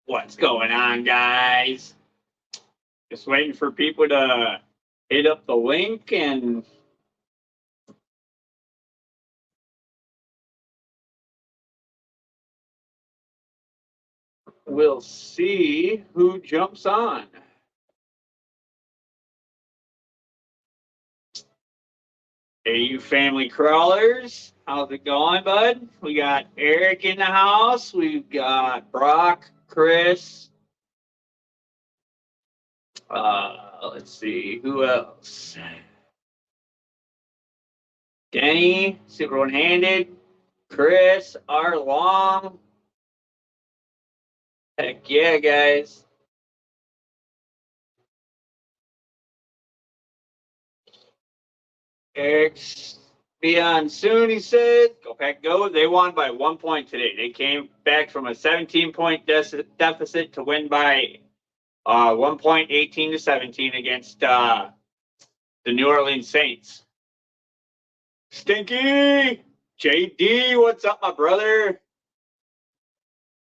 What's going on, guys? Just waiting for people to hit up the link and we'll see who jumps on. Hey, you family crawlers. How's it going, bud? We got Eric in the house. We've got Brock, Chris. Let's see. Who else? Denny, Super One Handed. Chris, R. Long. Heck yeah, guys. Eric's be on soon, he said. Go Pack Go. They won by 1 point today. They came back from a 17-point deficit to win by 1 point, 18-17 against the New Orleans Saints. Stinky! JD, what's up, my brother?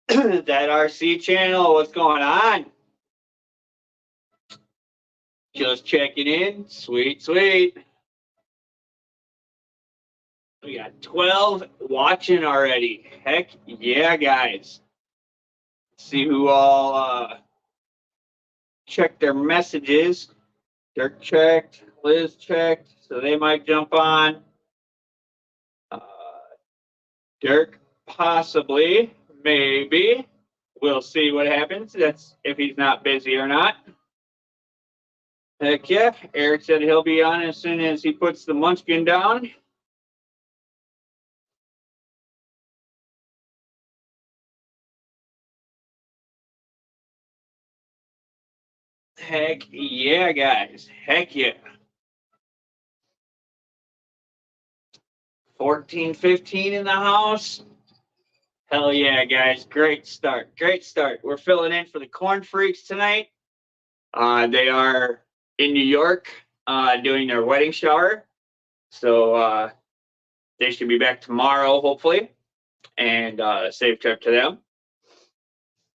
That RC channel, what's going on? Just checking in. Sweet, sweet. We got 12 watching already. Heck yeah, guys. See who all checked their messages. Dirk checked, Liz checked, so they might jump on. Dirk, possibly, maybe. We'll see what happens. That's if he's not busy or not. Heck yeah. Eric said he'll be on as soon as he puts the munchkin down. Heck yeah, guys. Heck yeah. 14-15 in the house. Hell yeah, guys. Great start. Great start. We're filling in for the Corn Freaks tonight. They are in New York doing their wedding shower. So they should be back tomorrow, hopefully. And safe trip to them.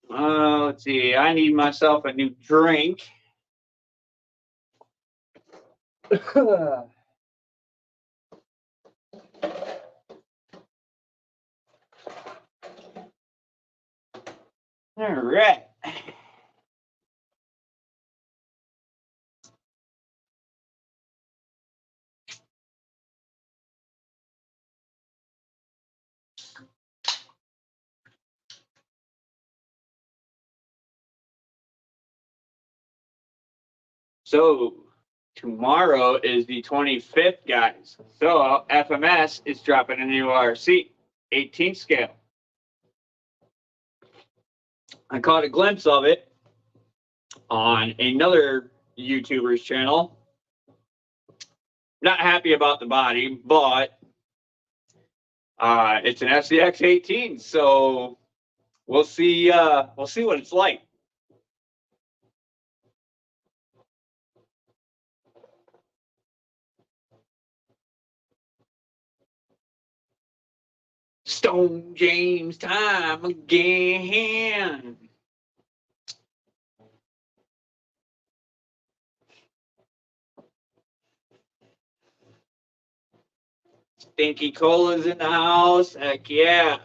Let's see. I need myself a new drink. All right. So tomorrow is the 25th, guys. So FMS is dropping a new RC, 18 scale. I caught a glimpse of it on another YouTuber's channel. Not happy about the body, but it's an SCX 18, so we'll see. We'll see what it's like. Stone James time again. Stinky Cola's in the house. Heck yeah.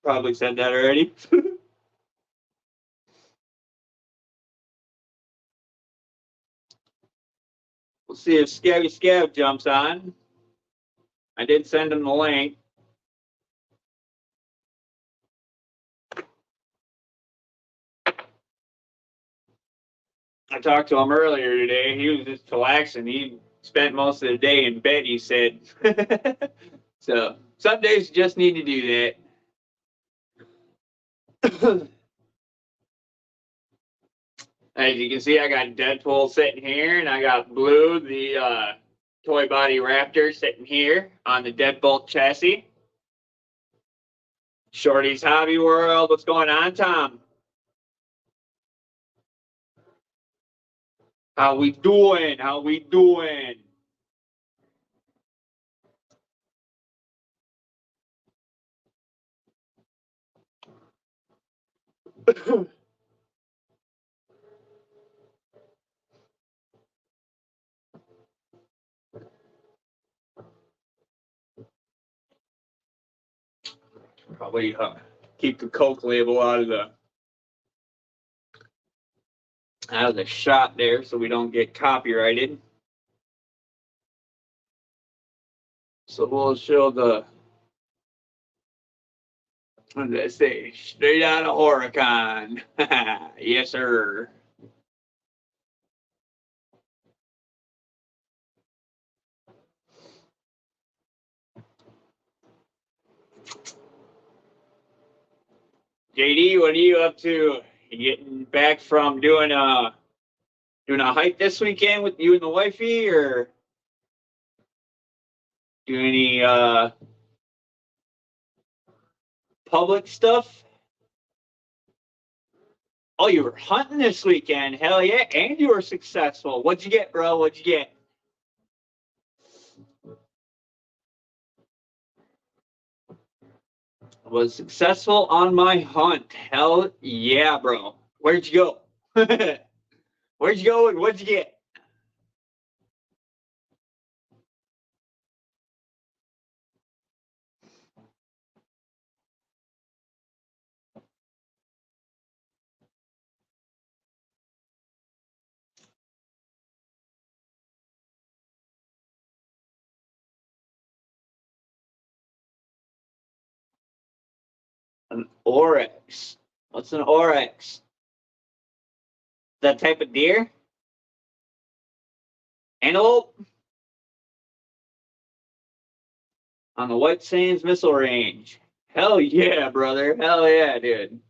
Probably said that already. We'll see if Scabby Scab jumps on. I did send him the link. I talked to him earlier today. He was just relaxing. He spent most of the day in bed, he said. So some days you just need to do that. As you can see, I got Deadpool sitting here, and I got Blue, the Toy Body Raptor, sitting here on the Deadbolt chassis. Shorty's Hobby World. What's going on, Tom? How we doing? How we doing? Probably keep the Coke label out of the shot there so we don't get copyrighted. So we'll show the, what did I say? Straight out of Horicon. Yes, sir. JD, what are you up to? You getting back from doing a hike this weekend with you and the wifey, or do any public stuff? Oh, you were hunting this weekend. Hell yeah. And you were successful. What'd you get, bro? What'd you get? Was successful on my hunt. Hell yeah, bro. Where'd you go? Where'd you go and what'd you get? An oryx. What's an oryx? That type of deer? Antelope? On the White Sands Missile Range. Hell yeah, brother. Hell yeah, dude.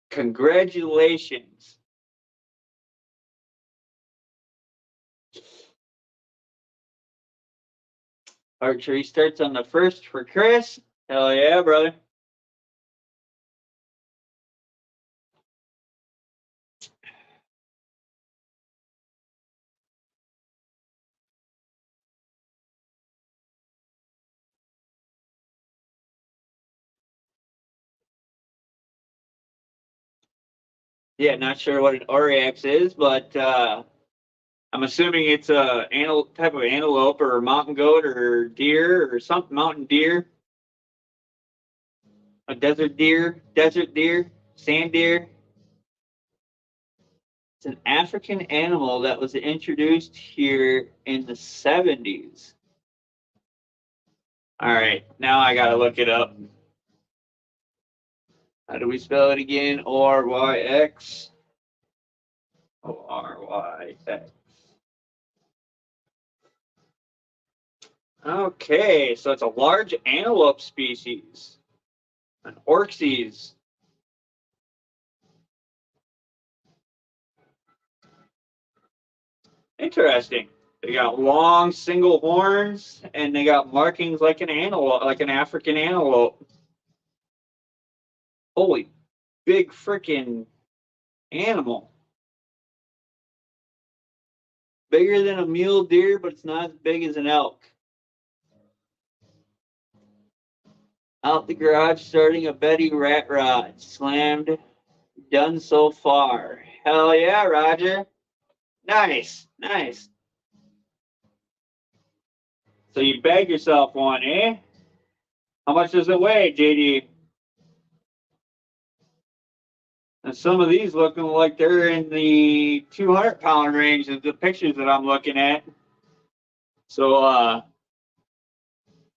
Congratulations. Archery starts on the 1st for Chris. Hell yeah, brother. Yeah, not sure what an oryx is, but I'm assuming it's a type of antelope or mountain goat or deer or something, mountain deer, a desert deer, sand deer. It's an African animal that was introduced here in the 70s. All right, now I gotta look it up. How do we spell it again? O-R-Y-X. O-R-Y-X. Okay, so it's a large antelope species. An Orcses. Interesting. They got long single horns and they got markings like an antelope, like an African antelope. Holy big freaking animal. Bigger than a mule deer, but it's not as big as an elk. Out the garage, starting a Betty rat rod. Slammed. Done so far. Hell yeah, Roger. Nice, nice. So you bag yourself one, eh? How much does it weigh, JD? And some of these looking like they're in the 200-pound range of the pictures that I'm looking at. So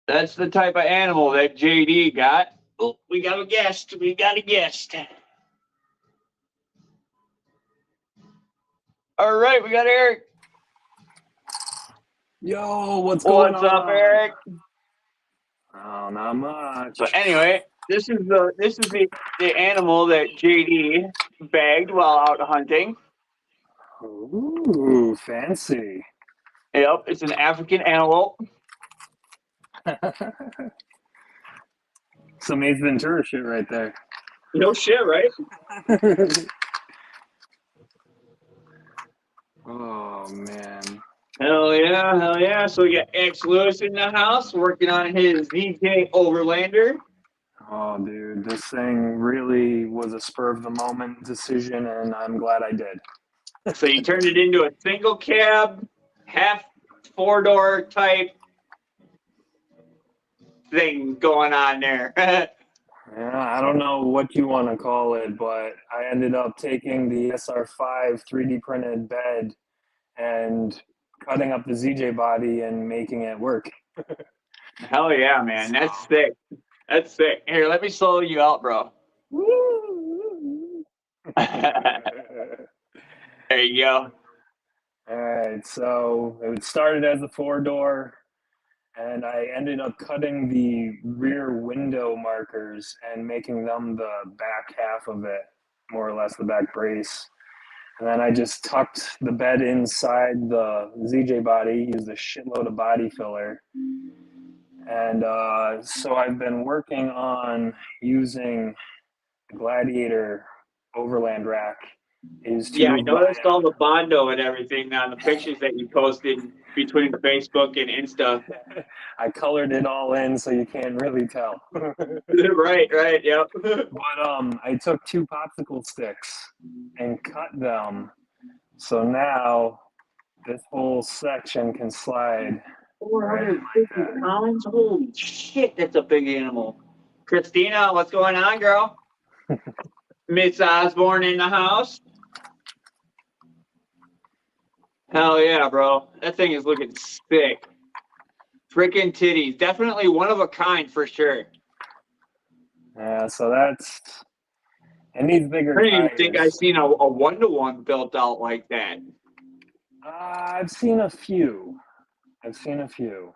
that's the type of animal that JD got. Oh, we got a guest. We got a guest. All right, we got Eric. Yo, what's going on? What's up, Eric? Oh, not much. So anyway, this is the animal that JD bagged while out hunting. Ooh, fancy. Yep, it's an African antelope. Some Ace Ventura shit right there. No shit, right? Oh, man. Hell yeah, hell yeah. So we got X Lewis in the house working on his VJ Overlander. Oh, dude, this thing really was a spur of the moment decision, and I'm glad I did. So you turned it into a single cab, half four-door type thing going on there. Yeah, I don't know what you want to call it, but I ended up taking the SR5 3D printed bed and cutting up the ZJ body and making it work. Hell yeah, man. That's sick. That's sick. Here, let me slow you out, bro. There you go. All right, so it started as a 4-door, and I ended up cutting the rear window markers and making them the back half of it, more or less the back brace. And then I just tucked the bed inside the ZJ body, used a shitload of body filler. And so I've been working on using the Gladiator Overland rack is Yeah, I to noticed all the Bondo and everything on the pictures that you posted between Facebook and Insta. I colored it all in so you can't really tell. Right, yep. But I took 2 popsicle sticks and cut them, so now this whole section can slide right in like 450 that. pounds? Holy shit, that's a big animal. Christina, what's going on, girl? Miss Osborne in the house? Hell yeah, bro. That thing is looking sick. Freaking titties. Definitely one of a kind for sure. Yeah, so it needs bigger I didn't even think I've tires. seen a one-to-one built out like that. I've seen a few. I've seen a few.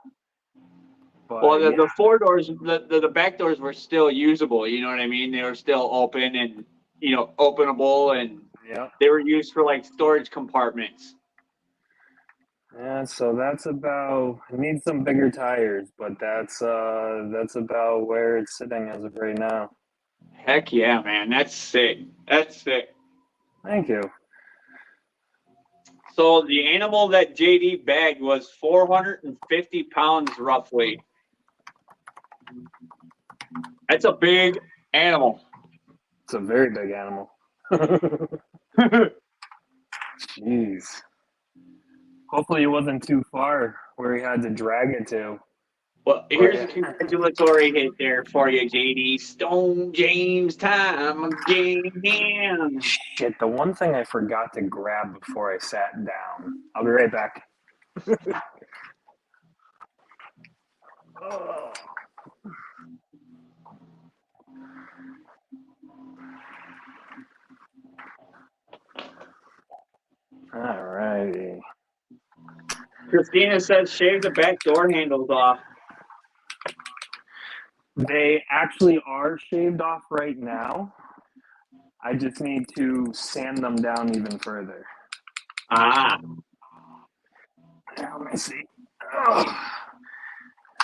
Well, But yeah, the four doors, the back doors were still usable. You know what I mean? They were still open and, openable, and yeah. they were used for like storage compartments. Yeah, so that's about it needs some bigger tires, but that's about where it's sitting as of right now. Heck yeah, man. That's sick. That's sick. Thank you. So the animal that JD bagged was 450 pounds roughly. That's a big animal. It's a very big animal. Jeez. Hopefully it wasn't too far where he had to drag it to. Well, But here's a yeah. congratulatory hit there for you, JD. Stone James time again. Shit, the one thing I forgot to grab before I sat down. I'll be right back. Oh. All righty. Christina says shave the back door handles off. They actually are shaved off right now. I just need to sand them down even further. Ah. Let me see. Ugh.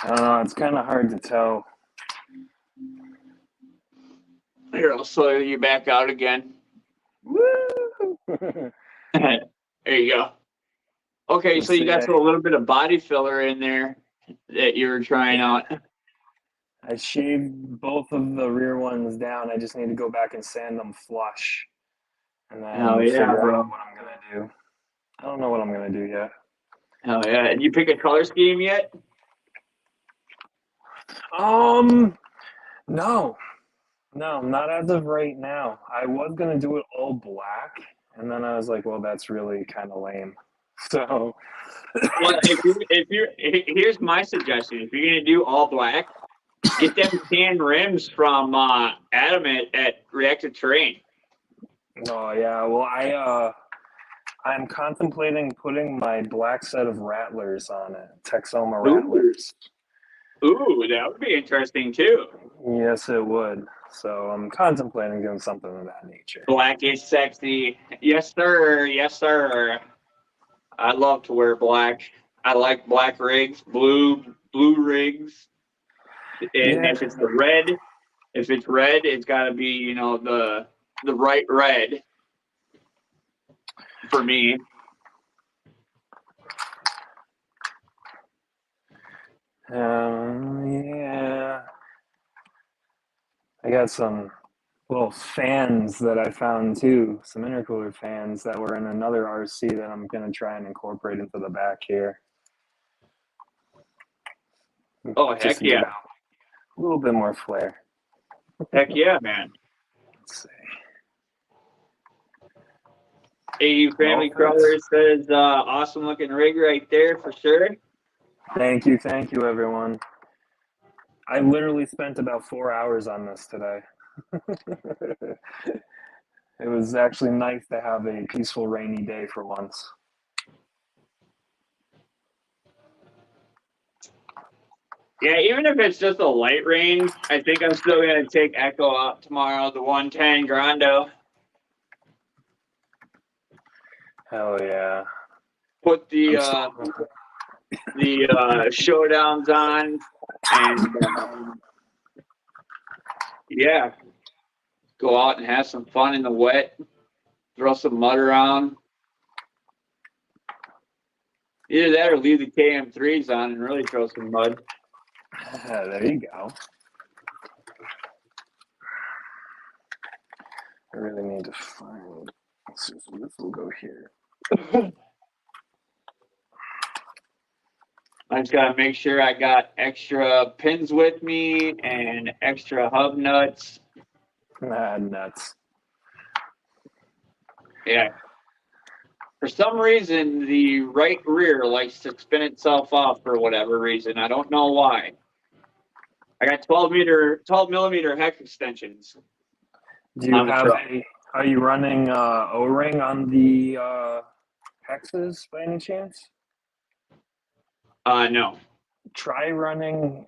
I don't know. It's kind of hard to tell. Here, I'll slow you back out again. Woo! There you go. Okay, so you got a little bit of body filler in there that you were trying out. I shaved both of the rear ones down. I just need to go back and sand them flush, and Hell then yeah, figure bro. out what I'm gonna do. I don't know what I'm gonna do yet. Hell yeah. Did you pick a color scheme yet? No, not as of right now. I was gonna do it all black, and then I was like, well, that's really kind of lame. So, Well, here's my suggestion. If you're gonna do all black, get them tan rims from Adam at Reactive Terrain. oh yeah, well, I'm contemplating putting my black set of Rattlers on it, Texoma Rattlers. Ooh, that would be interesting too. Yes, it would. So I'm contemplating doing something of that nature. Black is sexy. Yes, sir. Yes, sir. I love to wear black. I like black rigs, blue rigs. And Yeah. if it's red, it's got to be the right red for me. Yeah. got some little fans that I found too, some intercooler fans that were in another RC that I'm going to try and incorporate into the back here. Oh, Just heck to give yeah. it a little bit more flair. Heck yeah, man. Let's see. AU Family Crawler says, awesome looking rig right there for sure. Thank you, everyone. I literally spent about 4 hours on this today. It was actually nice to have a peaceful rainy day for once. Yeah, even if it's just a light rain, I think I'm still going to take Echo out tomorrow, the 110 Grando. Hell yeah. Put the showdowns on, and yeah, go out and have some fun in the wet, throw some mud around. Either that or leave the KM3s on and really throw some mud. There you go. I really need to find. Let's see, so this will go here. I just gotta make sure I got extra pins with me and extra hub nuts. Nuts. Yeah. For some reason, the right rear likes to spin itself off for whatever reason. I don't know why. I got 12 millimeter hex extensions. Do you have are you running O-ring on the hexes by any chance? No. Try running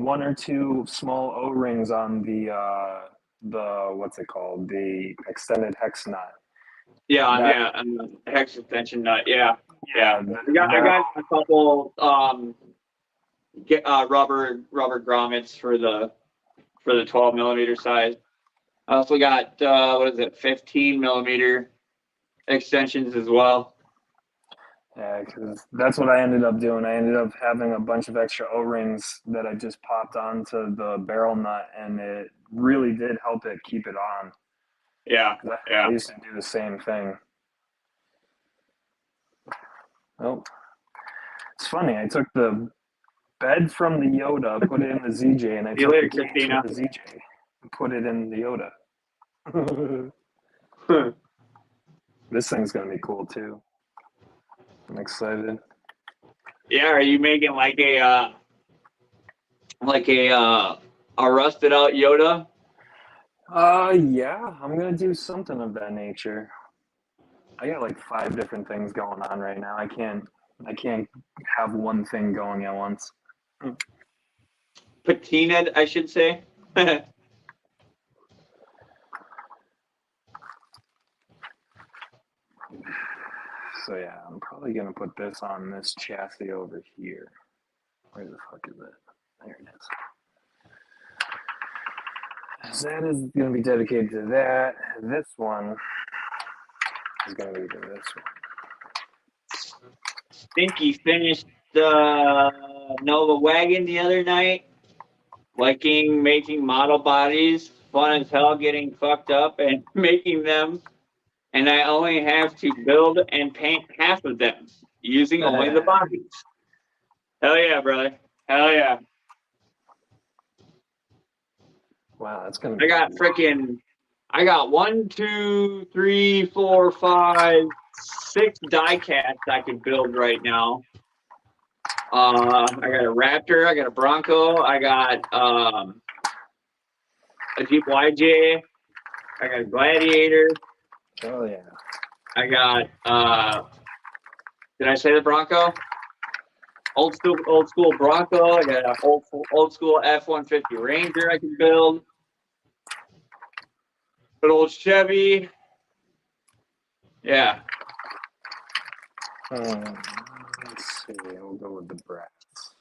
one or two small O-rings on the what's it called? The extended hex nut. Yeah, the hex extension nut. Yeah. I got a couple rubber grommets for the 12 millimeter size. I also got 15 millimeter extensions as well. Yeah, because that's what I ended up doing. I ended up having a bunch of extra O-rings that I just popped onto the barrel nut, and it really did help it keep it on. Yeah. I used to do the same thing. Oh, it's funny. I took the bed from the Yoda, put it in the ZJ, and I took the case from the ZJ and put it in the Yoda. This thing's gonna be cool too. I'm excited. Yeah, are you making like a rusted out Yoda? Yeah, I'm gonna do something of that nature. I got like 5 different things going on right now. I can't have one thing going at once. Patinaed, I should say. So yeah, I'm probably gonna put this on this chassis over here. Where the fuck is it? There it is. That is gonna be dedicated to that. This one is gonna be to this one. Stinky finished Nova Wagon the other night. Liking making model bodies. Fun as hell getting fucked up and making them. And I only have to build and paint half of them using only the bodies. Hell yeah, brother. Hell yeah. Wow, that's gonna be I got 1, 2, 3, 4, 5, 6 die casts I can build right now. I got a Raptor, I got a Bronco, I got a Jeep YJ, I got a Gladiator. Oh yeah. I got did I say the Bronco? Old school Bronco. I got an old school F-150 Ranger I can build. Good old Chevy. Yeah. Let's see. We'll go with the brats.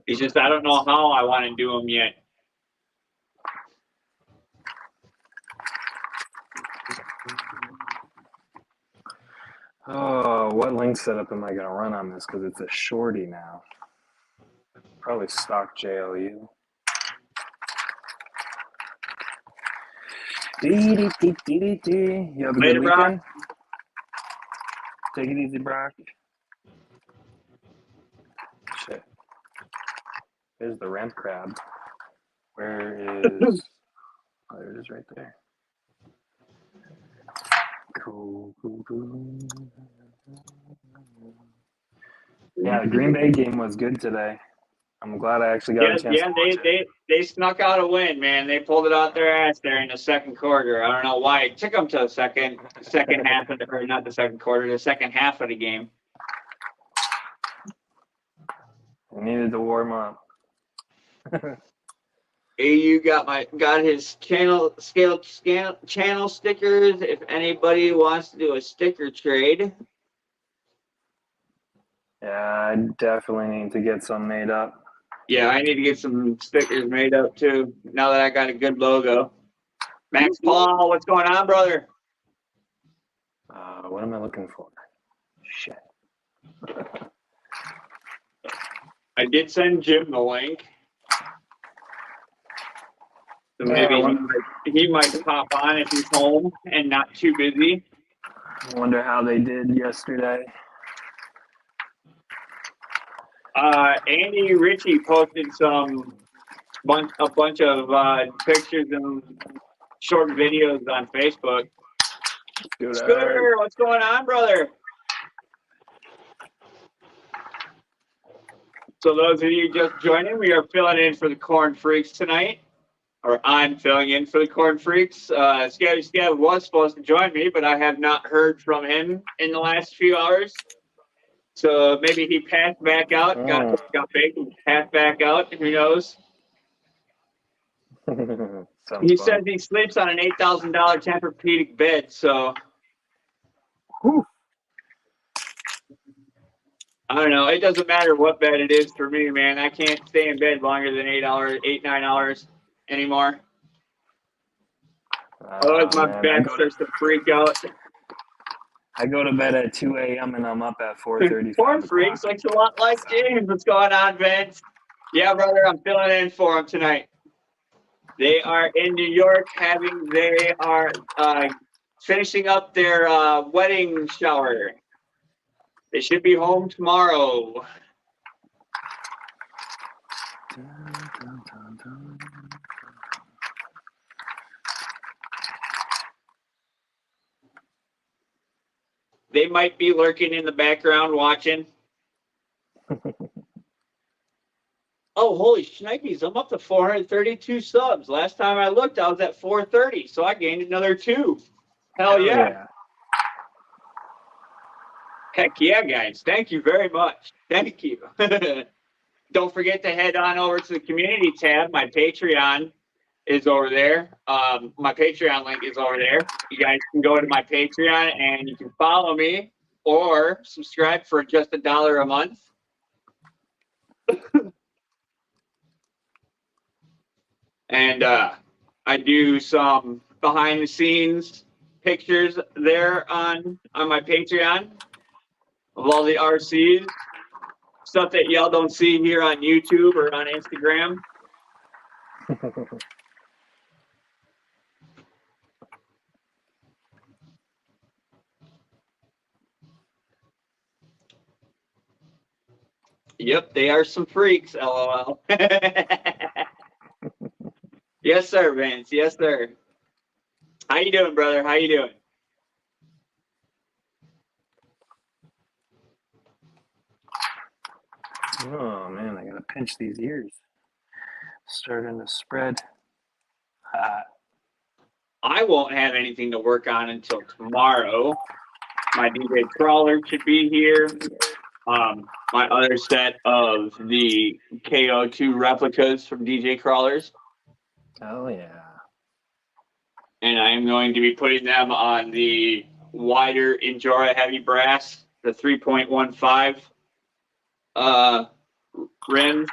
It's just I don't know how I want to do them yet. Oh, what link setup am I going to run on this? Because it's a shorty now. Probably stock JLU. You have a Later, good Brock. weekend? Take it easy, Brock. Shit. There's the ramp crab. Where is... Oh, there it is right there. Cool. Yeah, the Green Bay game was good today. I'm glad I actually got a chance to watch it. They snuck out a win, man. They pulled it out their ass there in the second quarter. I don't know why it took them to the second half of the, or not the second quarter, the second half of the game. I needed to warm up. AU got his channel stickers. If anybody wants to do a sticker trade, Yeah, I definitely need to get some made up. yeah, I need to get some stickers made up too. Now that I got a good logo. Max Paul, what's going on, brother? What am I looking for? Shit. I did send Jim the link. So maybe he might pop on if he's home and not too busy. I wonder how they did yesterday. Andy Ritchie posted a bunch of pictures and short videos on Facebook. Scooter, what's going on, brother? So those of you just joining, we are filling in for the Corn Freaks tonight. Or I'm filling in for the Corn Freaks. Scabby Scab was supposed to join me, but I have not heard from him in the last few hours. So maybe he passed back out, got baked and passed back out. Who knows? He says he sleeps on an $8,000 Tempur-Pedic bed. So I don't know. It doesn't matter what bed it is for me, man. I can't stay in bed longer than 9 hours anymore. Otherwise, my back starts to freak out. I go to bed at 2 a.m. and I'm up at 4:30. Corn Freaks looks a lot like James. What's going on, Vince? Yeah, brother, I'm filling in for them tonight. They are in New York they are finishing up their wedding shower. They should be home tomorrow. They might be lurking in the background watching. Oh, holy shnikes, I'm up to 432 subs. Last time I looked, I was at 430, so I gained another 2. Hell yeah. Heck yeah, guys. Thank you very much. Thank you. Don't forget to head on over to the community tab. My Patreon is over there. My Patreon link is over there. You guys can go to my Patreon and you can follow me or subscribe for just $1 a month. And I do some behind the scenes pictures there on my Patreon of all the RCs, stuff that y'all don't see here on YouTube or on Instagram. Yep, they are some freaks, LOL. Yes, sir, Vince. Yes, sir. How you doing, brother? How you doing? Oh, man, I got to pinch these ears. Starting to spread. I won't have anything to work on until tomorrow. My DJ Crawler should be here. My other set of the KO2 replicas from DJ Crawlers. Oh, yeah. And I am going to be putting them on the wider Injora Heavy Brass, the 3.15 rims.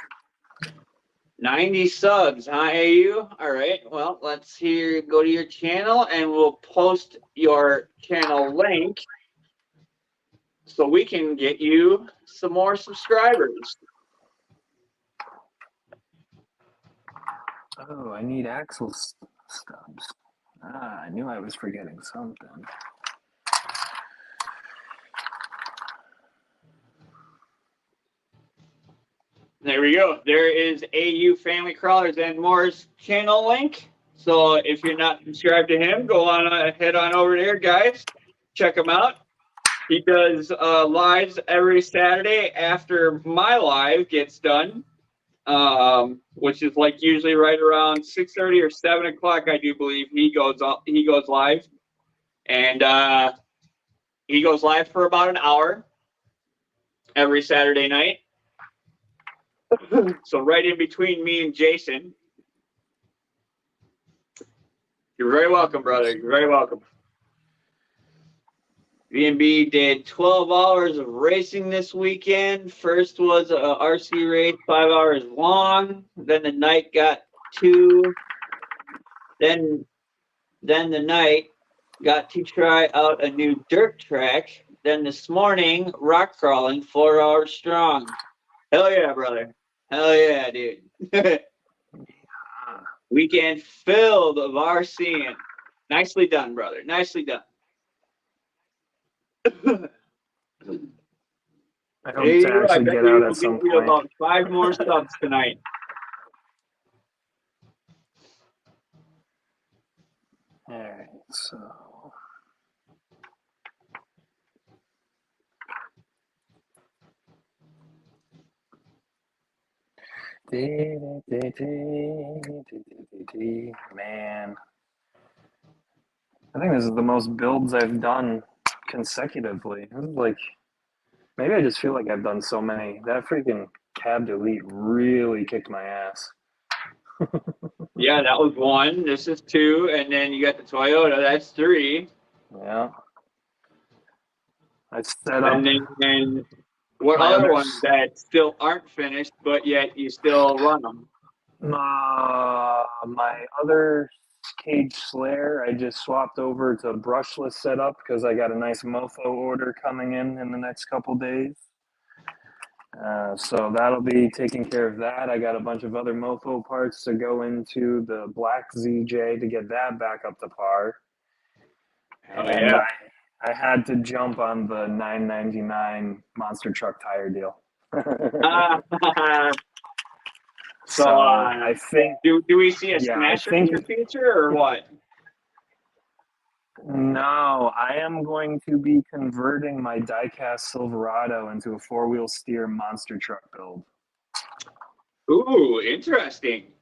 90 subs, huh, AU? All right, well, let's go to your channel and we'll post your channel link so we can get you some more subscribers. Oh, I need axle stubs. I knew I was forgetting something. There we go. There is AU Family Crawlers and More's channel link. So if you're not subscribed to him, go on head on over there, guys. Check him out. He does lives every Saturday after my live gets done, which is like usually right around 6:30 or 7 o'clock. I do believe he goes live, and he goes live for about an hour every Saturday night. So right in between me and Jason. You're very welcome, brother. You're very welcome. VNB did 12 hours of racing this weekend. First was a RC race, 5 hours long. Then the night got 2. Then the night got to try out a new dirt track. Then this morning, rock crawling, 4 hours strong. Hell yeah, brother. Hell yeah, dude. Weekend filled of RCing. Nicely done, brother. Nicely done. I hope to actually get out at some point. About 5 more subs tonight. All right, so. Man, I think this is the most builds I've done consecutively. This is like, maybe I just feel like I've done so many. That freaking Cab Delete really kicked my ass. Yeah, that was 1. This is 2, and then you got the Toyota. That's 3. Yeah. I set up. And what other ones that still aren't finished, but yet you still run them? My other Cage Slayer, I just swapped over to brushless setup because I got a nice mofo order coming in the next couple days. So that'll be taking care of that. I got a bunch of other mofo parts to go into the black ZJ to get that back up to par. Oh, and yeah. I had to jump on the $9.99 monster truck tire deal. So I think. Do we see a Smasher in the future or what? No, I am going to be converting my diecast Silverado into a 4-wheel steer monster truck build. Ooh, interesting.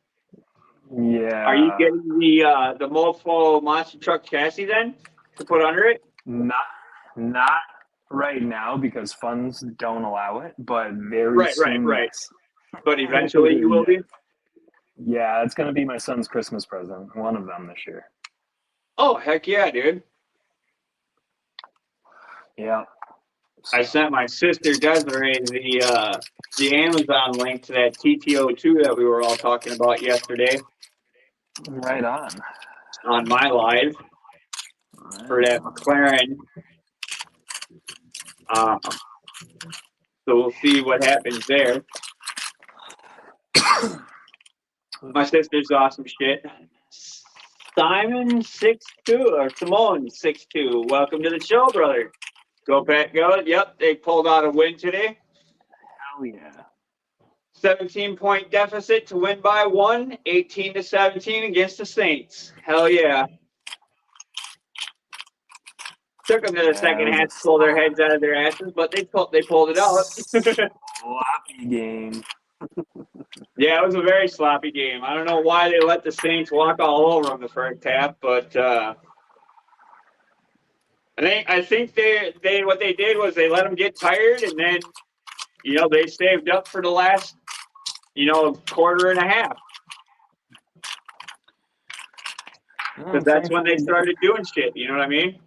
Yeah. Are you getting the Mofo monster truck chassis then to put under it? Not right now because funds don't allow it, but very soon. Right. But eventually you will be? Yeah, it's going to be my son's Christmas present, one of them this year. Oh, heck yeah, dude. Yeah. I sent my sister Desiree the Amazon link to that TT02 that we were all talking about yesterday. Right on. On my live for that McLaren. So we'll see what happens there. My sister's awesome shit. Simon62 or Simone62. Welcome to the show, brother. Go Pat, go. Yep, they pulled out a win today. Hell yeah. 17-point deficit to win by 1, 18-17 against the Saints. Hell yeah. Took them to the second half to pull their heads out of their asses, but they pulled it out. Sloppy game. Yeah, it was a very sloppy game. I don't know why they let the Saints walk all over them the first half, but I think they what they did was they let them get tired, and then they saved up for the last quarter and a half. Because that's when they started doing shit. You know what I mean?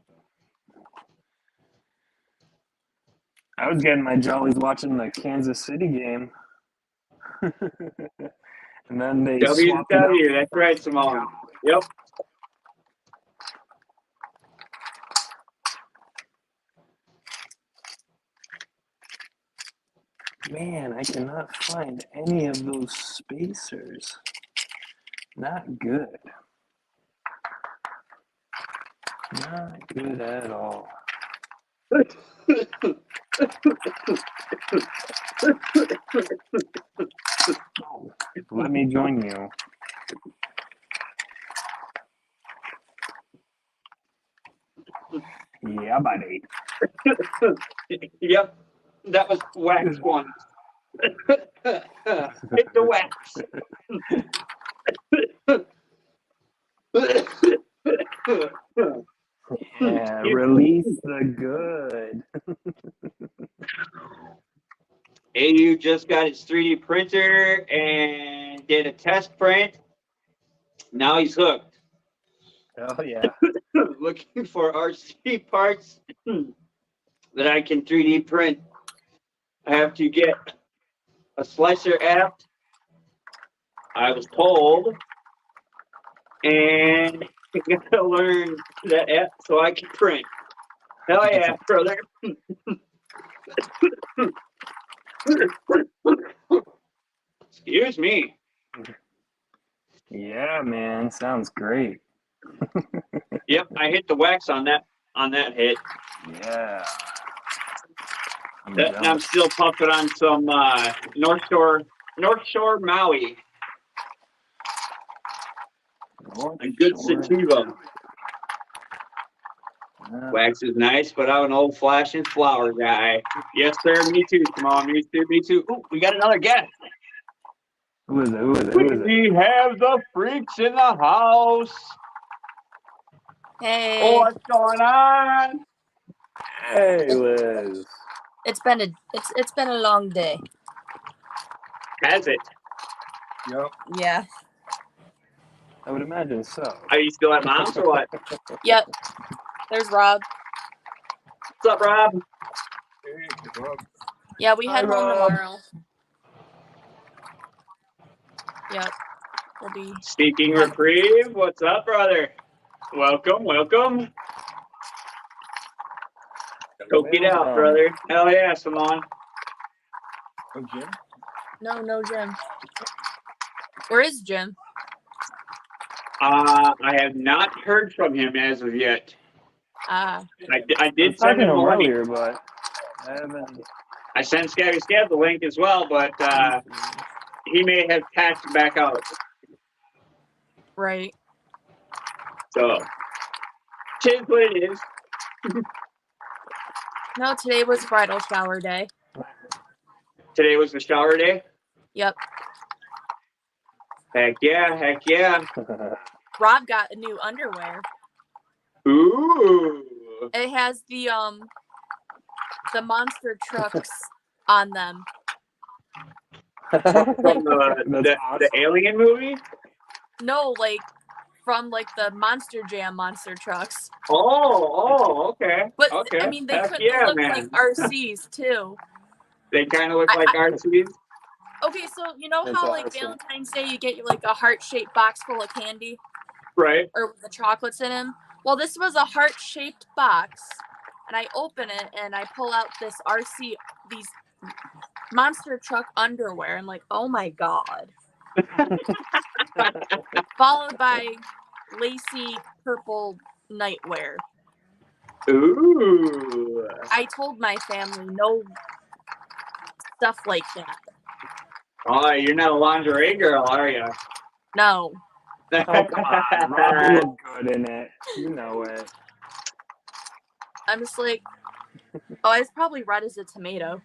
I was getting my jollies watching the Kansas City game. And then they swapped it out. That's right, Simone. Yep. Man, I cannot find any of those spacers. Not good. Not good at all. Oh, let me join you. Yeah, buddy. Yep, that was wax one. Hit the wax. Yeah, release the good. AU just got his 3D printer and did a test print. Now he's hooked. Oh yeah. Looking for RC parts that I can 3D print. I have to get a slicer app, I was told, and I gotta learn that app so I can print. Hell yeah, brother. Excuse me. Yeah, man. Sounds great. Yep, I hit the wax on that hit. Yeah. And I'm still pumping on some North Shore Maui. A good sativa. Wax is nice, but I'm an old flashing flower guy. Yes, sir. Me too. Come on, me too. Me too. Ooh, we got another guest. Who is it? Who is it? Who is it? We have the freaks in the house. Hey. Oh, what's going on? Hey, Liz. It's been a long day. Has it? Yep. Yeah. I would imagine so. Are you still at mom's or what? Yep. There's Rob. What's up, Rob? Yeah, we head Hi, home Rob. tomorrow. Yep. We'll be. Speaking reprieve. What's up, brother? Welcome, welcome. Go get out, brother. Hell yeah, Simone. Oh, Jim? No, Jim. Where is Jim? I have not heard from him as of yet. Ah. I did send him a link. earlier, but I haven't. I sent Scabby Scab the link as well, but he may have tapped back out. Right. So, tis what it is. No, today was bridal shower day. Today was the shower day. Yep. Heck yeah, heck yeah. Rob got a new underwear. Ooh. It has the monster trucks on them. From the Alien movie? No, like from like the Monster Jam monster trucks. Oh, okay. But okay. I mean, they Heck could yeah, look man. like RCs too. They kind of look like RCs. Okay, so you know That's how like awesome. Valentine's Day you get like a heart-shaped box full of candy, Right. or with the chocolates in them? Well, this was a heart-shaped box, and I open it and I pull out this RC, these monster truck underwear. I'm like, oh my god. Followed by lacy purple nightwear. Ooh. I told my family no stuff like that. Oh, you're not a lingerie girl, are you? No. Oh, come on. Rob looked good in it. You know it. I'm just like, oh, it's probably red as a tomato.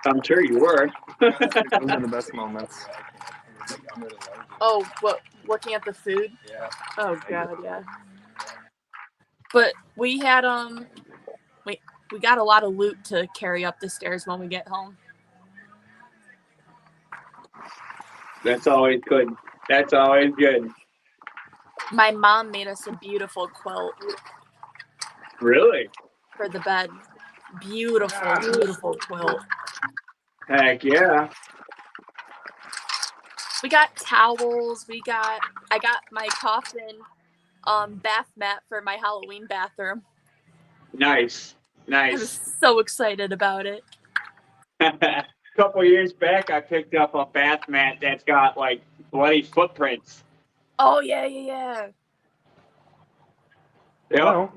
I'm sure you were. Those are the best moments. Oh, what? Looking at the food? Yeah. Oh god, yeah. But we had we got a lot of loot to carry up the stairs when we get home. That's always good. That's always good. My mom made us a beautiful quilt Really? for the bed. Beautiful, beautiful quilt. Heck yeah. We got towels. I got my coffin bath mat for my Halloween bathroom. Nice. I was Nice. so excited about it. A couple years back, I picked up a bath mat that's got like bloody footprints. Oh yeah. Yeah. Well,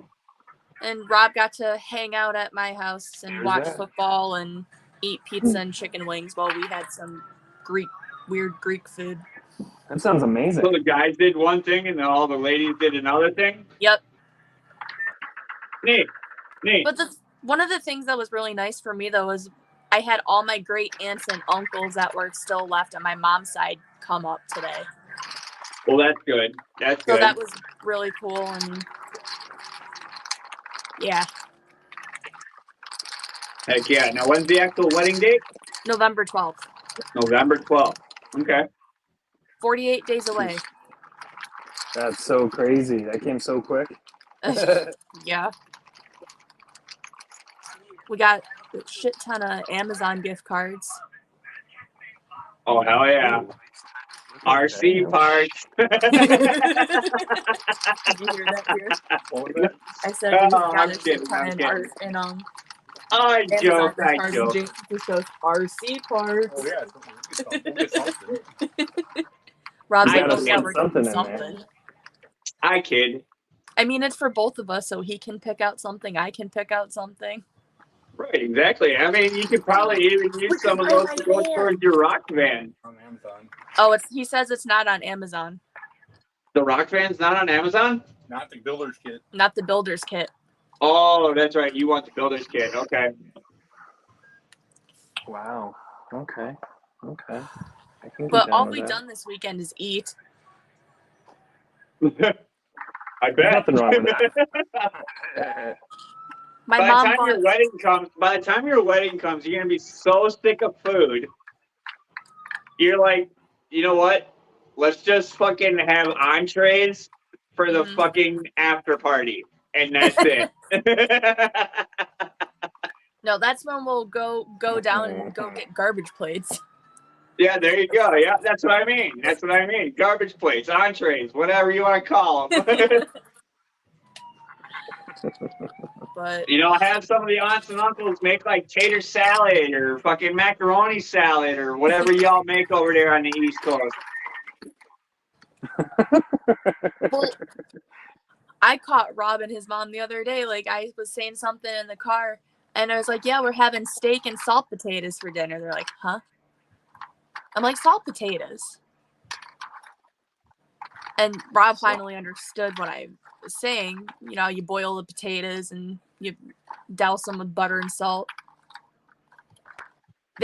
And Rob got to hang out at my house and There's watch that. football and eat pizza and chicken wings while we had some weird Greek food. that sounds amazing. So the guys did one thing and then all the ladies did another thing. Yep. Neat. But one of the things that was really nice for me though was I had all my great aunts and uncles that were still left on my mom's side come up today. Well, that's good. That's So good. that was really cool and yeah, Heck yeah. Now, when's the actual wedding date? November 12th. November 12th. Okay. 48 days away. That's so crazy. That came so quick. Yeah. We got a shit ton of Amazon gift cards. Oh, hell yeah. RC parts. Did you hear that here? What was that? I said Oh, we got I'm a shit kidding, ton I'm in kidding. art and I Amazon joke. gift I cards. joke. And Jason just goes RC parts. Oh yeah, we'll get something. Rob's I like, gotta oh yeah, put we're something getting in there. something. I kid. I mean, it's for both of us, so he can pick out something, I can pick out something. Right, exactly. I mean, you could probably even use Look some at of those my to go van. towards your rock van. On Amazon. Oh, he says it's not on Amazon, The rock van's not on Amazon? Not the builder's kit. not the builder's kit. Oh, that's right. You want the builder's kit. Okay. Wow. Okay. I can get But down all with we've that. done this weekend is eat. I There's bet. nothing wrong with that. My By the mom time bought. your wedding comes, you're gonna be so sick of food. You're like, you know what? Let's just fucking have entrees for the Mhm. fucking after party, and that's it. No, that's when we'll go down and go get garbage plates. Yeah, there you go. Yeah, that's what I mean. That's what I mean. Garbage plates, entrees, whatever you want to call them. But You know, have some of the aunts and uncles make like tater salad or fucking macaroni salad or whatever y'all make over there on the East Coast. well, I caught Rob and his mom the other day. Like I was saying something in the car, and I was like, "Yeah, we're having steak and salt potatoes for dinner." They're like, "Huh?" I'm like, "Salt potatoes." And Rob finally understood what I was saying. You know, you boil the potatoes and you douse them with butter and salt.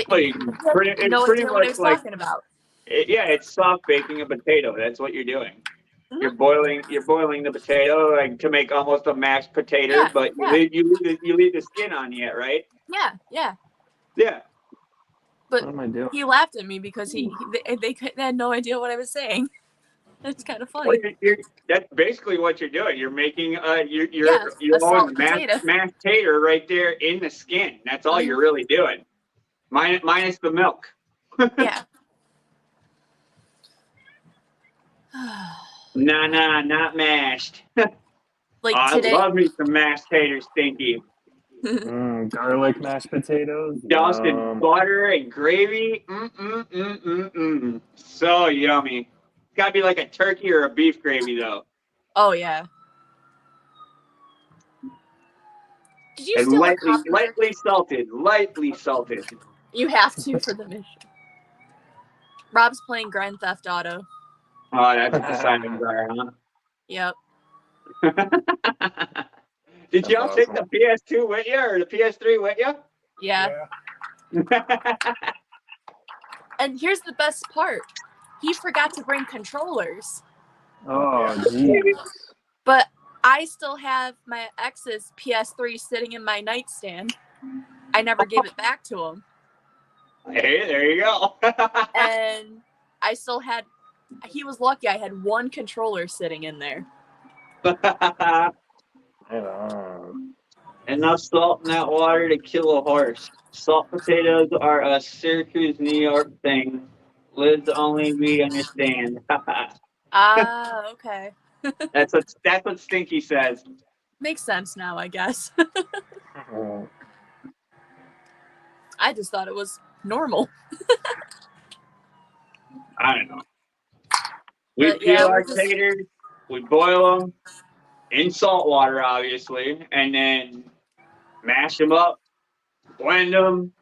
Well, You it's know pretty what I much was like, talking about. yeah, it's soft baking a potato. That's what you're doing. Mhm. You're boiling the potato like to make almost a mashed potato, Yeah, but yeah. you leave the skin on yet, right? Yeah. Yeah. What am I doing? He laughed at me because they had no idea what I was saying. It's kind of Well, funny. that's basically what you're doing. You're making your Yes, your a salt own potato. mashed tater right there in the skin. That's all Mhm. you're really doing. Minus the milk. Yeah. Nah, not mashed. Like I today. love me some mashed taters, Stinky. Garlic mashed potatoes. Doused in Yum. butter and gravy. So yummy. Gotta be like a turkey or a beef gravy though. Oh yeah. Did you And steal a copy? lightly salted. You have to for the mission. Rob's playing Grand Theft Auto. Oh, that's what the Simon are, Yep. huh? Did y'all That's take awesome. the PS2 with you or the PS3 with you? Yeah. And here's the best part. He forgot to bring controllers. Oh, geez. But I still have my ex's PS3 sitting in my nightstand. I never gave it back to him. Hey, there you go. And I still had, he was lucky I had one controller sitting in there. Right on. Enough salt in that water to kill a horse. Salt potatoes are a Syracuse, New York thing. Lives only we understand. Ah, okay. That's what Stinky says. Makes sense now, I guess. Oh, I just thought it was normal. I don't know. We But, yeah, peel we're our just- taters, we boil them, in salt water, obviously, and then mash them up, blend them,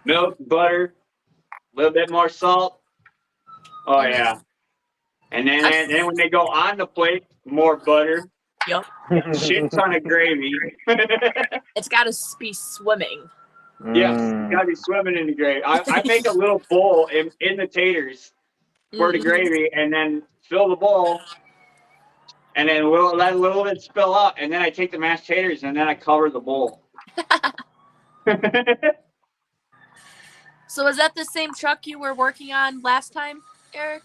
milk, butter, a little bit more salt. Oh yeah. And then when they go on the plate, more butter, Yep. shit ton of gravy. It's got to be swimming. Yes, gotta be swimming in the gravy. I make a little bowl in the taters for the Mhm. gravy, and then fill the bowl, and then we'll let a little bit spill out, and then I take the mashed taters, and then I cover the bowl. So is that the same truck you were working on last time, Eric?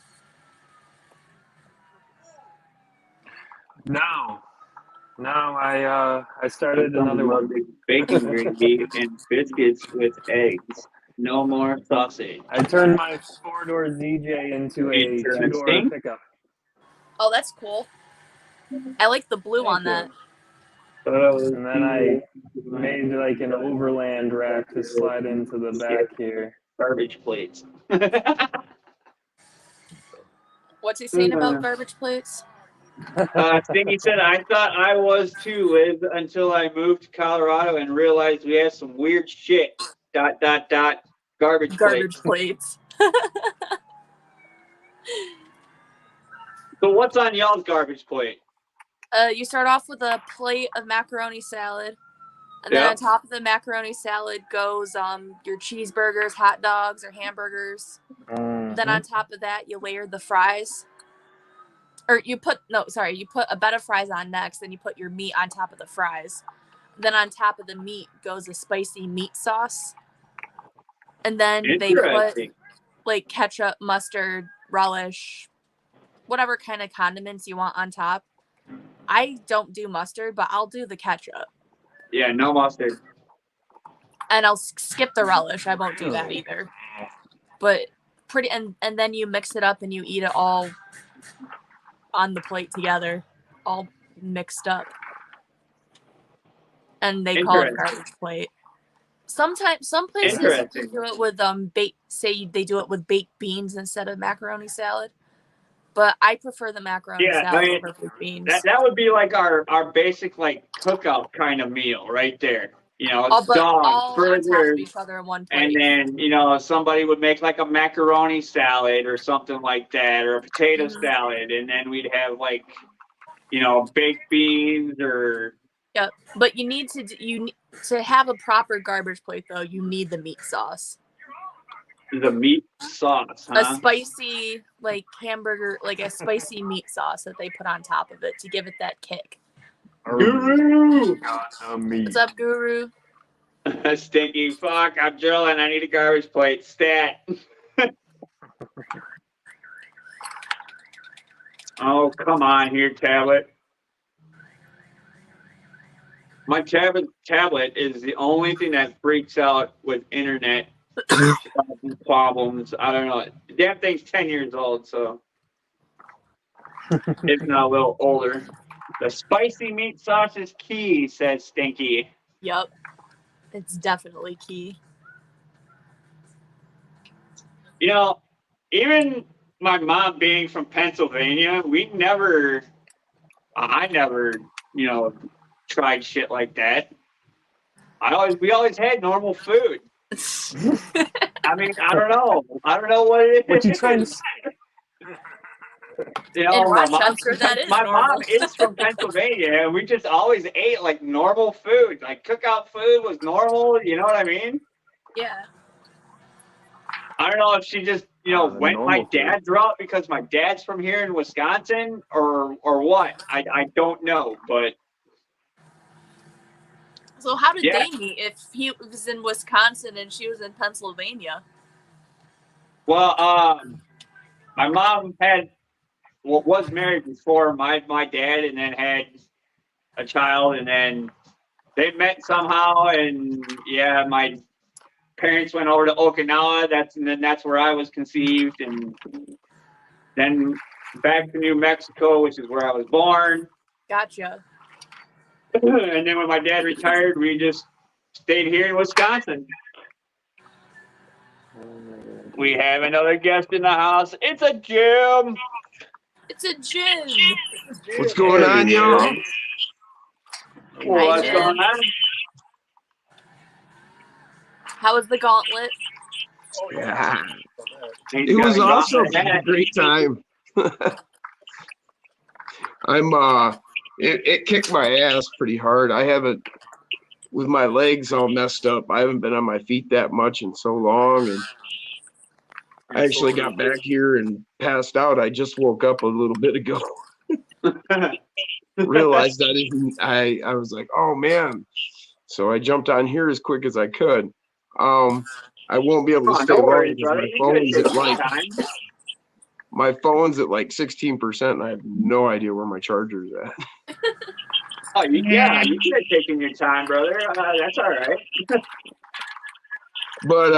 No, I started another one. Bacon gravy and biscuits with eggs. No more sausage. I turned my 4-door ZJ into a 2-door Interesting. pickup. Oh, that's cool. I like the blue on that. And then I made like an overland rack to slide into the back here. Garbage plates. What's he saying about garbage plates? Stinky said, I thought I was too, Liz, until I moved to Colorado and realized we have some weird shit. ... Garbage Garbage plates. plates. So what's on y'all's garbage plate? You start off with a plate of macaroni salad. And then Yep. on top of the macaroni salad goes your cheeseburgers, hot dogs, or hamburgers. Then on top of that, you layer the fries. Or you put a bed of fries on next, then you put your meat on top of the fries. Then on top of the meat goes a spicy meat sauce. And then they put Interesting. like ketchup, mustard, relish, whatever kind of condiments you want on top. I don't do mustard, but I'll do the ketchup. Yeah, no mustard. And I'll skip the relish. I won't do that either. But and then you mix it up and you eat it all on the plate together, all mixed up. And they call it garbage plate. Sometimes some places do it with they do it with baked beans instead of macaroni salad. But I prefer the macaroni salad over baked beans. That would be like our basic like cookout kind of meal right there. You know, all dogs, on top of burgers, each other in one plate. and then somebody would make like a macaroni salad or something like that, or a potato salad, and then we'd have like baked beans or. Yep, but you need to have a proper garbage plate though. You need the meat sauce. The meat sauce, huh? A spicy like hamburger, like a spicy meat sauce that they put on top of it to give it that kick. Guru! What's up, Guru? Stinky fuck! I'm drilling. I need a garbage plate. Stat. Oh, come on here, tablet. My tablet is the only thing that freaks out with internet problems. I don't know. The damn thing's 10 years old, so it's not a little older. The spicy meat sauce is key, says Stinky. Yep. It's definitely key. Even my mom being from Pennsylvania, I never, tried shit like that. We always had normal food. I mean, I don't know what it is. What you trying to say? In Rochester, that is my normal. mom is from Pennsylvania, and we just always ate like normal food. Like cookout food was normal. You know what I mean? Yeah. I don't know if she just went my dad's route because my dad's from here in Wisconsin, or what. I don't know, but. So how did they meet if he was in Wisconsin and she was in Pennsylvania? Well, my mom was married before my dad, and then had a child, and then they met somehow, and my parents went over to Okinawa. That's where I was conceived, and then back to New Mexico, which is where I was born. Gotcha. And then when my dad retired, we just stayed here in Wisconsin. We have another guest in the house. It's a Jim. It's a gin. What's going on, y'all? What's Hi, going Jen. on? How was the gauntlet? Oh, Yeah, He's it got was a awesome. gauntlet hat. A great time. It kicked my ass pretty hard. I haven't, with my legs all messed up, I haven't been on my feet that much in so long. And I actually got back here and passed out. I just woke up a little bit ago. Realized I was like, oh man. So I jumped on here as quick as I could. I won't be able to Oh, stay no long worries, because brother. You could take your my phone's at 16% and I have no idea where my charger's at. Oh, yeah, you could have taken your time, brother. That's all right. But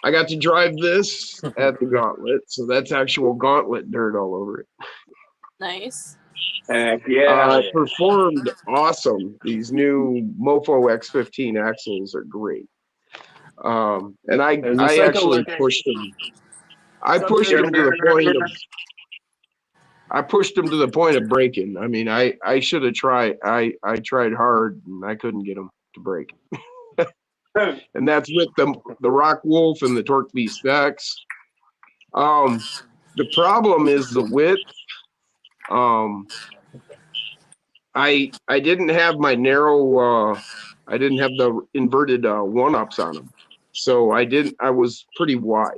I got to drive this at the Gauntlet, so that's actual Gauntlet dirt all over it. Nice. Heck yeah. It performed awesome. These new Mofo X15 axles are great. And I actually pushed them. I pushed them to the point of. I pushed them to the point of breaking. I mean, I should have tried. I tried hard and I couldn't get them to break. And that's with the Rock Wolf and the Torque Beast X. The problem is the width. I didn't have my narrow. I didn't have the inverted one-ups on them, so I was pretty wide,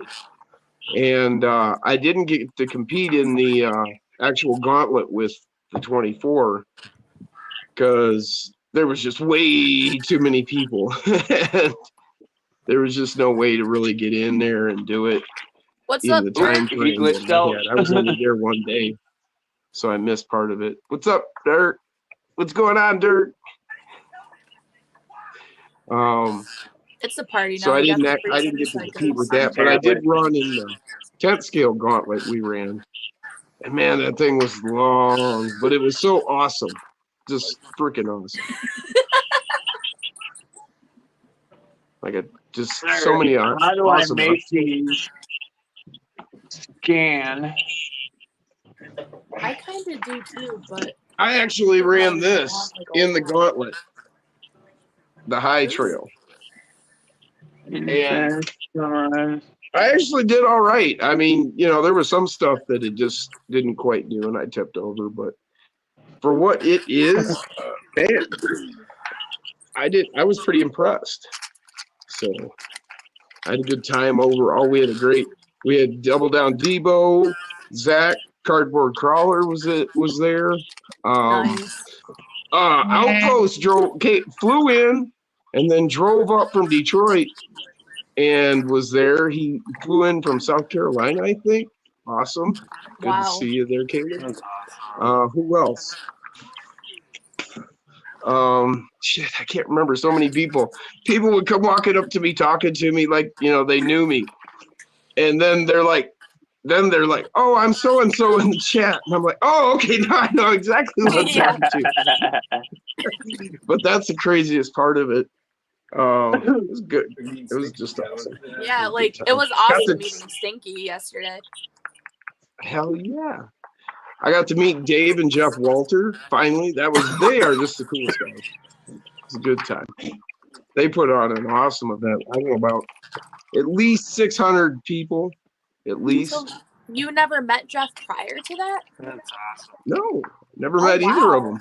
and I didn't get to compete in the actual Gauntlet with the 24 because there was just way too many people. There was just no way to really get in there and do it. What's in up, the Dirk? time He frame glitched that I out. had. I was only there one day, so I missed part of it. What's up, Dirk? What's going on, Dirk? It's a party now. So I We got didn't the I didn't get to freezing compete with cycles. that, but I did run in the 10th scale Gauntlet we ran, and man, that thing was long, but it was so awesome, just freaking awesome. Like just so many How do awesome. I make these scan? I kind of do too, but I actually ran this in the Gauntlet, the high trail. And I actually did all right. I mean, there was some stuff that it just didn't quite do, and I tipped over. But for what it is, man, I was pretty impressed. So I had a good time overall. We had Double Down Debo, Zach, Cardboard Crawler was there. nice. Outpost flew in and then drove up from Detroit and was there. He flew in from South Carolina, I think. Awesome. Good to see you there, Caleb. Who else? Shit, I can't remember. So many people. People would come walking up to me, talking to me like, they knew me. And then they're like, oh, I'm so and so in the chat. And I'm like, oh, okay, now I know exactly what I'm talking to. But that's the craziest part of it. It was good. It was just awesome. Yeah, like it was awesome meeting Stinky yesterday. Hell yeah. I got to meet Dave and Jeff Walter. Finally, they are just the coolest guys. It was a good time. They put on an awesome event. I know about at least 600 people, at least. So you never met Jeff prior to that? That's awesome. No, never met either of them.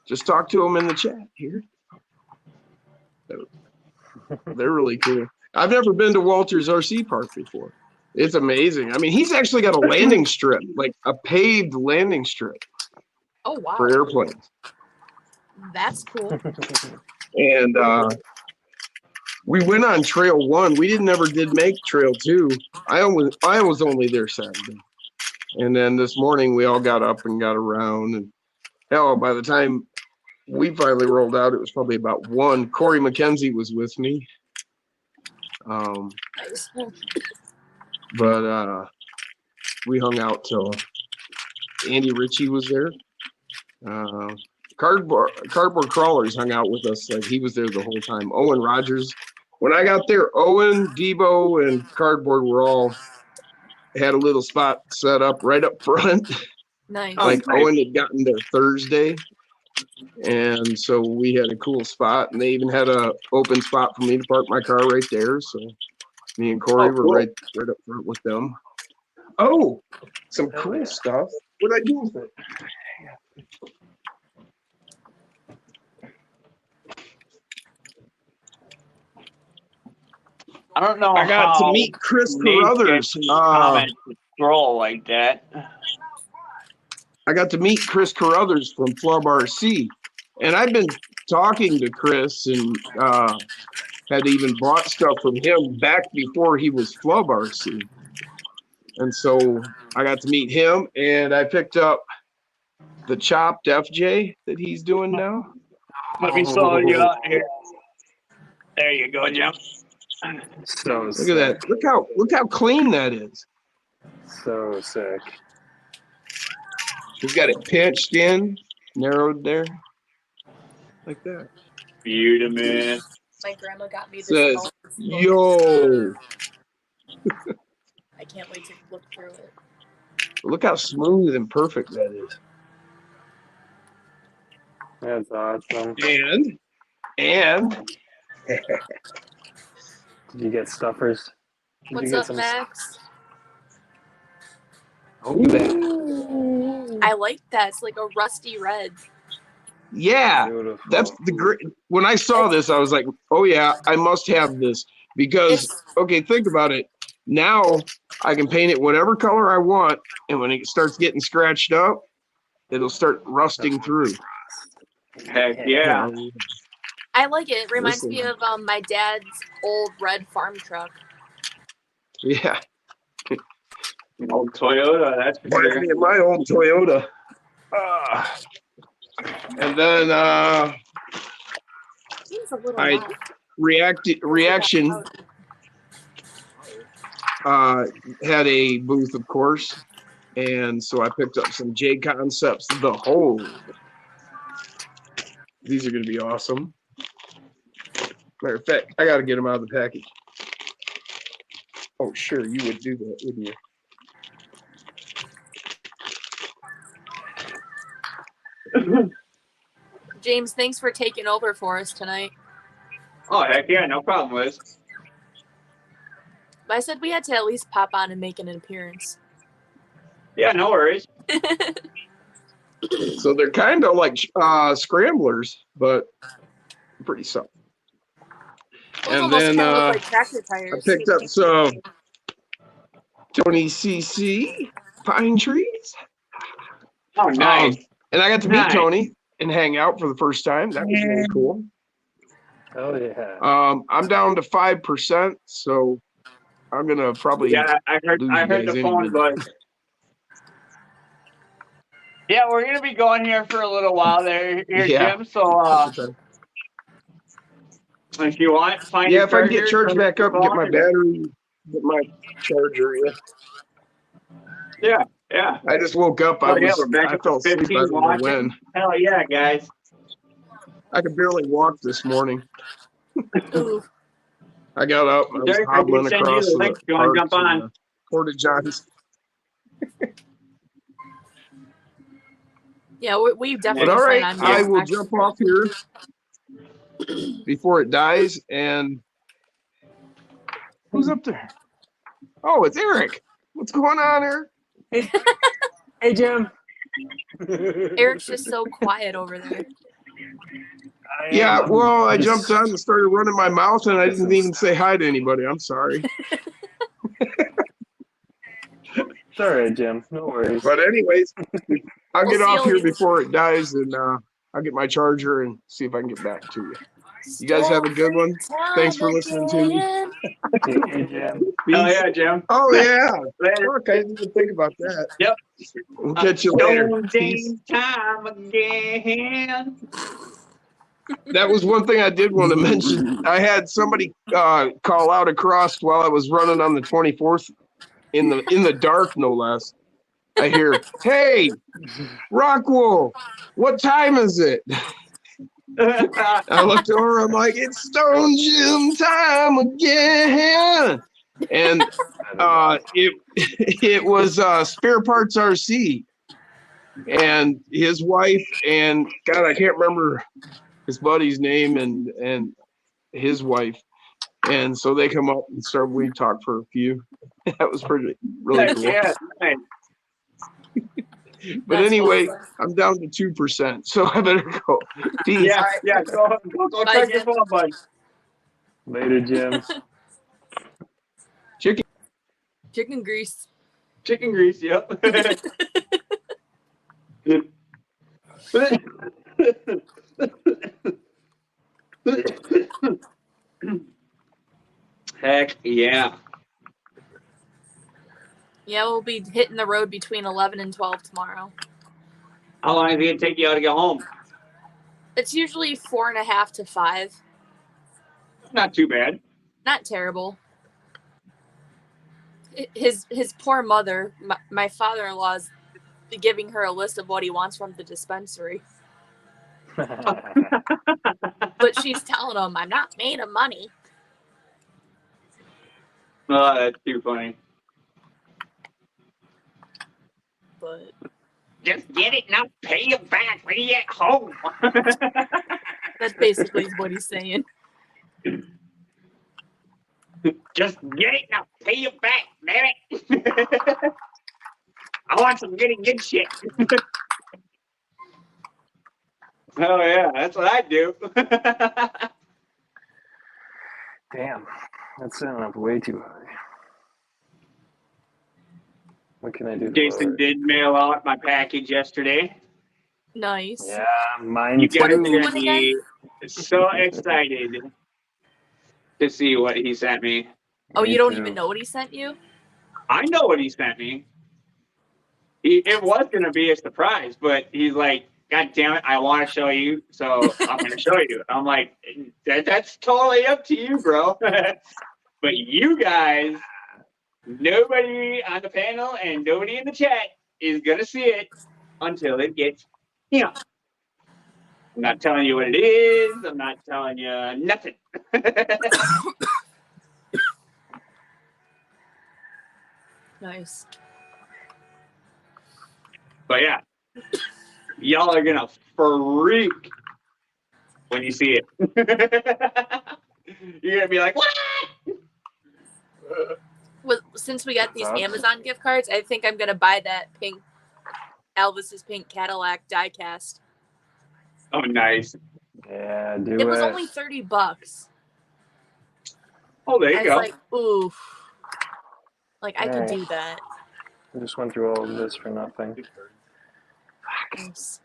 Just talked to them in the chat here. They're really cool. I've never been to Walter's RC Park before. It's amazing. I mean, he's actually got a landing strip, like a paved landing strip. Oh, wow. For airplanes. That's cool. And we went on Trail 1. We never did make Trail 2. I was only there Saturday. And then this morning we all got up and got around. And hell, by the time we finally rolled out, it was probably about 1. Corey McKenzie was with me. Nice. But we hung out till Andy Ritchie was there. Cardboard Crawlers hung out with us. Like he was there the whole time. Owen Rogers. When I got there, Owen, Debo, and Cardboard had a little spot set up right up front. Nice. Oh, Like nice. Owen had gotten there Thursday, and so we had a cool spot, and they even had a open spot for me to park my car right there. So me and Corey were cool. right up front with them. Oh, some cool stuff. What did I do with it? I don't know I got how to meet Chris Nate Carruthers. gets his comments to scroll like that. I got to meet Chris Carruthers from Flub RC, and I've been talking to Chris and had even bought stuff from him back before he was Flub RC. And so I got to meet him, and I picked up the chopped FJ that he's doing now. Let me slow you out here. There you go, Jim. So Look sick. at that! Look how clean that is. So sick. He's got it pinched in, narrowed there, like that. Beautiful, man. My grandma got me this. Says, book. "Yo, I can't wait to look through it. look how smooth and perfect that is." That's awesome. And Did you get stuffers? Did you What's get up, some- Max? Oh, I like that. It's like a rusty red. yeah, beautiful. that's the great. When I saw this, I was like, "Oh yeah, I must have this." Because okay, think about it. Now I can paint it whatever color I want, and when it starts getting scratched up, it'll start rusting through. Heck yeah. I like it. It reminds Listen. me of my dad's old red farm truck. Yeah. Old Toyota, that's for Reminds sure. me of my old Toyota. And then Seems a little I- loud. Reaction had a booth, of course, and so I picked up some J Concepts. The whole. These are going to be awesome. Matter of fact, I got to get them out of the package. Oh, sure, you would do that, wouldn't you? James, thanks for taking over for us tonight. Oh, heck yeah, no problem, Liz. But I said we had to at least pop on and make an appearance. Yeah, no worries. So they're kind of like scramblers, but pretty soft. Those And almost then kind of look like tractor I tires. picked up some Tony CC pine trees. Oh, nice. And I got to meet Nice. Tony and hang out for the first time. That was really cool. Oh yeah. I'm down to 5%, so I'm gonna probably Yeah, I heard lose the you guys phone anyway. buzz. Yeah, we're gonna be going here for a little while there, here, Yeah. Jim. So if you want, find Yeah, your if I can get charger, charged back up and get my phone. battery, get my charger. Yeah. Yeah, I just woke up. I Oh, yeah, was. we're back I up to fell asleep. I 15 don't know watching. when. hell yeah, guys. I could barely walk this morning. Ooh. I got up. I was Derek, I hobbling can send you across the the link if you wanna park jump to, on. Porta Johns. Yeah, we But definitely all right, plan on I doing will actual- jump off here before it dies. And who's up there? Oh, it's Eric. What's going on, Eric? Hey Jim. Eric's just so quiet over there. Yeah, well, I jumped on and started running my mouth, and I didn't even say hi to anybody. I'm sorry. It's all right, Jim. No worries. But anyways, I'll We'll get see off you here later. before it dies, and I'll get my charger and see if I can get back to you. You guys have a good one. Thanks for listening to me. Hey Jim. Hell Peace. yeah, Jim. Oh yeah. Later. Fuck, I didn't even think about that. Yep. We'll catch you later. Peace. Same time again. That was one thing I did want to mention. I had somebody call out across while I was running on the 24th in the dark, no less. I hear, "Hey, Rockwool, what time is it?" I looked over. I'm like, "It's Stone Jim time again," and it was Spare Parts RC. and his wife, and God, I can't remember his buddy's name, and his wife. And so they come up and we talk for a few. That was really cool. Yeah, nice. But That's anyway, awesome. I'm down to 2%, so I better go. Peace. Yeah, Alright. yeah. Go Bye, check the Jim. phone, bud. Later, Jim. Chicken grease. Chicken grease, yep. Heck yeah. Yeah, we'll be hitting the road between 11 and 12 tomorrow. How long is it gonna take you all to get home? It's usually 4.5 to 5. Not too bad. Not terrible. His poor mother, my father-in-law's giving her a list of what he wants from the dispensary. But she's telling him, I'm not made of money. Oh, that's too funny. But Just get it and I'll pay you back when you get home. that's basically what he's saying. Just get it and I'll pay you back, damn it. I want some good shit. Oh yeah, that's what I do. Damn, that's setting up way too high. What can I do? Jason did mail out my package yesterday. Nice. Yeah, mine You guys are too. gonna be so excited to see what he sent me. Oh, Me you don't too. even know what he sent you? I know what he sent me. It was gonna be a surprise, but he's like, God damn it, I want to show you, so I'm gonna show you. I'm like, that's totally up to you, bro. But you guys, nobody on the panel and nobody in the chat is gonna see it until it gets here. I'm not telling you what it is. I'm not telling you nothing. Nice. But yeah, y'all are gonna freak when you see it. You're gonna be like, what? Since we got these That's awesome. Amazon gift cards, I think I'm gonna buy that pink Elvis's pink Cadillac diecast. Oh, nice. Yeah, do It was only $30. Oh, there I you was go. like, ooh, like I could Alright. do that. I just went through all of this for nothing. Nice.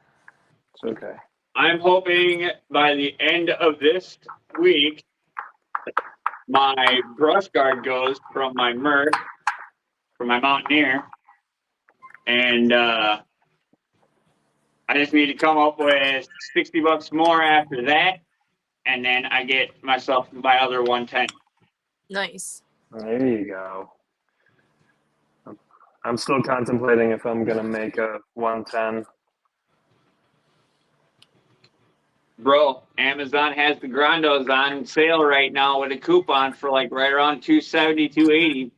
It's okay. I'm hoping by the end of this week, my brush guard goes from my Merc, from my Mountaineer, and I just need to come up with $60 more after that, and then I get myself my other 110. Nice. There you go. I'm still contemplating if I'm gonna make a 110. Bro, Amazon has the Grandos on sale right now with a coupon for like right around $270, $280.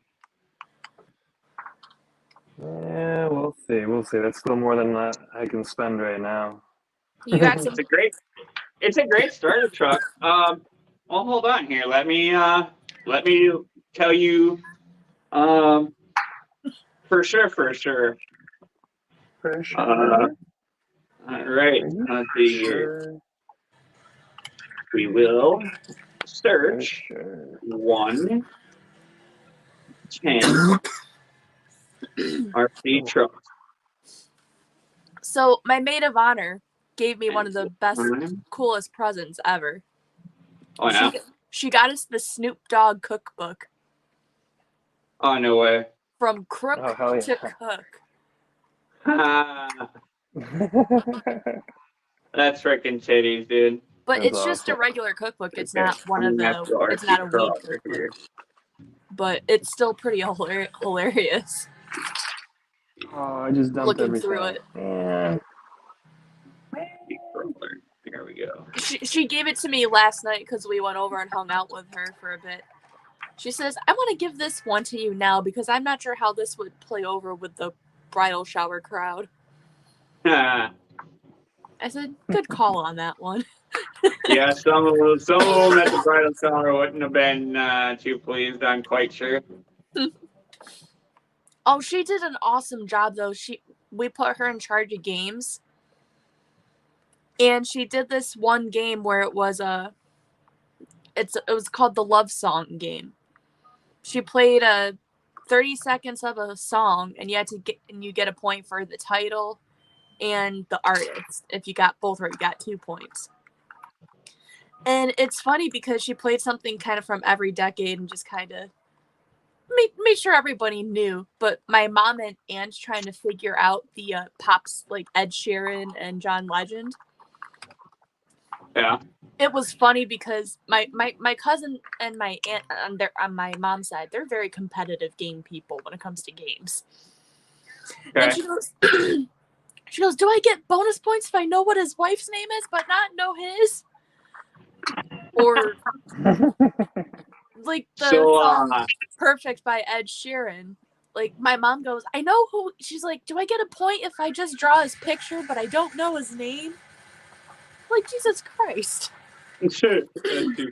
Yeah, we'll see. We'll see. That's still more than I can spend right now. You got some. It's a great starter truck. Well, hold on here. Let me tell you, for sure. For sure. All right. Let's see here. Sure. We will For search sure. 110 RC truck. So my maid of honor gave me one of the best, coolest presents ever. Oh yeah. She got us the Snoop Dogg cookbook. Oh no way. From crook Oh, hell yeah. to cook. That's freaking titties, dude. But That's it's just a awesome. regular cookbook. It's Okay, not one I'm of gonna have to the. It's not a RC curl weed over cookbook. here. But it's still pretty hilarious. Oh, I just dumped Looking everything. through it. Yeah. There we go. She gave it to me last night because we went over and hung out with her for a bit. She says, I want to give this one to you now because I'm not sure how this would play over with the bridal shower crowd. Yeah, I said, good call on that one. some of them at the bridal shower wouldn't have been too pleased, I'm quite sure. Oh, she did an awesome job though. We put her in charge of games. And she did this one game where it was it was called the love song game. She played 30 seconds of a song, and you get a point for the title and the artist. If you got both right, you got 2 points. And it's funny because she played something kind of from every decade and just kind of made sure everybody knew. But my mom and aunt's trying to figure out the pops like Ed Sheeran and John Legend. Yeah. It was funny because my cousin and my aunt on my mom's side, they're very competitive game people when it comes to games. Okay. And she goes, do I get bonus points if I know what his wife's name is but not know his? Or like the song Perfect by Ed Sheeran. Like my mom goes, I know who. She's like, do I get a point if I just draw his picture but I don't know his name? Like, Jesus Christ. That's too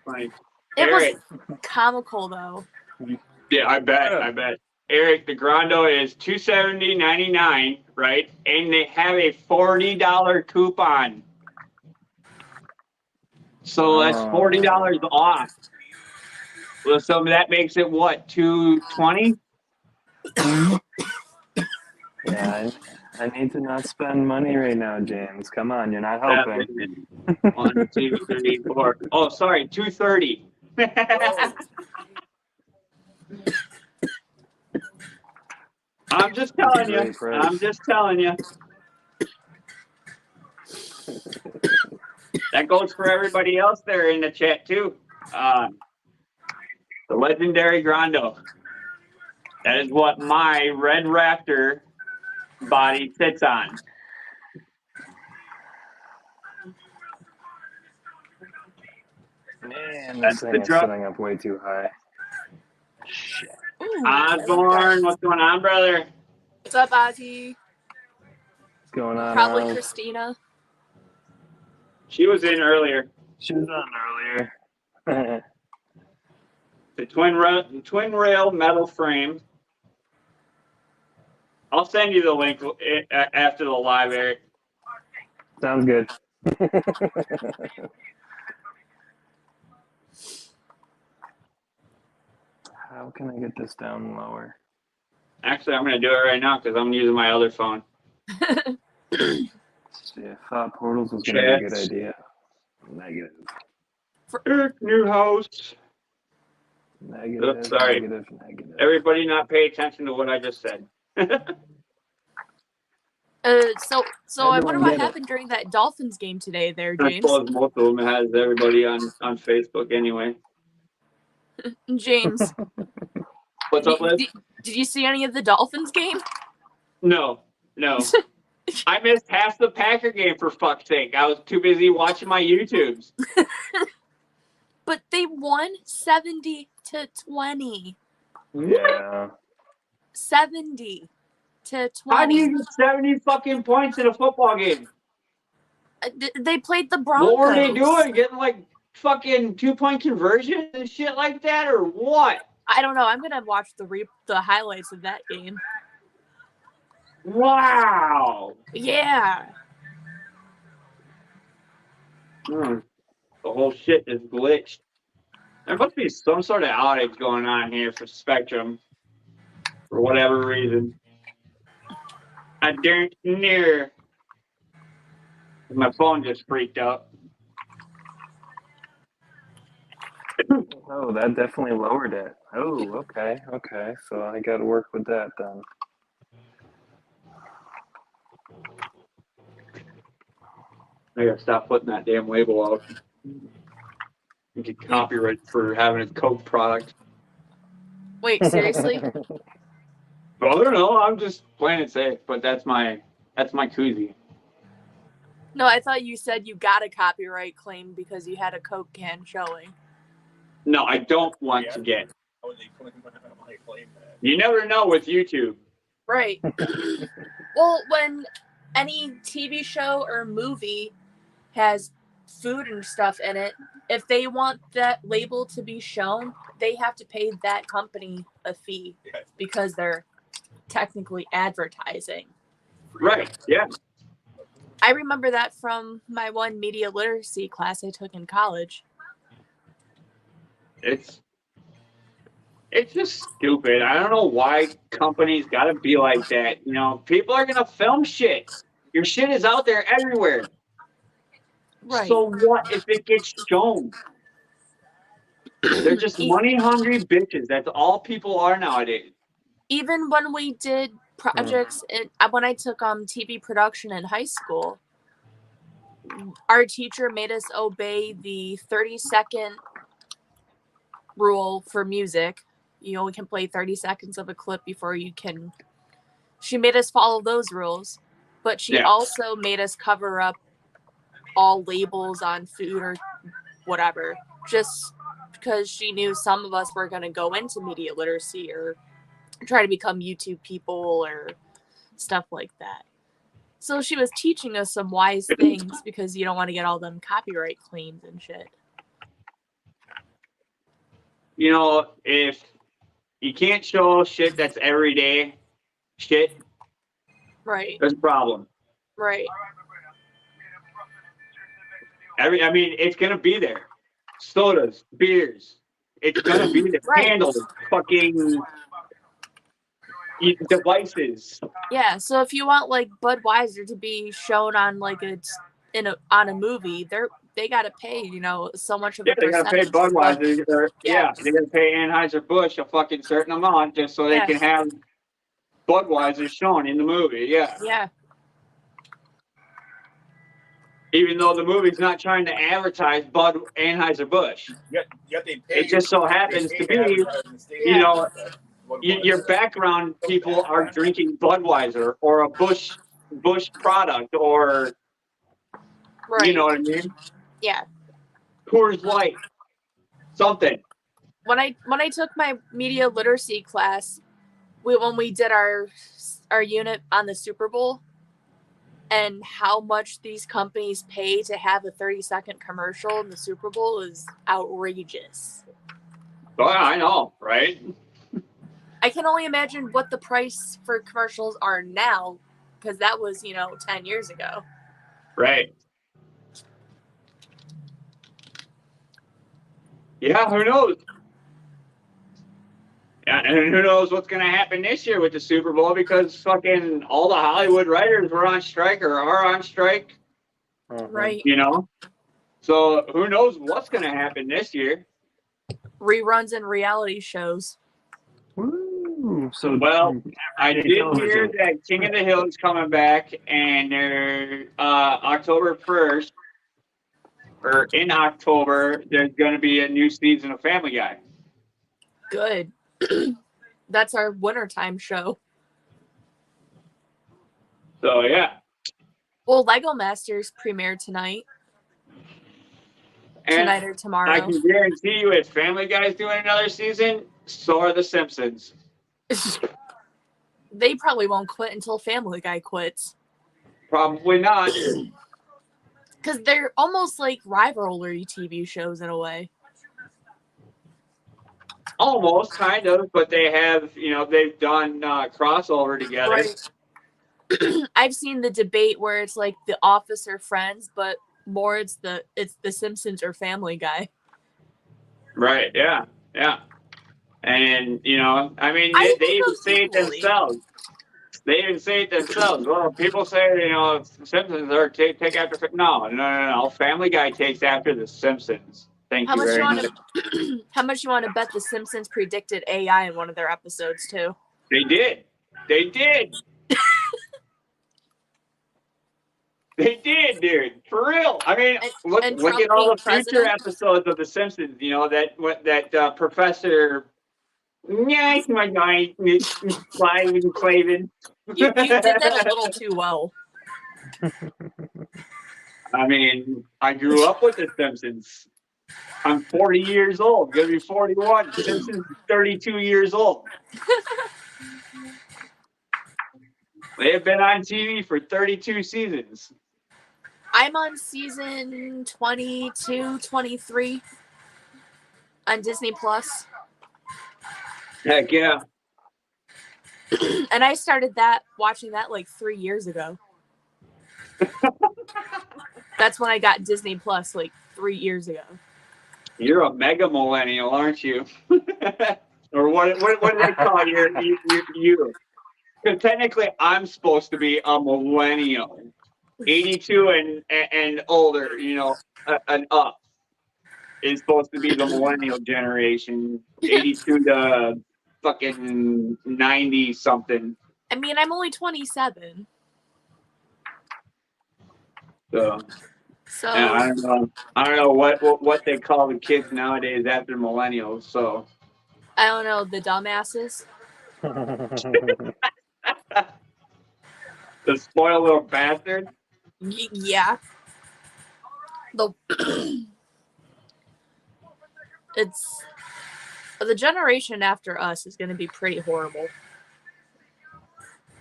funny. It Eric. was comical though. Yeah, I bet. Eric, the Grando is $270.99, right? And they have a $40 coupon. So that's $40 off. Well, so that makes it what, $220? Yeah, I need to not spend money right now, James. Come on, you're not helping. 1, 2, 3, 4. Oh, sorry, $230. I'm just telling you. That goes for everybody else there in the chat too. The legendary Grando. That is what my Red Raptor body sits on. Man, That's this thing the is drop. sitting up way too high. Shit. Osborne, what's going on, brother? What's up, Ozzy? What's going on? Probably Oz? Christina. She was in earlier. She was on earlier. The twin rail metal frame. I'll send you the link after the live, Eric. Sounds good. How can I get this down lower? Actually, I'm going to do it right now because I'm using my other phone. See, I thought portals was going to be a good Chats. idea. Negative. Eric Newhouse. Negative. Oops, sorry. Negative. Everybody not pay attention to what I just said. So I wonder what happened during that Dolphins game today there, I James. suppose most of them has everybody on Facebook anyway. James. What's up, Liz? Did you see any of the Dolphins game? No. I missed half the Packer game for fuck's sake. I was too busy watching my YouTubes. But they won 70-20. Yeah. 70-20. How do you get 70 fucking points in a football game? They played the Broncos. What were they doing? Getting like fucking 2-point conversion and shit like that, or what? I don't know. I'm gonna watch the highlights of that game. Wow. Yeah. The whole shit is glitched. There must be some sort of outage going on here for Spectrum for whatever reason. I don't know. My phone just freaked out. Oh, that definitely lowered it. Oh, okay. So I got to work with that then. I gotta stop putting that damn label out. You get copyright for having a Coke product. Wait, seriously? Well, I don't know. I'm just playing it safe, but that's my koozie. No, I thought you said you got a copyright claim because you had a Coke can showing. No, I don't want to get. How would they claim that? You never know with YouTube. Right. Well, when any TV show or movie has food and stuff in it, if they want that label to be shown, they have to pay that company a fee because they're technically advertising. Right. Yeah. I remember that from my one media literacy class I took in college. It's just stupid. I don't know why companies got to be like that. You know, people are gonna film shit. Your shit is out there everywhere. Right. So what if it gets shown? They're just money hungry bitches. That's all people are nowadays. Even when we did projects, when I took TV production in high school, our teacher made us obey the 30-second rule for music. You only can play 30 seconds of a clip before you can. She made us follow those rules, but she also made us cover up all labels on food or whatever, just because she knew some of us were going to go into media literacy or try to become YouTube people or stuff like that. So she was teaching us some wise things because you don't want to get all them copyright claims and shit. You know, if you can't show shit that's everyday shit, Right. there's a problem. Right. I mean, it's gonna be there. Sodas, beers, it's gonna be there. Right. Candles, fucking devices. Yeah, so if you want like Budweiser to be shown on like on a movie, they gotta pay, you know, so much of a Yeah, they gotta pay percentage. Budweiser. Yeah. They gotta pay Anheuser-Busch a fucking certain amount just so they can have Budweiser shown in the movie. Yeah. Yeah. Even though the movie's not trying to advertise Anheuser-Busch. Yet they pay. It just so happens to be, you know, your background people are drinking Budweiser or a Bush product or, Right. you know what I mean? Yeah. Coors Light, something. When I took my media literacy class, when we did our unit on the Super Bowl and how much these companies pay to have a 30-second commercial in the Super Bowl is outrageous. Oh, I know, right? I can only imagine what the price for commercials are now, because that was, 10 years ago. Right. Yeah, who knows? Yeah, and who knows what's going to happen this year with the Super Bowl because fucking all the Hollywood writers were on strike or are on strike. Right. You know? So who knows what's going to happen this year? Reruns and reality shows. Woo. So Well, I did television. hear that King of the Hill is coming back, and they're October 1st, or in October, there's going to be a new season of Family Guy. Good. That's our wintertime show. So yeah, Well, Lego Masters premiere tonight. and Tonight or tomorrow. I can guarantee you, if Family Guy's doing another season, so are The Simpsons. They probably won't quit until Family Guy quits. Probably not. Because they're almost like rivalry TV shows in a way. Almost, kind of, but they have, they've done crossover together. Right. I've seen the debate where it's like The Office or Friends, but more it's the Simpsons or Family Guy. Right, yeah. And, I mean, I they think even those say it equally. themselves. They even say it themselves. Well, people say, Simpsons are take after. No. Family Guy takes after The Simpsons. Thank How you much very you much. want to? How much you want to bet The Simpsons predicted AI in one of their episodes too? They did. They did, dude. For real. I mean, look and at Trump all being the future president? episodes of The Simpsons. That Professor. Yeah, my guy, Clavin. You did that a little too well. I mean, I grew up with The Simpsons. I'm 40 years old. Gonna be 41. Simpsons is 32 years old. They have been on TV for 32 seasons. I'm on season 22, 23 on Disney Plus. Heck yeah. And I started watching that like 3 years ago. That's when I got Disney Plus like 3 years ago. You're a mega millennial, aren't you? Or what do they call you? Because technically, I'm supposed to be a millennial, 82 and older. You know, and up is supposed to be the millennial generation. 82 to fucking 90 something. I mean, I'm only 27. So So yeah, I don't know what they call the kids nowadays after millennials. So I don't know, the dumbasses. the spoiled little bastard. Yeah. The it's the generation after us is going to be pretty horrible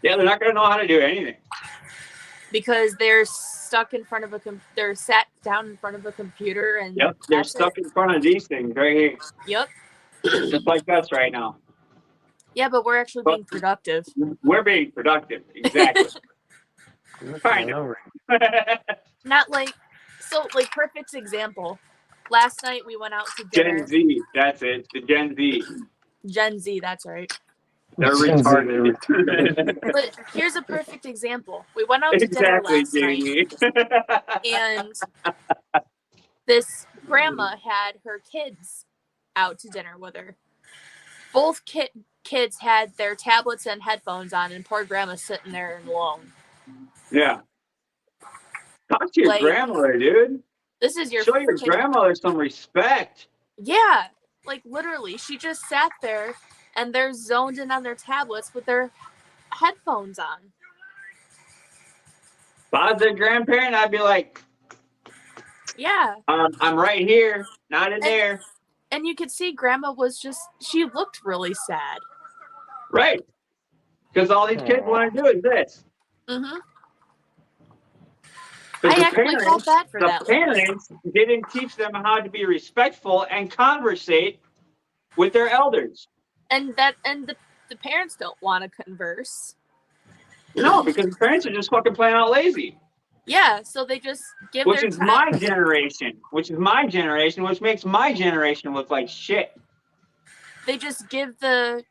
Yeah, they're not gonna know how to do anything. because they're stuck in front of they're sat down in front of a computer and Yep, they're that's stuck it. in front of these things right here, Yep. just like us right now. Yeah, but we're actually being productive. We're being productive, exactly. Kind of. Not like perfect example. Last night we went out to dinner. Gen Z, that's it. The Gen Z, Gen Z, that's right. they're Gen Z, retarded. But here's a perfect example. We went out to dinner Exactly, last night, Jamie. and this grandma had her kids out to dinner with her. Both kids had their tablets and headphones on, and poor grandma's sitting there alone. Yeah. Talk to your Like, grandmother, dude. This is your Show your freaking- grandmother some respect. Yeah, like literally, she just sat there and they're zoned in on their tablets with their headphones on. If I was their grandparent, I'd be like, Yeah, I'm right here, not in there. and you could see grandma she looked really sad. Right. Because all these kids want to do is this. Mm-hmm. 'Cause I actually felt bad for the that lady. parents didn't teach them how to be respectful and conversate with their elders. And the parents don't want to converse. No, because the parents are just fucking playing out lazy. Yeah, so they just give Which their is child. my generation. Which makes my generation look like shit. They just give the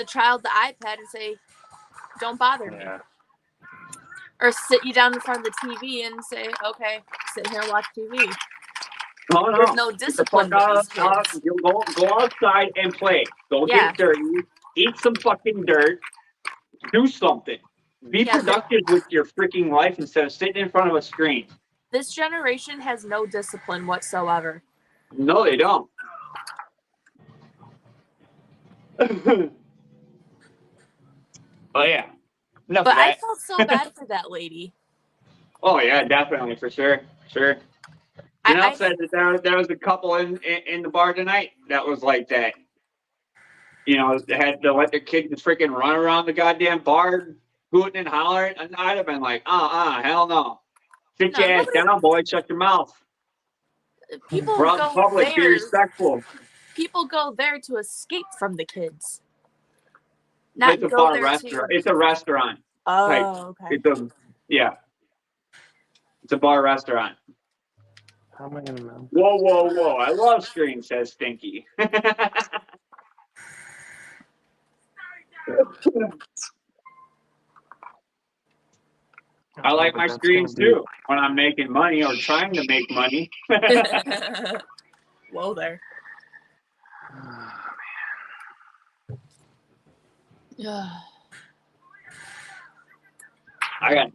child the iPad and say, "Don't bother me," Yeah. or sit you down in front of the TV and say, "Okay, sit here and watch TV." Oh no. There's no Get the discipline fuck with these out, kids. go outside and play. Go Yeah. get dirty. Eat some fucking dirt. Do something. Be Yeah. productive with your freaking life instead of sitting in front of a screen. This generation has no discipline whatsoever. No, they don't. Oh yeah. Enough But of I that. felt so bad for that lady. Oh yeah, definitely for sure. Sure. I- Janelle I- said that there was a couple in the bar tonight that was like that. You know, they had to let their kid just freaking run around the goddamn bar, hooting and hollering, and I'd have been like, hell no. Sit No, your ass nobody- down, boy. Shut your mouth. People We're out in go public. Be there. respectful. People go there to escape from the kids. Not It's a go bar there restaurant. to. It's a restaurant. Oh, okay. It's a It's a bar restaurant. How am I gonna know? Whoa, whoa, whoa! I love screen, says Stinky. I like my That's screens gonna be- too when I'm making money or trying to make money. Whoa there. Yeah. I got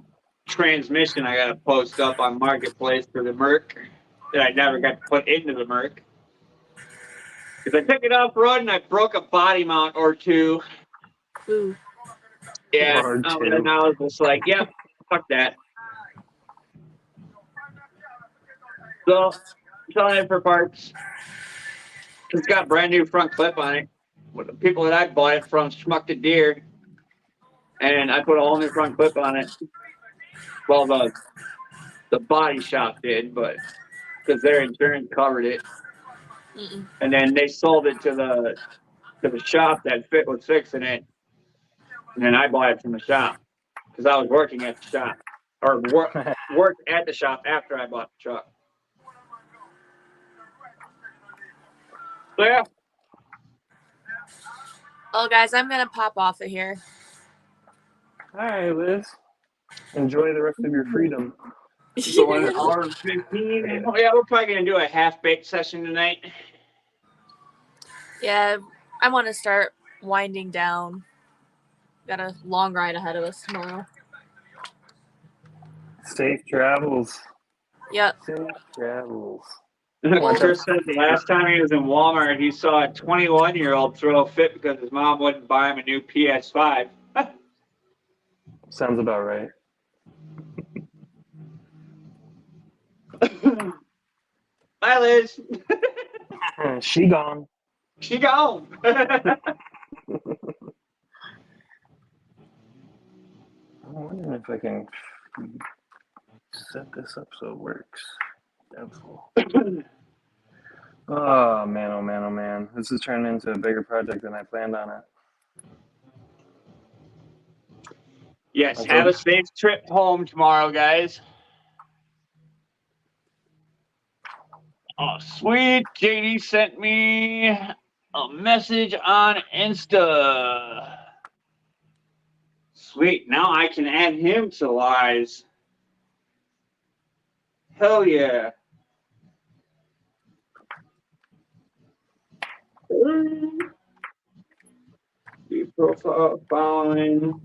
transmission I got to post up on Marketplace for the Merc that I never got to put into the Merc. Because I took it off road and I broke a body mount or two. Ooh. Yeah, Or two. and I was just like, yep, fuck that. So, selling it for parts. It's got a brand new front clip on it. With the people that I bought it from, Schmuck the Deer. and I put a whole new front clip on it. Well, the body shop did, but because their insurance covered it, Mm-mm. and then they sold it to the shop that was fixing it, and then I bought it from the shop because I was working at the shop or worked at the shop after I bought the truck. So yeah, Well, guys, I'm gonna pop off of here. All right, Liz. Enjoy the rest of your freedom. so 1 hour and 15. Oh, yeah, we're probably gonna do a half baked session tonight. Yeah, I want to start winding down. Got a long ride ahead of us tomorrow. Safe travels. Yep. Safe travels. Chris said the last time he was in Walmart, he saw a 21-year-old throw a fit because his mom wouldn't buy him a new PS5. Sounds about right. Bye, Liz. She gone. She gone. I'm wondering if I can set this up so it works. Doubtful. Oh man, oh man, oh man. This is turning into a bigger project than I planned on it. Yes, have a safe trip home tomorrow, guys. Oh, sweet. JD sent me a message on Insta. Sweet. Now I can add him to Lies. Hell yeah. View profile following.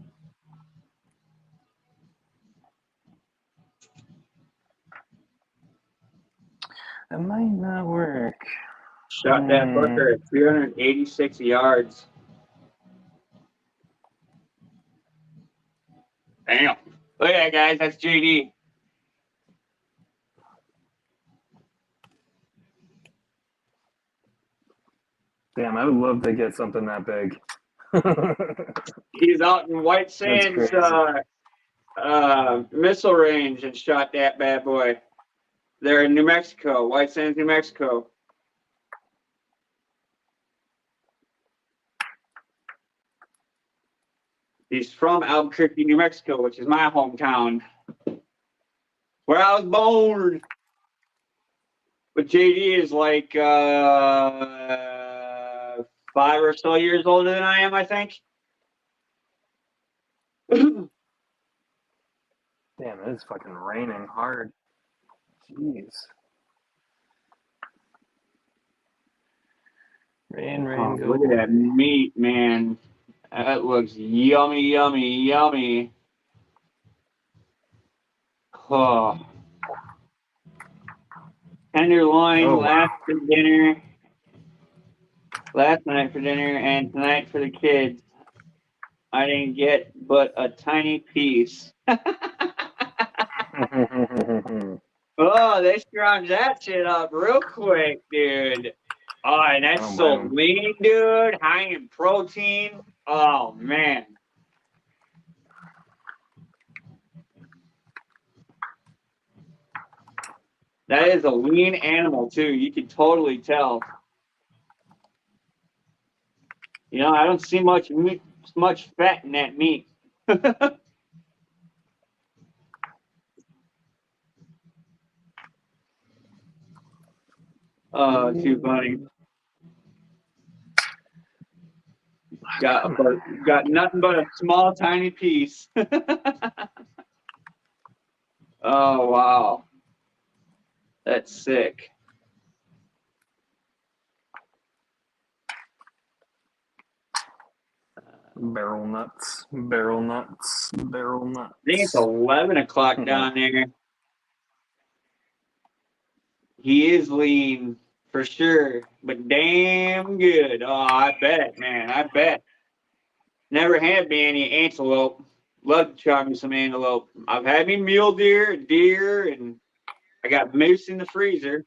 It might not work. Shot that fucker at 386 yards. Damn. Look at that, guys. That's JD. Damn, I would love to get something that big. He's out in White Sands missile range and shot that bad boy. They're in New Mexico, White Sands, New Mexico. He's from Albuquerque, New Mexico, which is my hometown, where I was born. But JD is like 5 or so years older than I am, I think. Damn, it is fucking raining hard. Jeez. Rain, Oh, go look at that away. meat, man. That looks yummy, yummy, yummy. Oh. Tenderloin Oh, wow. last night for dinner, and tonight for the kids. I didn't get but a tiny piece. Oh, they scrounged that shit up real quick, dude. Oh, and that's Oh, so wow. lean, dude. High in protein. Oh, man. That is a lean animal, too. You can totally tell. You know, I don't see much fat in that meat. Oh, too funny. Got nothing but a small, tiny piece. Oh, wow. That's sick. Barrel nuts, barrel nuts, barrel nuts. I think it's 11 o'clock down there. He is lean for sure, but damn good. Oh, I bet, man. I bet. Never had me any antelope. Love to try me some antelope. I've had me mule deer, deer, and I got moose in the freezer.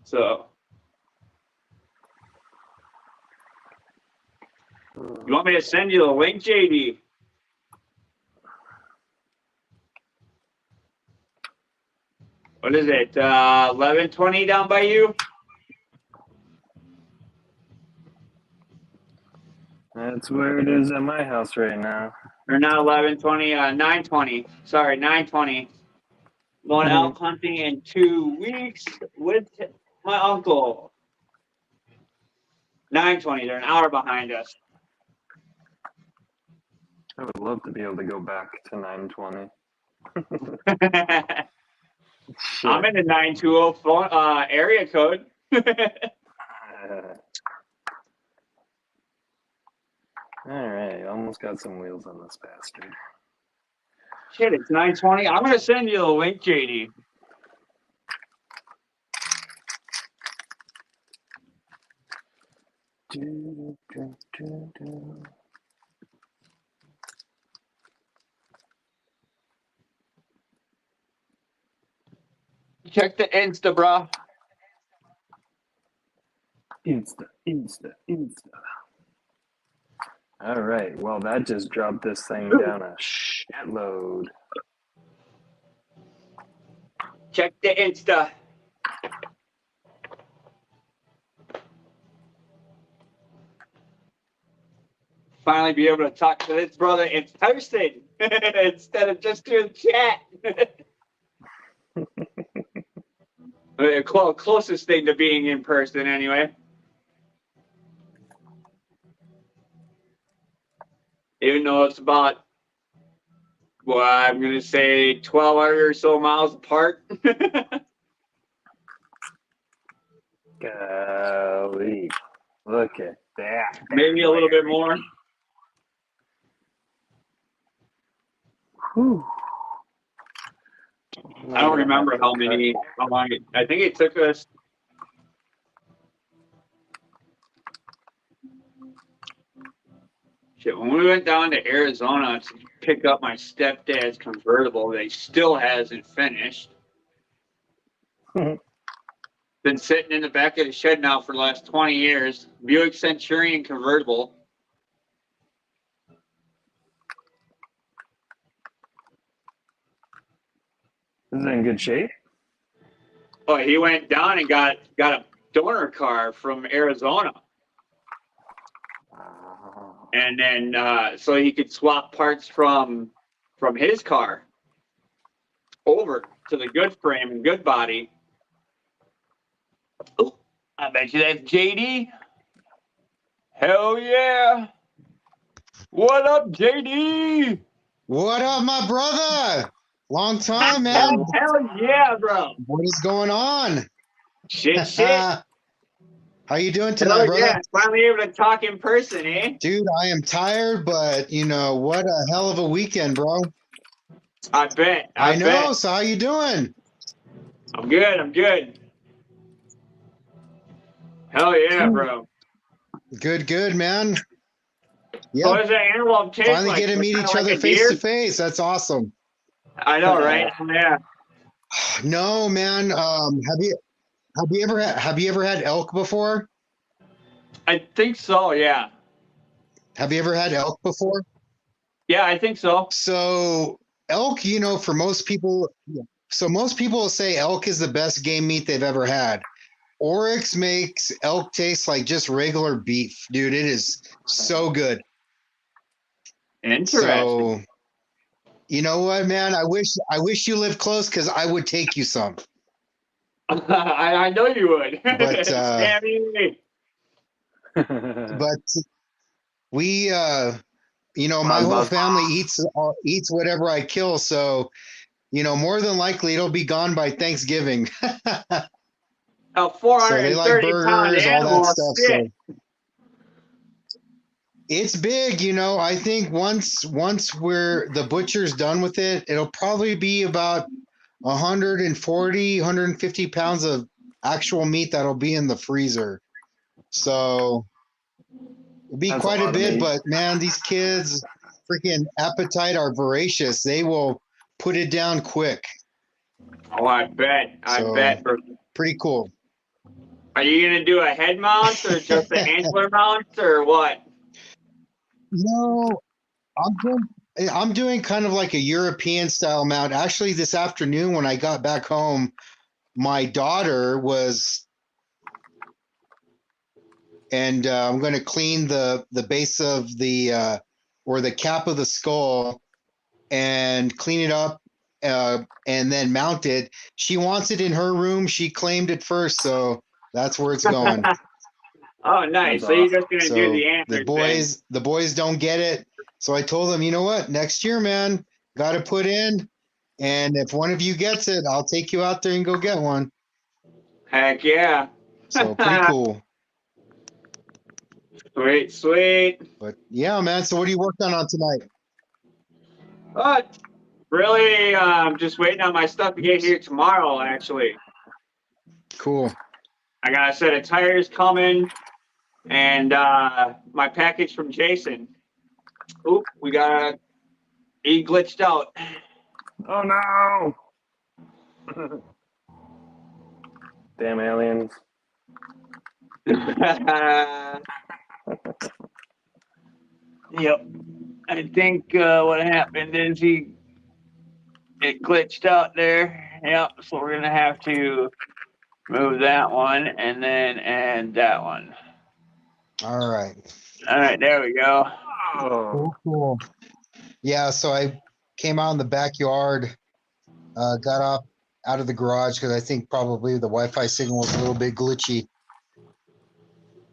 So, You want me to send you the link, JD? What is it? 11:20 down by you? That's where it is at my house right now. Or not 11:20? 9:20. Sorry, 9:20. Going elk hunting in 2 weeks with my uncle. 9:20. They're an hour behind us. I would love to be able to go back to 9:20. I'm in the 920 phone, area code. All right, almost got some wheels on this bastard. Shit, it's 9:20. I'm gonna send you the link, JD. Check the Insta, bro. Insta. All right, well, that just dropped this thing down a shitload. Check the Insta. Finally be able to talk to this brother in person instead of just through the chat. Closest thing to being in person, anyway. Even though it's about, well, I'm going to say 1,200 or so miles apart. Golly, look at that. Maybe a little bit more. Whew. I don't remember how long I think it took us. Shit, when we went down to Arizona to pick up my stepdad's convertible, they still hasn't finished. Been sitting in the back of the shed now for the last 20 years. Buick Centurion convertible. Is it in good shape? Oh, he went down and got a donor car from Arizona. And then so he could swap parts from his car over to the good frame and good body. Oh, I bet you that's JD. Hell yeah. What up, JD? What up, my brother? Long time, man. Hell yeah, bro. What is going on? Shit. How you doing tonight, Hell brother? yeah, finally able to talk in person, eh? Dude, I am tired, but you know what a hell of a weekend, bro. I bet. I know. So how you doing? I'm good. Hell yeah, bro. Good, man. So Yeah. what does that antelope taste Finally like? get to meet Kinda each like other a face deer? to face. That's awesome. I know, right? Yeah. No, man. Have you ever had elk before? I think so, yeah. Have you ever had elk before? Yeah, I think so. So elk, you know, for most people, so most people will say elk is the best game meat they've ever had. Oryx makes elk taste like just regular beef, dude. It is so good. Interesting. So, you know what, man? I wish you lived close because I would take you some. I know you would. But, Sammy. But we, you know, my whole family eats whatever I kill. So, you know, more than likely it'll be gone by Thanksgiving. A So they like 430 pound burgers, all animal. that stuff. Shit. So it's big, you know. I think once we're the butcher's done with it, it'll probably be about 140, 150 pounds of actual meat that'll be in the freezer. So it'd be That's quite a a lot of bit, meat. but man, these kids freaking appetite are voracious. They will put it down quick. Oh, I bet. I So- bet. Pretty cool. Are you gonna do a head mount or just an antler mount or what? No, I'm doing kind of like a European style mount. Actually, this afternoon when I got back home, my daughter was, and I'm going to clean the base of the or the cap of the skull and clean it up and then mount it. She wants it in her room. She claimed it first, so that's where it's going. Oh, nice. That's So you're awesome. just gonna do So the antlers. the boys don't get it. So I told them, you know what? Next year, man, got to put in. And if one of you gets it, I'll take you out there and go get one. Heck yeah. So pretty cool. Sweet, sweet. But yeah, man. So what are you working on tonight? Really, just waiting on my stuff to get here tomorrow, actually. Cool. I got a set of tires coming and my package from Jason. Oop, he glitched out. Oh no! Damn aliens. Yep. I think what happened is it glitched out there. Yep. So we're gonna have to move that one and then add that one. All right. All right, there we go. Oh, Cool. Yeah. So I came out in the backyard, got out of the garage because I think probably the Wi-Fi signal was a little bit glitchy.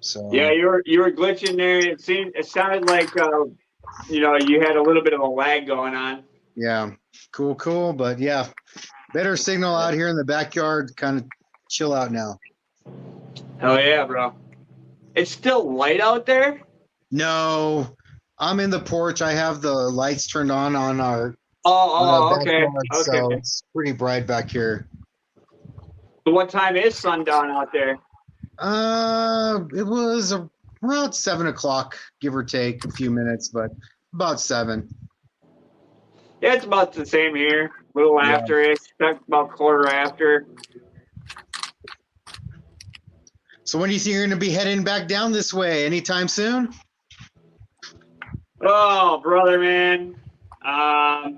So Yeah, you were glitching there. It sounded like you had a little bit of a lag going on. yeah, cool. But yeah, better signal out here in the backyard. Kind of chill out now. Hell yeah, bro. It's still light out there? No, I'm in the porch. I have the lights turned on our Okay. backyard, so Okay. it's pretty bright back here. So what time is sundown out there? It was around 7 o'clock, give or take a few minutes, but about 7. Yeah, it's about the same here. A little Yeah. after it's about quarter after. So when do you think you're going to be heading back down this way? Anytime soon? Oh, brother, man. I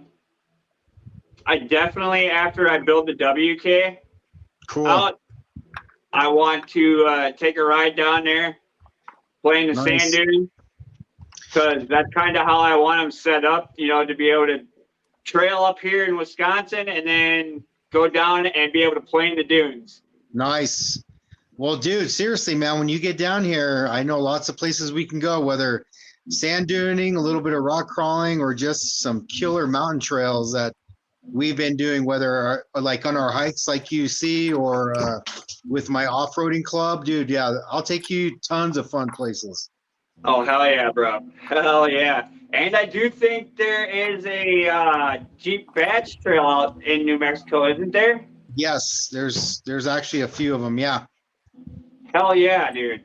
definitely, after I build the WK Cool. out, I want to take a ride down there, playing the Nice. sand dune, because that's kind of how I want them set up, to be able to trail up here in Wisconsin and then go down and be able to play in the dunes. Nice. Well, dude, seriously, man, when you get down here, I know lots of places we can go, whether sand duning, a little bit of rock crawling, or just some killer mountain trails that we've been doing, whether like on our hikes like you see or with my off-roading club. Dude, yeah, I'll take you tons of fun places. Oh, hell yeah, bro. Hell yeah. And I do think there is a Jeep Badge Trail out in New Mexico, isn't there? Yes, there's actually a few of them. Yeah. Hell yeah, dude.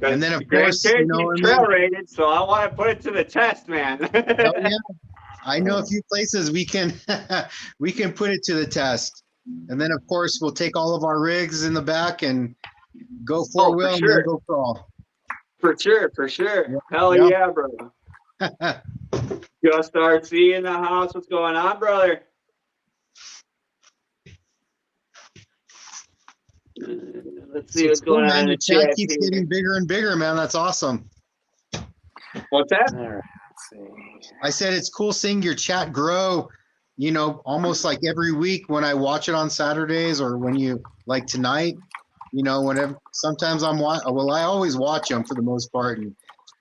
And then, of Grand course, Cherokee's trail rated, so I want to put it to the test, man. hell yeah. I know a few places we can we can put it to the test. And then of course we'll take all of our rigs in the back and go four wheel and sure. then go crawl. For sure. Hell Yep. yeah, bro. Just RC in the house. What's going on, brother? Let's see So what's it's cool, going on man. in The the chat chat keeps here. getting bigger and bigger, man. That's awesome. What's that? all right. Let's see. I said it's cool seeing your chat grow, almost like every week when I watch it on Saturdays or when you like tonight, whenever sometimes I always watch them for the most part. And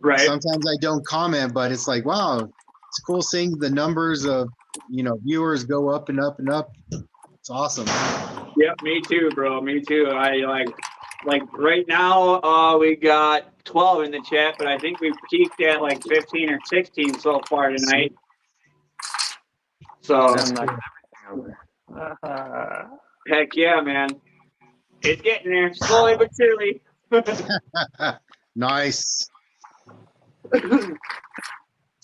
Right. sometimes I don't comment, but it's like, wow, it's cool seeing the numbers of, viewers go up and up and up. It's awesome. Yep, me too, bro. Me too. I like right now we got 12 in the chat, but I think we've peaked at like 15 or 16 so far tonight. So I'm knocking everything over. heck yeah, man. It's getting there slowly but surely. Nice.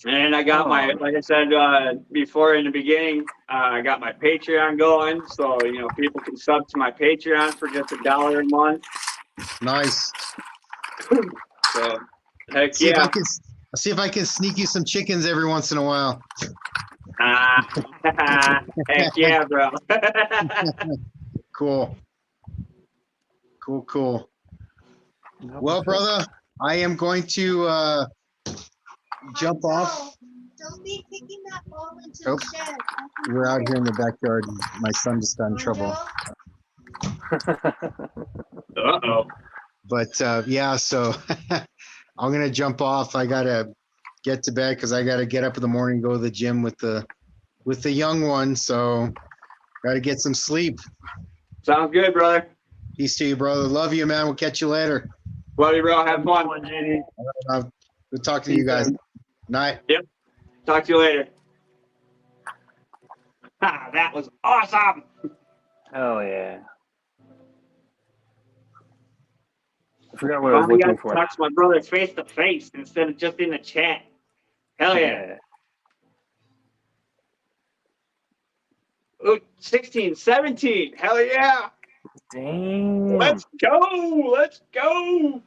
And I got my, like I said before in the beginning, I got my Patreon going, so people can sub to my Patreon for just $1 a month. Nice. So heck See if yeah. I'll see if I can sneak you some chickens every once in a while. Heck yeah, bro. Cool. Cool. Well, brother, I am going to jump off. Don't be kicking that ball into Oh. the shed. We're out here in the backyard. My son just got in trouble. Uh-oh. But yeah, so I'm gonna jump off. I gotta get to bed because I gotta get up in the morning, go to the gym with the young one. So gotta get some sleep. Sounds good, brother. Peace to you, brother. Love you, man. We'll catch you later. Love you, bro. Have fun. JD. Good talking to you guys. Night. Talk to you later. Ha, that was awesome. Hell yeah. I forgot what I was Finally got looking to for. talk to my brother face to face instead of just in the chat. Hell yeah. Ooh, 16, 17. Hell yeah. Damn. Let's go. Let's go.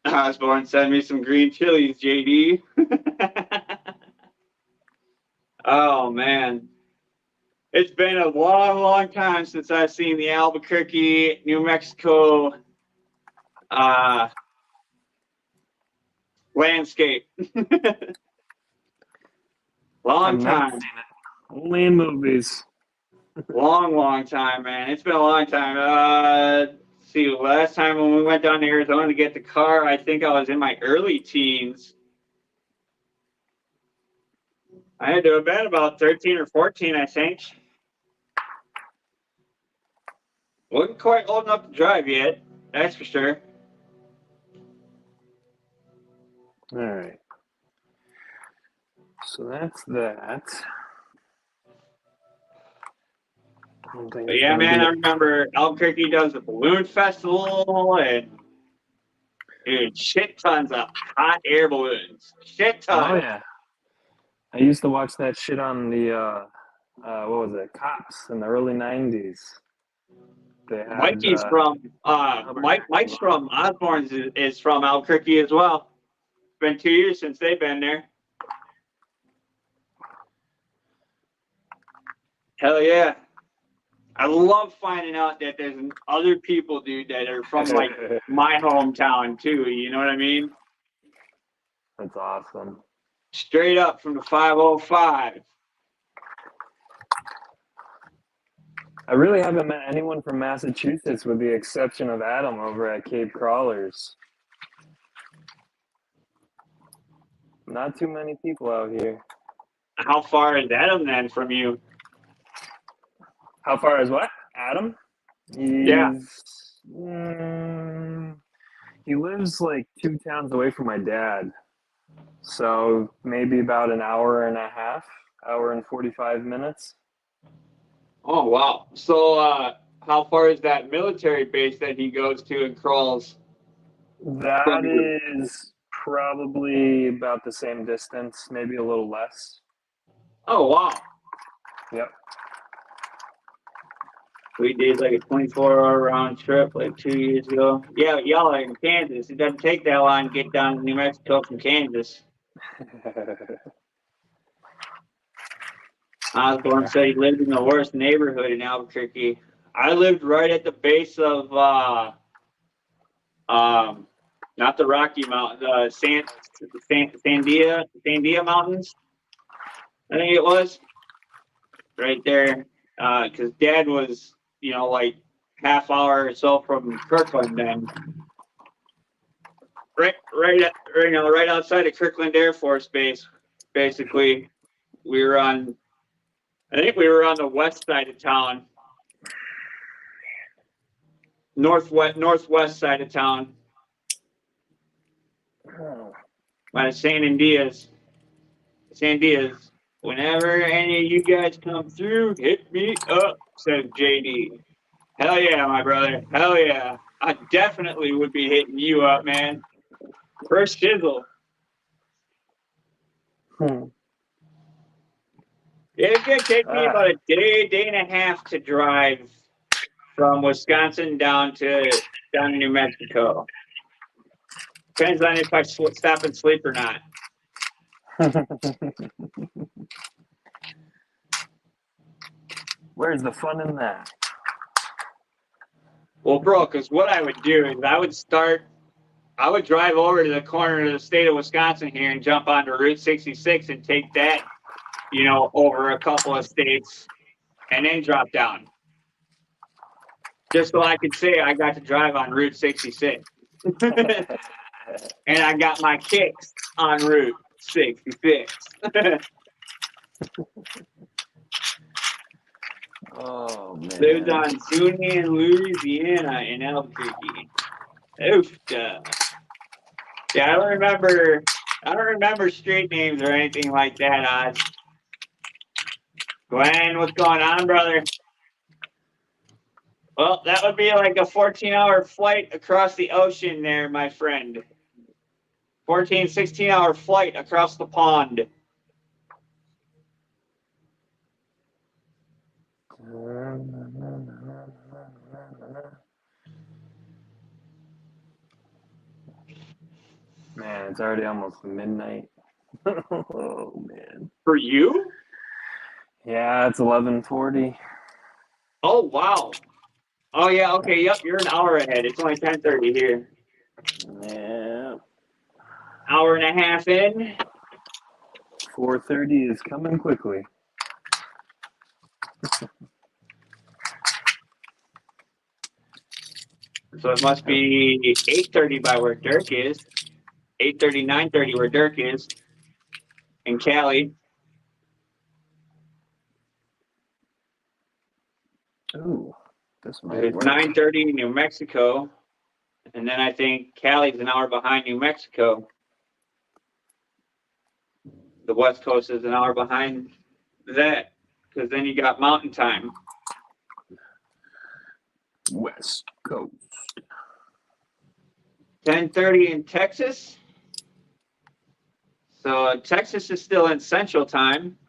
Osborne, send me some green chilies, JD. Oh, man. It's been a long time since I've seen the Albuquerque, New Mexico landscape. Long I've never time. seen it. Only in movies. Long time, man. It's been a long time. Let's see, last time when we went down to Arizona to get the car, I think I was in my early teens. I had to have been about 13 or 14, I think. Wasn't quite old enough to drive yet, that's for sure. All right. So that's that. But yeah, man, I remember Albuquerque does the balloon festival and dude, shit tons of hot air balloons. Shit Oh tons. yeah. I used to watch that shit on the what was it, Cops in the early '90s. They had, Mikey's from Mike's from Osborne's is from Albuquerque as well. It's been 2 years since they've been there. Hell yeah. I love finding out that there's other people, dude, that are from like my hometown too. You know what I mean? That's awesome. Straight up from the 505. I really haven't met anyone from Massachusetts with the exception of Adam over at Cape Crawlers. Not too many people out here. How far is Adam then from you? How far is what? Adam? Yeah. He lives like 2 towns away from my dad. So maybe about an hour and a half, hour and 45 minutes. Oh, wow. So how far is that military base that he goes to and crawls? That is probably about the same distance, maybe a little less. Oh, wow. Yep. We did like a 24-hour round trip like 2 years ago. Yeah, y'all are in Kansas. It doesn't take that long to get down to New Mexico from Kansas. Osborne said he lived in the worst neighborhood in Albuquerque. I lived right at the base of not the Rocky Mountains, Sandia Mountains. I think it was right there. Because Dad was, like half hour or so from Kirkland then. Right outside of Kirkland Air Force Base, basically. I think we were on the west side of town. Northwest side of town. By San Diaz. Whenever any of you guys come through, hit me up, says JD. Hell yeah, my brother. Hell yeah. I definitely would be hitting you up, man. First shizzle. It's going to take me about a day and a half to drive from Wisconsin down to New Mexico. Depends on if I stop and sleep or not. Where's the fun in that? Well, bro, because what I would do is I would drive over to the corner of the state of Wisconsin here and jump onto Route 66 and take that, over a couple of states and then drop down. Just so I could say I got to drive on Route 66. And I got my kicks on Route 66. Oh man. Lived on Zuni in Louisiana in Albuquerque. Oof. Yeah, I don't remember street names or anything like that, Oz. Glenn, what's going on, brother? Well, that would be like a 14-hour flight across the ocean there, my friend. 16-hour flight across the pond. Man, it's already almost midnight. Oh man. For you? Yeah, it's 11:40. Oh, wow. Oh, yeah, okay, yep, you're an hour ahead. It's only 10:30 here. Yeah. Hour and a half in. 4:30 is coming quickly. So it must be 8:30 by where Dirk is. 8:30, 9:30 where Dirk is. In Cali. Ooh, this may It's work. 9:30 in New Mexico. And then I think Cali's an hour behind New Mexico. The West Coast is an hour behind that. Because then you got mountain time. West Coast. 10:30 in Texas. So Texas is still in Central Time.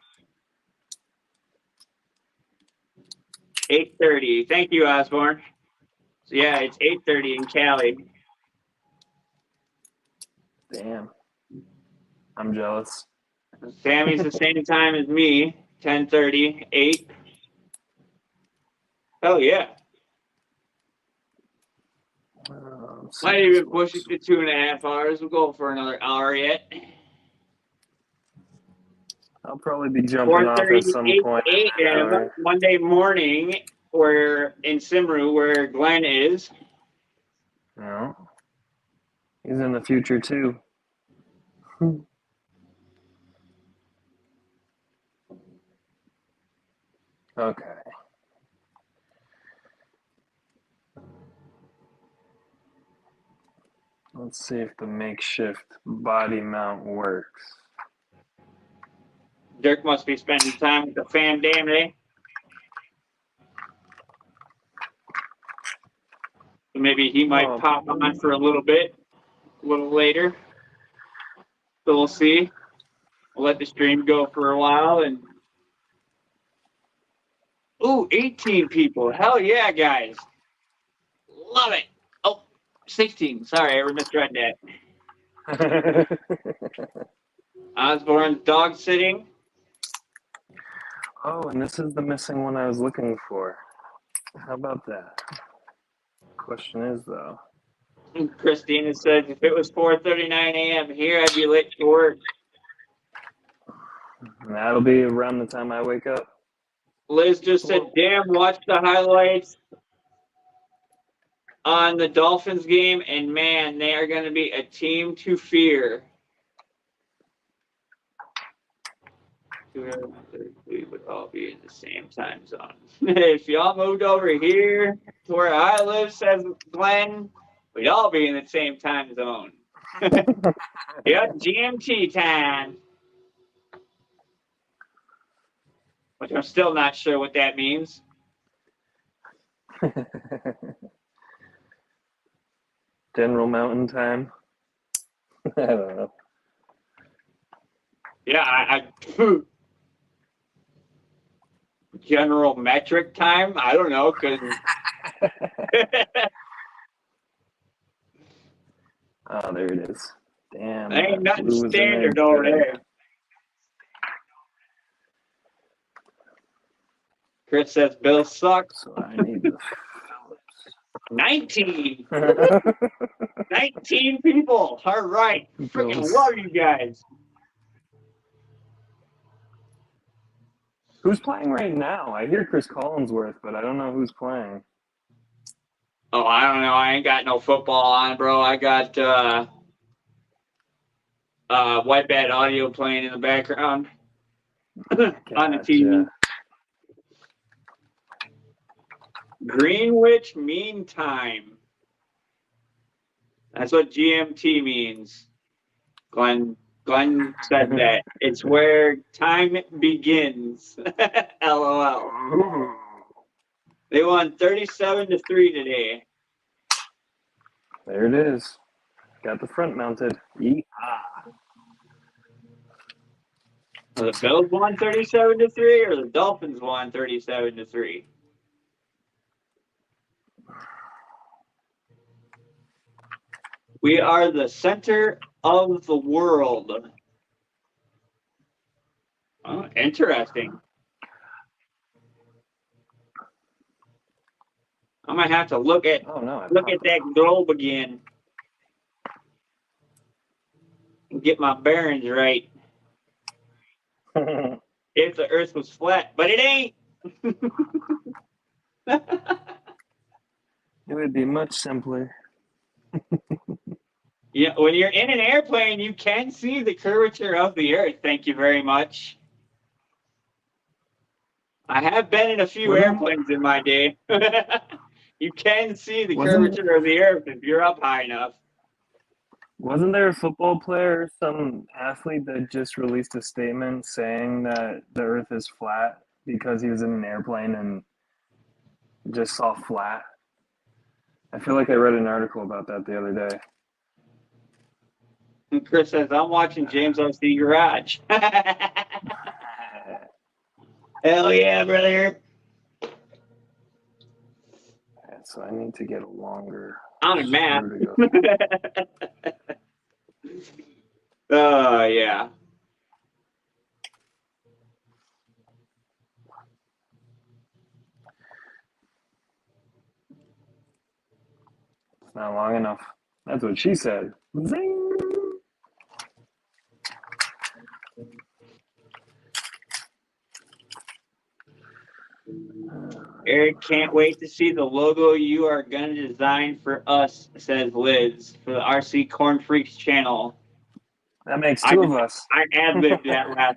8:30. Thank you, Osborne. So yeah, it's 8:30 in Cali. Damn. I'm jealous. Sammy's the same time as me. 10:30, 8. Oh yeah. Might even push it to 2.5 hours. We'll go for another hour yet. I'll probably be jumping off at some 4:38 point. a.m. Monday morning. We're in Simru, where Glenn is. No. He's in the future too. Okay. Let's see if the makeshift body mount works. Dirk must be spending time with the fam damn day. Maybe he might pop on for a little bit, a little later. So we'll see. We'll let the stream go for a while. And ooh, 18 people. Hell yeah, guys. Love it. Oh, 16. Sorry, I misread that. Osborne's dog sitting. Oh, and this is the missing one I was looking for. How about that? Question is, though. Christina says, if it was 4:39 a.m. here, I'd be late to work. That'll be around the time I wake up. Liz just said, damn, watch the highlights on the Dolphins game, and man, they are going to be a team to fear. We would all be in the same time zone. If y'all moved over here to where I live, says Glenn, we'd all be in the same time zone. Yep, GMT time. Which I'm still not sure what that means. General Mountain Time. I don't know. Yeah, I General Metric Time. I don't know, cause Oh, there it is. Damn. There ain't that nothing blue was in standard over today. there. Chris says Bill sucks. So I need the 19. Phillips. 19 people. All right. Freaking Bills. love you guys. Who's playing right now? I hear Chris Collinsworth, but I don't know who's playing. Oh, I don't know. I ain't got no football on, bro. I got white bad audio playing in the background on the TV. Gotcha. Greenwich Mean Time. That's what GMT means. Glenn said that. It's where time begins. LOL. Ooh. They won 37-3 today. There it is. Got the front mounted. Yeehaw. So the Bills won 37-3 or the Dolphins won 37-3? We are the center of the world. Oh, interesting. I might have to look at Oh no! that globe again and get my bearings right. It If the Earth was flat, but it ain't. would be much simpler. Yeah, when you're in an airplane, you can see the curvature of the Earth. Thank you very much. I have been in a few Wasn't- airplanes in my day. You can see the Wasn't- curvature of the Earth if you're up high enough. Wasn't there a football player, some athlete that just released a statement saying that the Earth is flat because he was in an airplane and just saw flat? I feel like I read an article about that the other day. And Chris says, I'm watching James O.C. Garage. Hell yeah, brother. So I need to get a longer I'm in math. screw to go. Oh, yeah. It's not long enough. That's what she said. Zing! Eric, can't wait to see the logo you are going to design for us, says Liz, for the RC Corn Freaks channel. That makes two of us. I ad-libbed that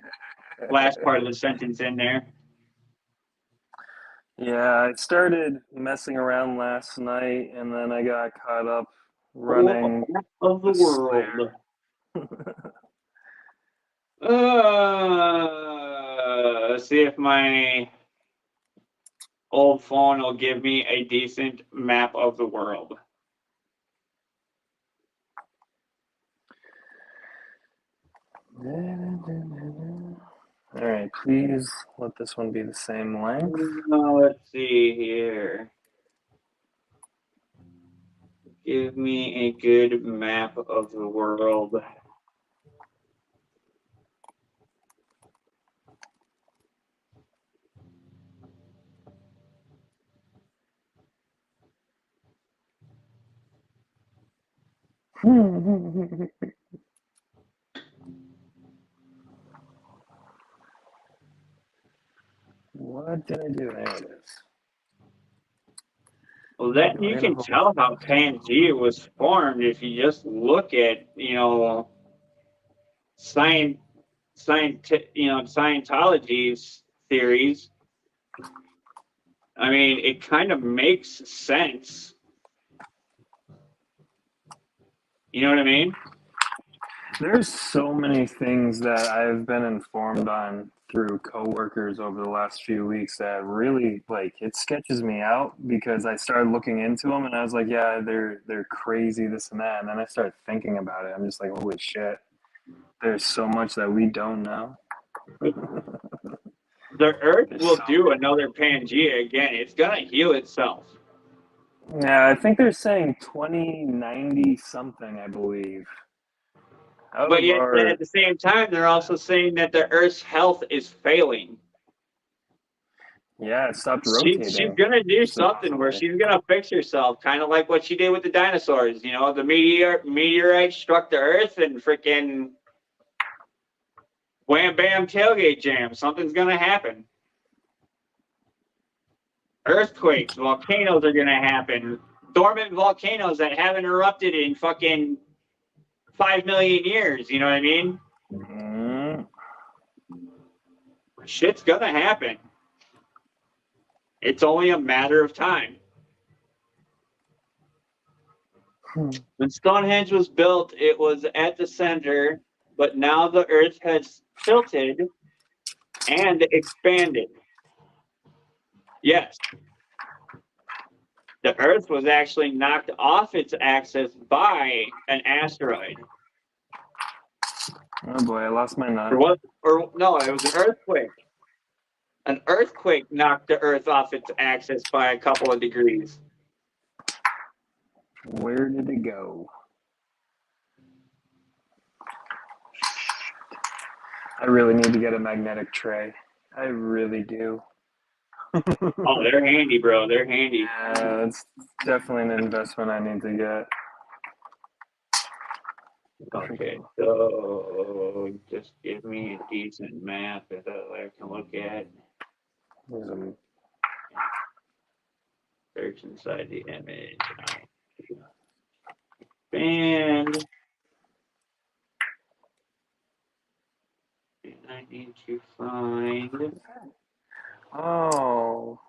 last part of the sentence in there. Yeah, I started messing around last night, and then I got caught up running Of the world. Let's see if my old phone will give me a decent map of the world. All right, please let this one be the same length. Let's see here. Give me a good map of the world. What did I do? There it is. Well, that you can tell how Pangea was formed if you just look at, Scientology's theories. I mean, it kind of makes sense. You know what I mean? There's so many things that I've been informed on through coworkers over the last few weeks that really, it sketches me out because I started looking into them and I was like, yeah, they're crazy, this and that. And then I started thinking about it. I'm just like, holy shit. There's so much that we don't know. The Earth will do another Pangea again. It's gonna heal itself. Yeah, I think they're saying 2090 something, I believe. Out But of yet, our, at the same time, they're also saying that the Earth's health is failing. yeah, it stopped She's rotating. gonna do something where supposedly. she's gonna fix herself, kind of like what she did with the dinosaurs. You know, the meteorite struck the Earth and freaking wham bam tailgate jam. Something's gonna happen. Earthquakes, volcanoes are gonna happen. Dormant volcanoes that haven't erupted in fucking 5 million years. You know what I mean? Mm. Shit's gonna happen. It's only a matter of time. When Stonehenge was built, it was at the center, but now the Earth has tilted and expanded. Yes. The Earth was actually knocked off its axis by an asteroid. Oh boy, I lost my nut. Or what? Or no, it was an earthquake. An earthquake knocked the Earth off its axis by a couple of degrees. Where did it go? I really need to get a magnetic tray. I really do. Oh, they're handy, bro. They're handy. Yeah, it's definitely an investment I need to get. Okay, so just give me a decent map that I can look at. There's a- Search inside the image. And I need to find. Oh,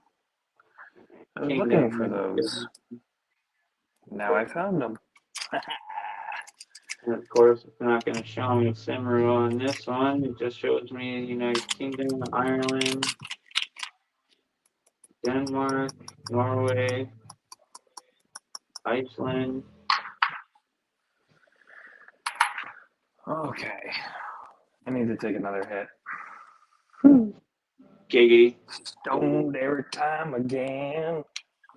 I was looking for those. Now I found them. And of course, it's not going to show me Simru on this one. It just shows me United Kingdom, Ireland, Denmark, Norway, Iceland. Okay, I need to take another hit. Giggity. Stoned every time again.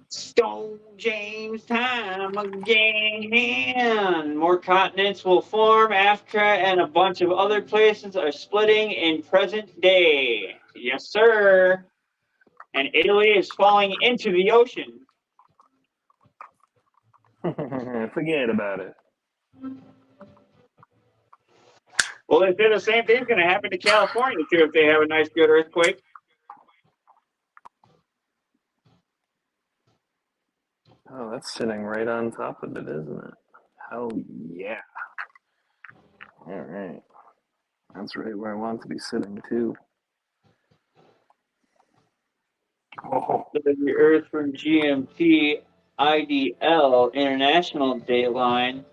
Stone James time again. More continents will form. Africa and a bunch of other places are splitting in present day. Yes, sir. And Italy is falling into the ocean. Forget about it. Well, they say the same thing's going to happen to California, too, if they have a nice, good earthquake. Oh, that's sitting right on top of it, isn't it? Hell yeah. All right. That's right where I want to be sitting, too. Oh, The Earth from GMT IDL, International Dateline.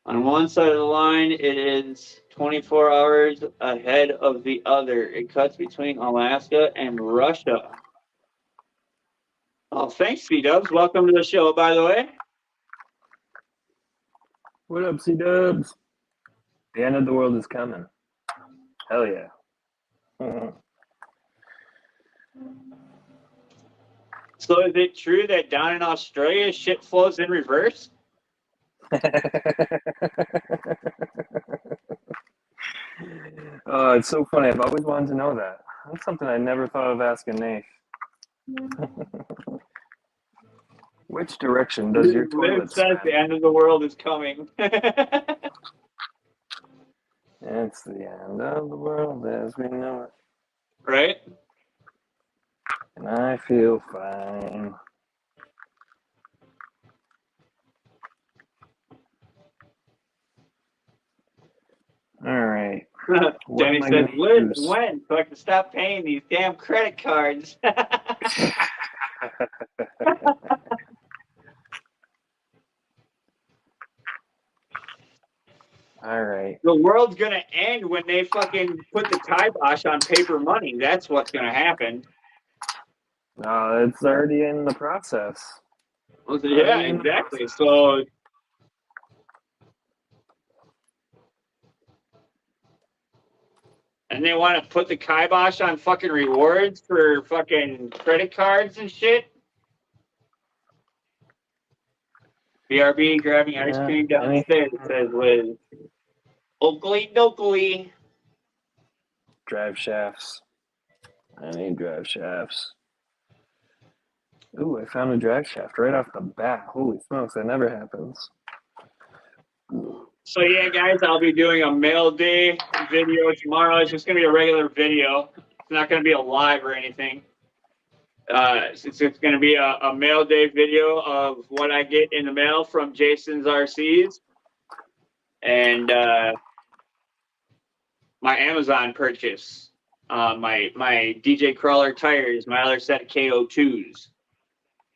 On one side of the line, it is 24 hours ahead of the other. It cuts between Alaska and Russia. Oh, thanks, C-Dubs. Welcome to the show, by the way. what up, C-Dubs? The end of the world is coming. Hell yeah. So is it true that down in Australia, shit flows in reverse? Oh, it's so funny. I've always wanted to know that. That's something I never thought of asking Nate. Which direction does your Liv toilet says the spin? end of the world is coming. It's the end of the world as we know it. Right? And I feel fine. All right. What Denny am I says, gonna Liz, use? when? So I can stop paying these damn credit cards. All right. The world's gonna end when they fucking put the kibosh on paper money. That's what's gonna happen. It's already in the process. Yeah, exactly. So and they want to put the kibosh on fucking rewards for fucking credit cards and shit. BRB grabbing ice Yeah, cream downstairs, says Liz. Oakley dokley. Drive shafts. I need drive shafts. Ooh, I found a drive shaft right off the bat. Holy smokes, that never happens. So yeah, guys, I'll be doing a mail day video tomorrow. It's just gonna be a regular video. It's not gonna be a live or anything. It's gonna be a mail day video of what I get in the mail from Jason's RCs and my Amazon purchase. My DJ Crawler tires, my other set of KO2s.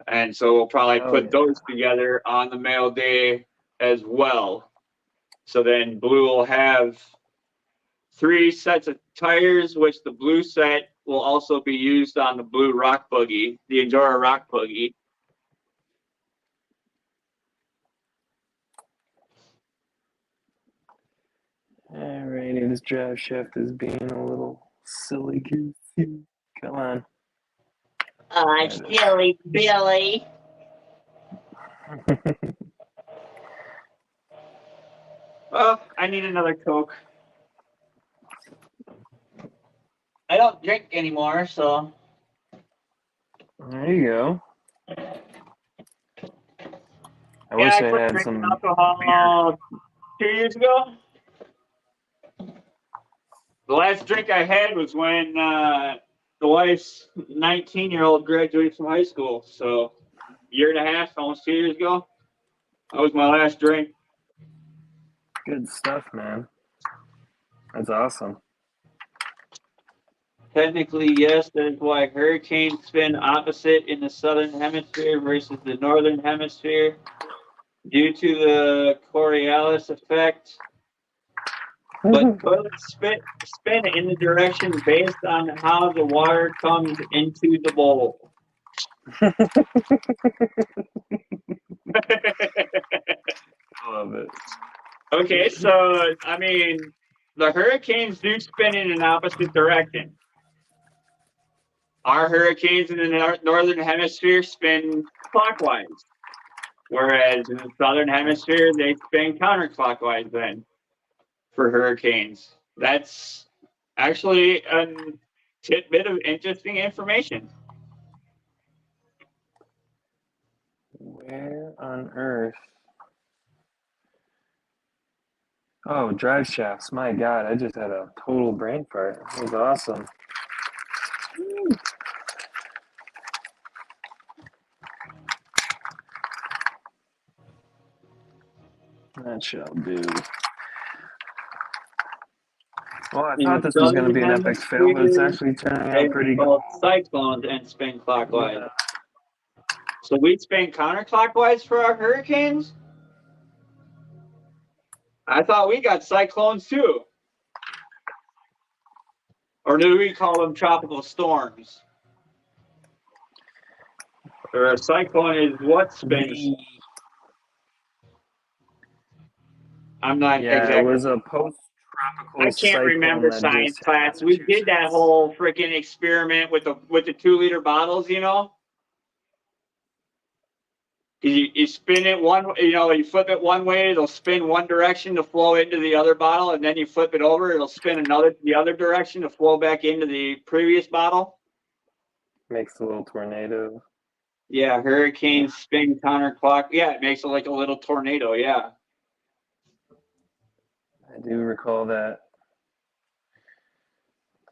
And so we'll probably put those together on the mail day as well. So then Blue will have 3 sets of tires, which the blue set will also be used on the blue rock buggy, the Endura rock buggy. Alrighty, this drive shaft is being a little silly goofy. Come on. Silly Billy. Well, I need another Coke. I don't drink anymore, so. There you go. I Yeah, wish I I quit had drinking some. alcohol 2 years ago. The last drink I had was when the wife's 19-year-old graduated from high school. So, year and a half, almost 2 years ago. That was my last drink. Good stuff, man. That's awesome. Technically, yes, that is why hurricanes spin opposite in the southern hemisphere versus the northern hemisphere. Due to the Coriolis effect. But toilets spin in the direction based on how the water comes into the bowl. I love it. Okay, so, I mean, the hurricanes do spin in an opposite direction. Our hurricanes in the northern hemisphere spin clockwise, whereas in the southern hemisphere, they spin counterclockwise then for hurricanes. That's actually a tidbit of interesting information. Where on earth? Oh, drive shafts. My God, I just had a total brain fart. That was awesome. That shall do. Well, I thought this was going to be an epic fail, but it's actually turning out pretty good. Cyclones and spin clockwise. Yeah. So we spin counterclockwise for our hurricanes? I thought we got cyclones too. Or do we call them tropical storms? Or a cyclone is what spins? I'm not Yeah, exactly. it was a post-tropical. I can't remember science class. We did that whole freaking experiment with the 2-liter bottles, you know? You spin it you flip it one way, it'll spin one direction to flow into the other bottle, and then you flip it over, it'll spin the other direction to flow back into the previous bottle. Makes a little tornado. Yeah, hurricanes spin counterclock. Yeah, it makes it like a little tornado, yeah. I do recall that.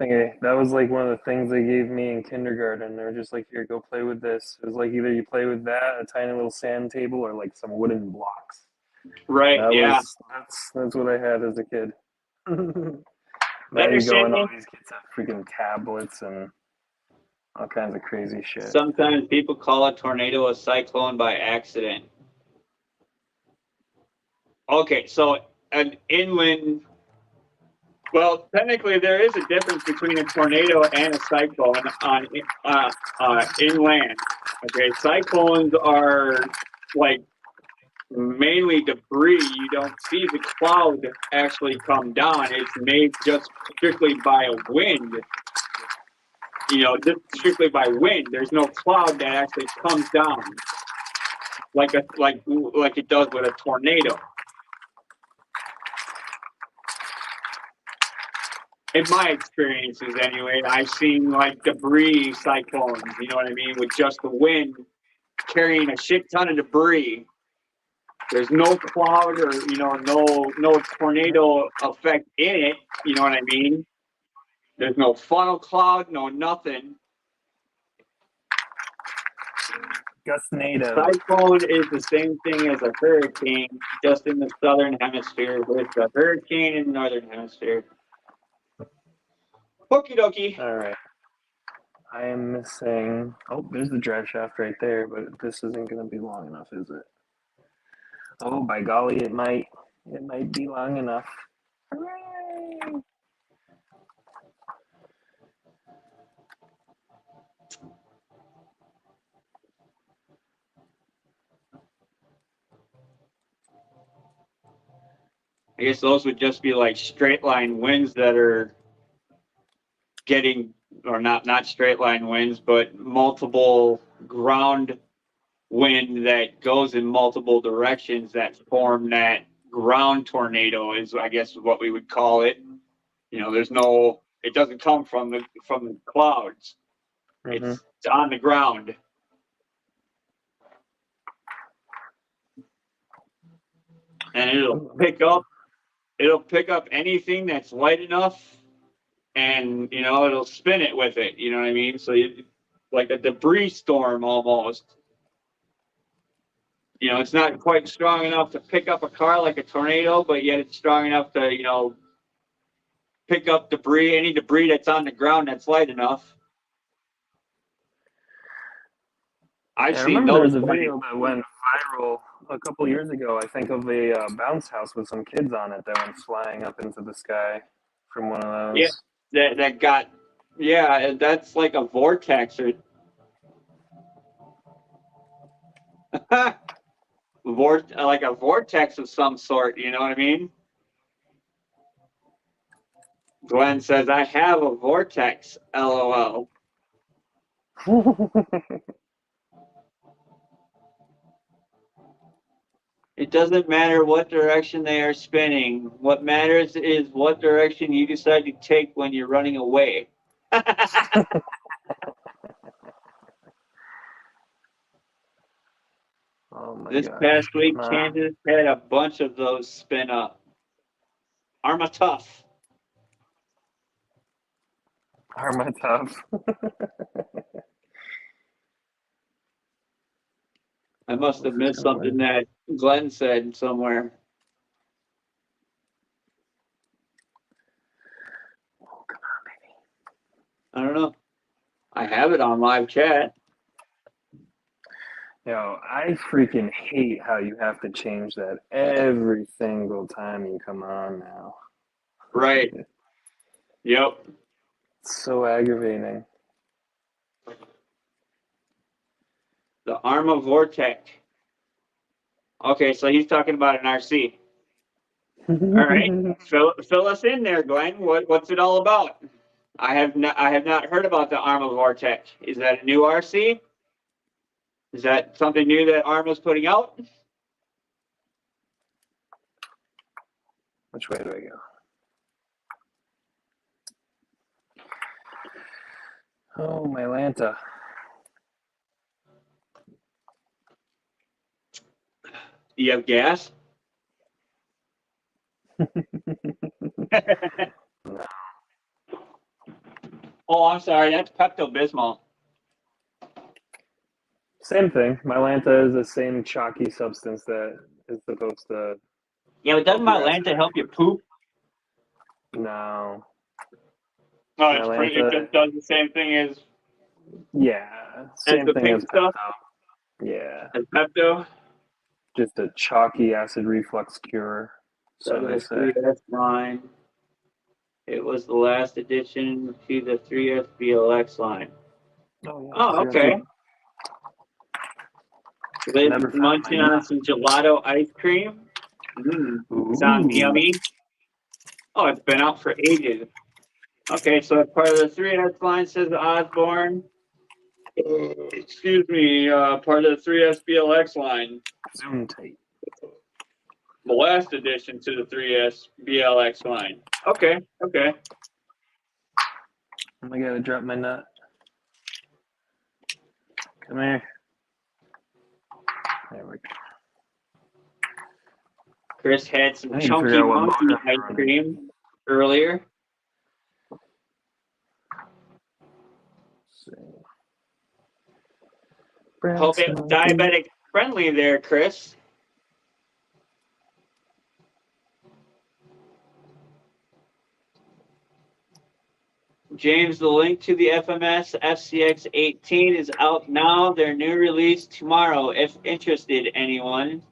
That was like one of the things they gave me in kindergarten. They were just like, here, go play with this. It was like either you play with that, a tiny little sand table, or like some wooden blocks. Right, yeah. That's what I had as a kid. Now you go and all these kids have freaking tablets and all kinds of crazy shit. Sometimes people call a tornado a cyclone by accident. Okay, so an inland... Well, technically, there is a difference between a tornado and a cyclone on inland. Okay, cyclones are like mainly debris. You don't see the cloud actually come down. It's made just strictly by a wind. Just strictly by wind. There's no cloud that actually comes down. like it does with a tornado. In my experiences, anyway, I've seen like debris cyclones. You know what I mean? With just the wind carrying a shit ton of debris. There's no cloud or no tornado effect in it. You know what I mean? There's no funnel cloud, no nothing. Gustnado. Cyclone is the same thing as a hurricane, just in the southern hemisphere, with a hurricane in the northern hemisphere. Okie dokie. All right. I am missing. Oh, there's the drive shaft right there, but this isn't going to be long enough, is it? Oh, by golly, it might be long enough. Hooray! I guess those would just be like straight line winds that are getting, or not straight line winds, but multiple ground wind that goes in multiple directions that form that ground tornado is, I guess, what we would call it. You know, it doesn't come from the clouds. Mhm. It's on the ground. And it'll pick up anything that's light enough, and it'll spin it with it. You know what I mean? So like a debris storm almost. It's not quite strong enough to pick up a car like a tornado, but yet it's strong enough to pick up any debris that's on the ground that's light enough. I I've seen remember there was those. a video that went viral a couple years ago. I think of a bounce house with some kids on it that went flying up into the sky from one of those. Yeah, that got. Yeah, that's like a vortex or. Like a vortex of some sort, you know what I mean? Glenn says, I have a vortex, LOL. It doesn't matter what direction they are spinning. What matters is what direction you decide to take when you're running away. Oh my This gosh. past week, Nah. Kansas had a bunch of those spin up. Arma tough. Arma tough. I must have missed something that Glenn said somewhere. Oh, come on, baby. I don't know. I have it on live chat. I freaking hate how you have to change that every single time you come on now. Right. Yep. It's so aggravating. The Arma Vortex. Okay, so he's talking about an RC. All right. Fill us in there, Glenn. What's it all about? I have not heard about the Arma Vortex. Is that a new RC? Is that something new that Arma's putting out? Which way do I go? Oh, my Lanta. You have gas? No. Oh, I'm sorry. That's Pepto-Bismol. Same thing. Mylanta is the same chalky substance that is supposed to. Yeah, but doesn't Mylanta help you poop? No. Oh, it's Mylanta- it just does the same thing as Yeah. Same the thing pink as stuff? Pepto. Yeah. as Pepto. Just a chalky acid reflux cure. So they say. 3S line. It was the last addition to the 3S BLX line. Oh, yeah. Oh, okay. Liz Never found munching my on some gelato ice cream. Sounds Ooh. yummy. Oh, it's been out for ages. Okay, so as part of the 3S line, says Osborne, Excuse me, part of the 3S BLX line. Zoom tight. The last addition to the 3S BLX line. Okay, okay. I gotta drop my nut. Come here. There we go. Chris had some I need to chunky figure out what monkey motor I'm ice running. cream earlier. Let's see. Hope it's diabetic friendly there, Chris. James, the link to the FMS FCX 18 is out now. Their new release tomorrow, if interested, anyone.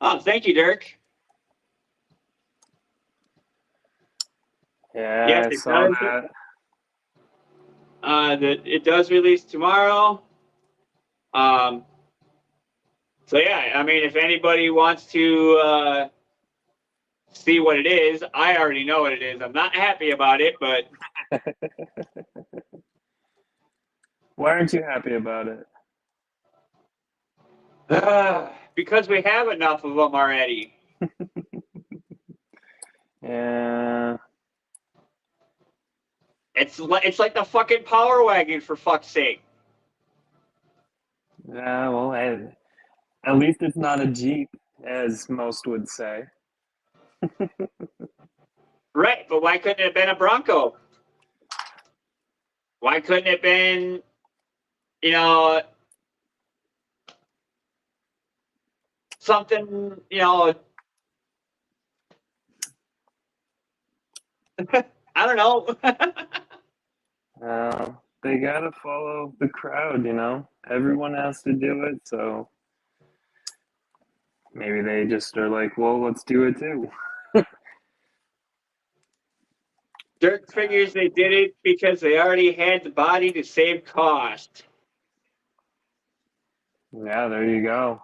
Oh, thank you, Dirk. Yeah, Yes, I it saw does. that. It does release tomorrow. So yeah, I mean, if anybody wants to see what it is, I already know what it is. I'm not happy about it, but Why aren't you happy about it? because we have enough of them already. Yeah. It's like the fucking Power Wagon, for fuck's sake. Yeah, well, at least it's not a Jeep, as most would say. Right, but why couldn't it have been a Bronco? Why couldn't it have been, you know, something, you know, I don't know. They gotta follow the crowd, you know? Everyone has to do it, so maybe they just are like, well, let's do it too. Dirk figures they did it because they already had the body to save cost. Yeah, there you go.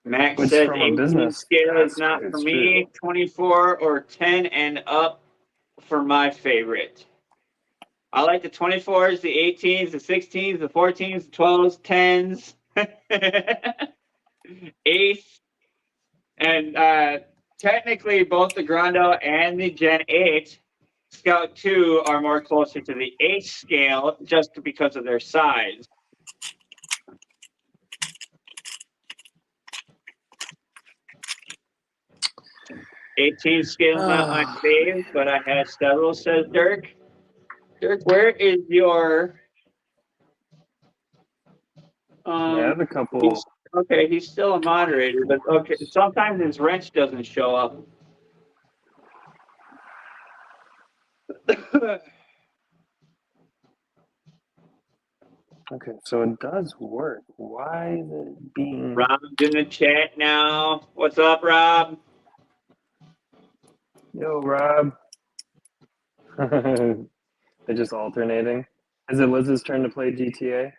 Max Which, says from a 18 business scale is not aspect, for it's me. 24 or 10 and up for my favorite. I like the 24s, the 18s, the 16s, the 14s, the 12s, 10s, 8s, and technically both the Grando and the Gen 8 Scout 2 are more closer to the 8 scale just because of their size. '18 scale not my fave, but I have several, says Dirk. Dirk, where is your I have a couple. okay, he's still a moderator, but okay, sometimes his wrench doesn't show up. Okay, so it does work. Why is it being... Rob's in the chat now. What's up, Rob? Yo, Rob. They're just alternating. Is it Liz's turn to play GTA?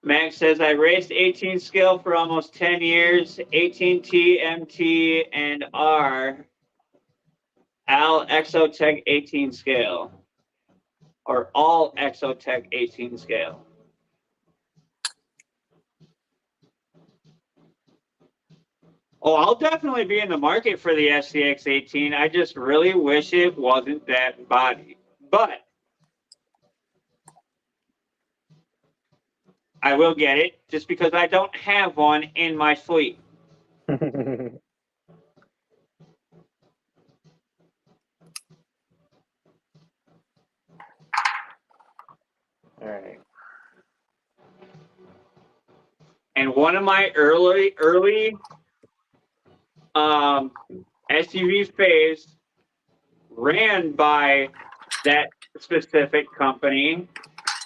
Max says, I raced 18 scale for almost 10 years. 18T, MT, and R. Al Exotech 18 scale. Or all Exotech 18 scale. Oh, I'll definitely be in the market for the SCX 18. I just really wish it wasn't that body. But I will get it just because I don't have one in my fleet. All right. And one of my early SUV faves ran by that specific company,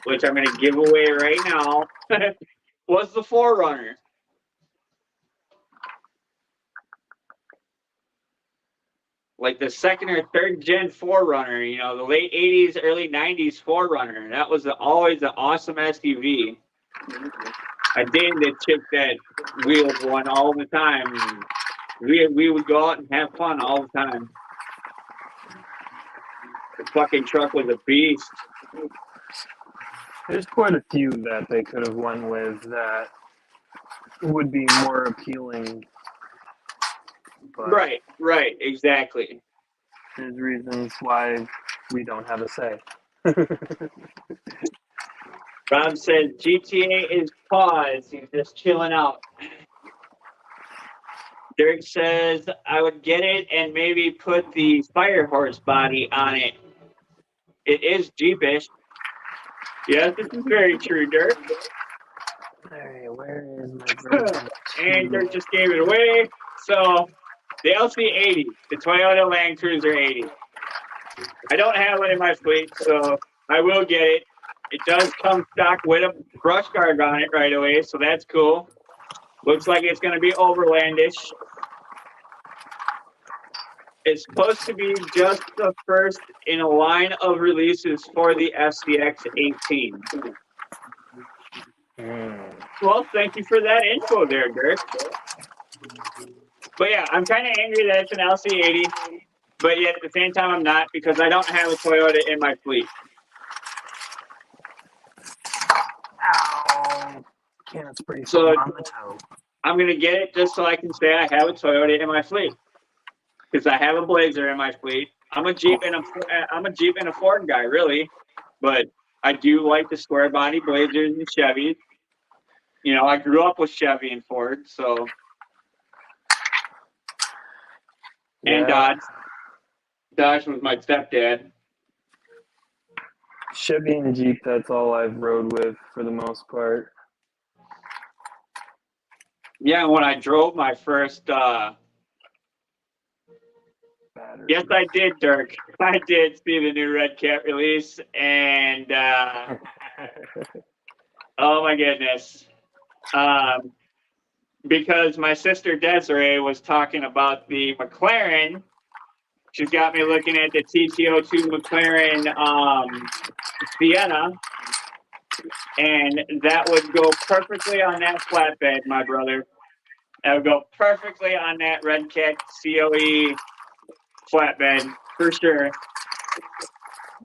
which I'm going to give away right now, was the 4Runner. Like the second or third gen 4Runner, you know, the late 80s, early 90s 4Runner. That was always an awesome SUV. I dated a chick that wheeled one all the time. We would go out and have fun all the time. The fucking truck was a beast. There's quite a few that they could have went with that would be more appealing. But Right, exactly. there's reasons why we don't have a say. Rob says GTA is paused. He's just chilling out. Derek says I would get it and maybe put the fire horse body on it. It is Jeepish. Yes, this is very true, Dirk. Hey, where is my version? And Dirk just gave it away. So the LC80, the Toyota Land Cruiser 80. I don't have it in my fleet, so I will get it. It does come stock with a brush guard on it right away, so that's cool. Looks like it's going to be overlandish. It's supposed to be just the first in a line of releases for the SCX 18. Well, thank you for that info there, Dirk. But yeah, I'm kind of angry that it's an LC80, but yet at the same time I'm not because I don't have a Toyota in my fleet. Ow. Can't spray So- foam on the toe. I'm going to get it just so I can say I have a Toyota in my fleet. Because I have a Blazer in my fleet. I'm a Jeep and a Ford guy, really. But I do like the square body Blazers and Chevys. You know, I grew up with Chevy and Ford, so. And Yeah. Dodge. Dodge was my stepdad. Chevy and Jeep, that's all I've rode with for the most part. Yeah, when I drove my first, Battery. yes, I did, Dirk. I did see the new Red Cat release, and oh my goodness. Because my sister Desiree was talking about the McLaren. She's got me looking at the TT02 McLaren Sienna. And that would go perfectly on that flatbed, my brother. That would go perfectly on that Red Cat COE flatbed, for sure.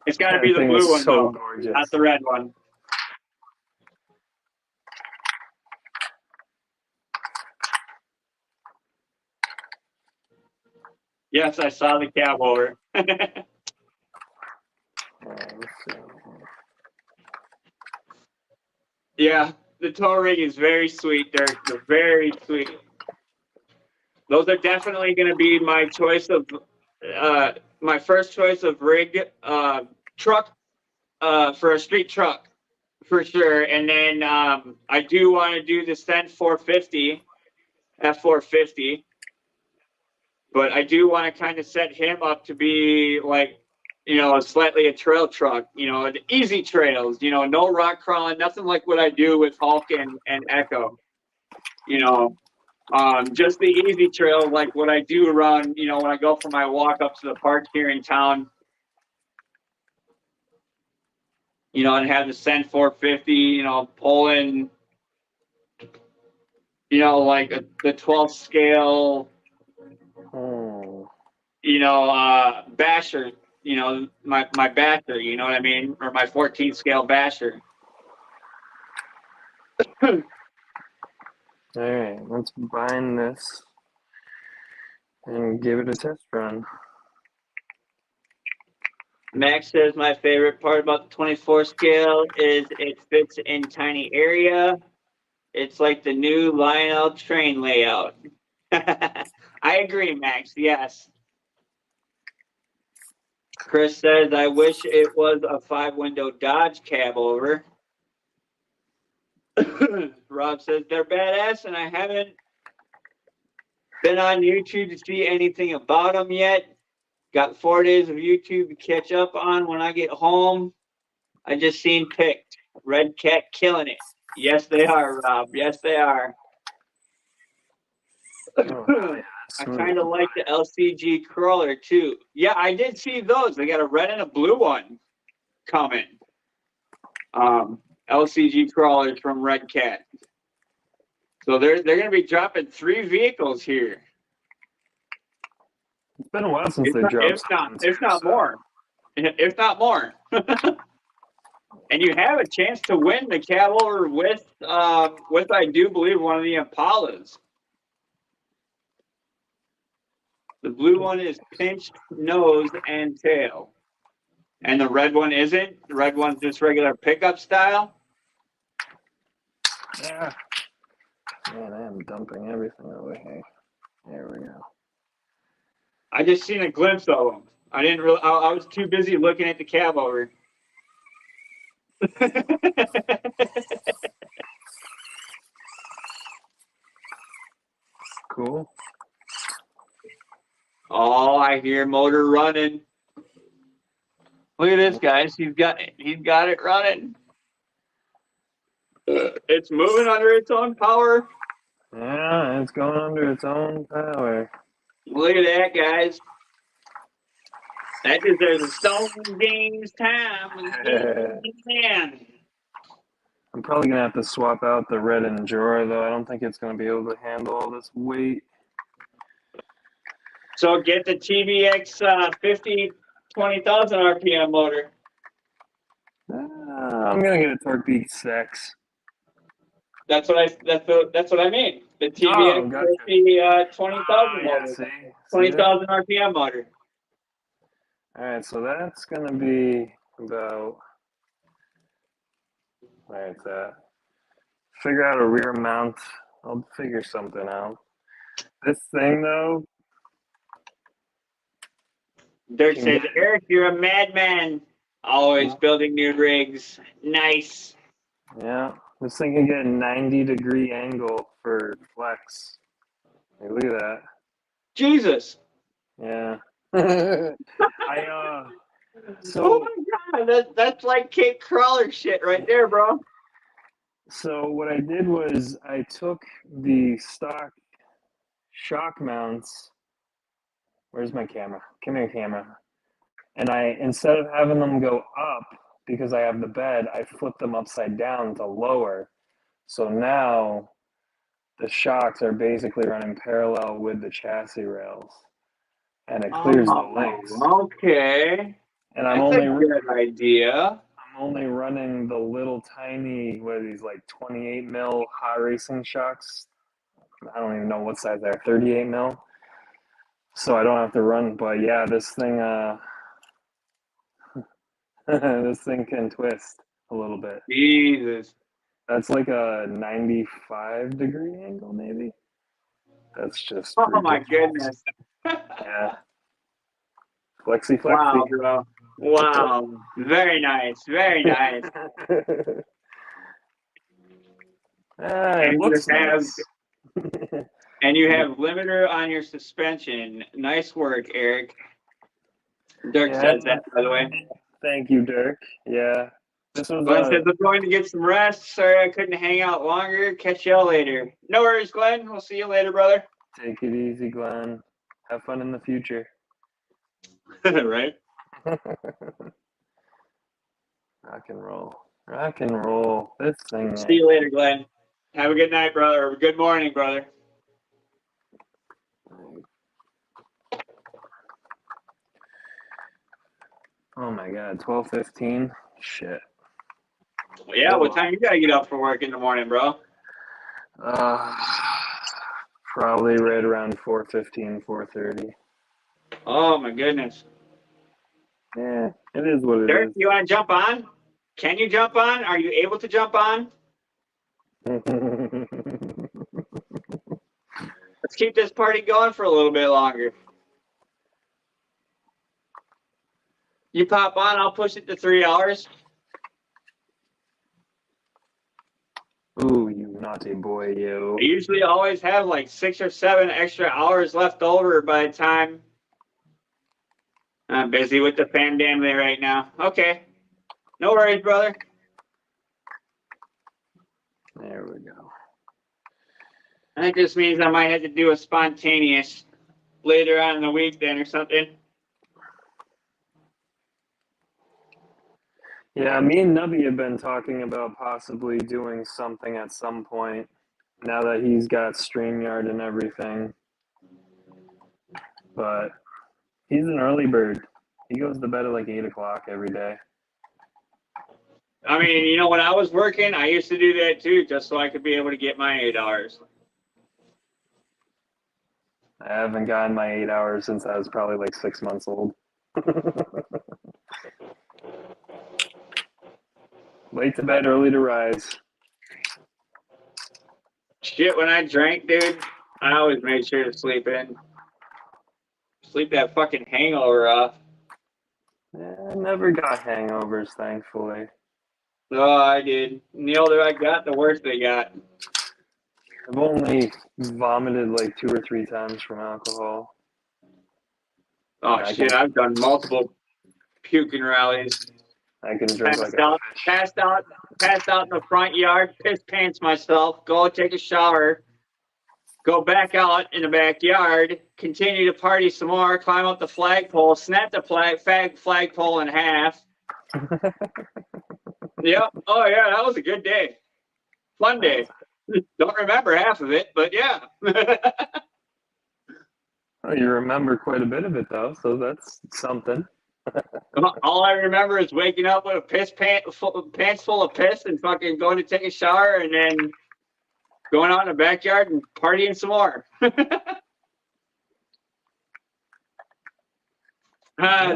It's got to That be the thing blue is one, so though, gorgeous. not the red one. Yes, I saw the cab over. Yeah, the tow rig is very sweet, Dirk. They're very sweet. Those are definitely going to be my choice of, my first choice of rig truck for a street truck, for sure. And then I do want to do the Cent 450, F450. But I do want to kind of set him up to be like, you know, slightly a trail truck, you know, the easy trails, you know, no rock crawling, nothing like what I do with Hulk and Echo, you know, just the easy trail, like what I do around, you know, when I go for my walk up to the park here in town, you know, and have the Cent 450, you know, pulling, you know, like the 12th scale, Oh. you know, basher, you know, my basher, you know what I mean? Or my 14th scale basher. All right, let's bind this and give it a test run. Max says my favorite part about the 24 scale is it fits in tiny area. It's like the new Lionel train layout. I agree, Max. Yes. Chris says I wish it was a 5-window Dodge cab over. Rob says they're badass, and I haven't been on YouTube to see anything about them yet. Got 4 days of YouTube to catch up on when I get home. I just seen picked. Red Cat killing it. Yes, they are, Rob. Yes, they are. Oh, yeah, I smooth. kind of like the LCG crawler too. Yeah, I did see those. They got a red and a blue one coming. LCG crawlers from Red Cat. So they're going to be dropping 3 vehicles here. It's been a while since If they not, dropped. if not, something, if not so- more. If not more. And you have a chance to win the Cavalier with I do believe one of the Impalas. The blue one is pinched nose and tail. And the red one isn't. The red one's just regular pickup style. Yeah. Man, I am dumping everything over here. There we go. I just seen a glimpse of them. I didn't really. I was too busy looking at the cab over. Cool. Oh, I hear motor running. Look at this, guys. He's got it running. It's moving under its own power. Yeah, it's going under its own power. Look at that, guys. That deserves a Stone Games time. Man. I'm probably gonna have to swap out the red Enduro though. I don't think it's gonna be able to handle all this weight. So get the TVX 20,000 RPM motor. I'm gonna get a Torque 6. That's what I mean. The TVX gotcha. 20,000 Yeah, motor. see? 20,000 RPM motor. Alright, so that's gonna be about where it's at. Figure out a rear mount. I'll figure something out. This thing though, Dirt says, Eric, you're a madman. Always building new rigs. Nice. yeah, this thing can get a 90-degree angle for flex. Hey, look at that. Jesus. Yeah. Oh So my God, that's like Cape Crawler shit right there, bro. so what I did was I took the stock shock mounts. Where's my camera? Come here, camera. And I, instead of having them go up because I have the bed, I flipped them upside down to lower. So now the shocks are basically running parallel with the chassis rails, and it clears the links. Okay. And I'm That's only a good idea. I'm only running the little tiny, what are these, like 28 mil hot racing shocks? I don't even know what size they are, 38 mil. So I don't have to run, but yeah, this thing, this thing can twist a little bit. Jesus. That's like a 95-degree angle, maybe. That's just Oh my ridiculous. goodness. Yeah. Flexy, flexy. Wow, bro. Wow. Very nice. Very nice. It looks nice. And you have limiter on your suspension. Nice work, Eric. Dirk says that, by the way. Thank you, Dirk. Yeah. This was Glenn says, I'm going to get some rest. Sorry I couldn't hang out longer. Catch y'all later. No worries, Glenn. We'll see you later, brother. Take it easy, Glenn. Have fun in the future. Right? Rock and roll. Rock and roll. This thing. See you later, Glenn. Have a good night, brother. Or good morning, brother. Oh my God, 12:15. Shit. Well, yeah, what time you gotta get up for work in the morning, bro? Probably right around 4:15, 4:30. Oh my goodness. Yeah, it is what it Dirk, is. you want to jump on? Can you jump on? Are you able to jump on? Let's keep this party going for a little bit longer. You pop on, I'll push it to 3 hours. Ooh, you naughty boy, you. I usually always have like 6 or 7 extra hours left over by the time I'm busy with the pandemic right now. Okay. No worries, brother. There we go. That just means I might have to do a spontaneous later on in the week then or something. Yeah, me and Nubby have been talking about possibly doing something at some point now that he's got StreamYard and everything. But he's an early bird. He goes to bed at like 8 o'clock every day. I mean, you know, when I was working, I used to do that too, just so I could be able to get my 8 hours. I haven't gotten my 8 hours since I was probably like 6 months old. Late to bed, early to rise. Shit, when I drank, dude, I always made sure to sleep in. Sleep that fucking hangover off. I never got hangovers, thankfully. Oh, I did. And the older I got, the worse they got. I've only vomited like 2 or 3 times from alcohol. Oh I shit, can- I've done multiple puking rallies. I can drink like a Passed out in the front yard, piss pants myself, go take a shower, go back out in the backyard, continue to party some more, climb up the flagpole, snap the flagpole in half. Yep. Oh yeah, that was a good day. Fun day. Don't remember half of it, but yeah. Oh, you remember quite a bit of it though, so that's something. All I remember is waking up with a pants full of piss and fucking going to take a shower and then going out in the backyard and partying some more. To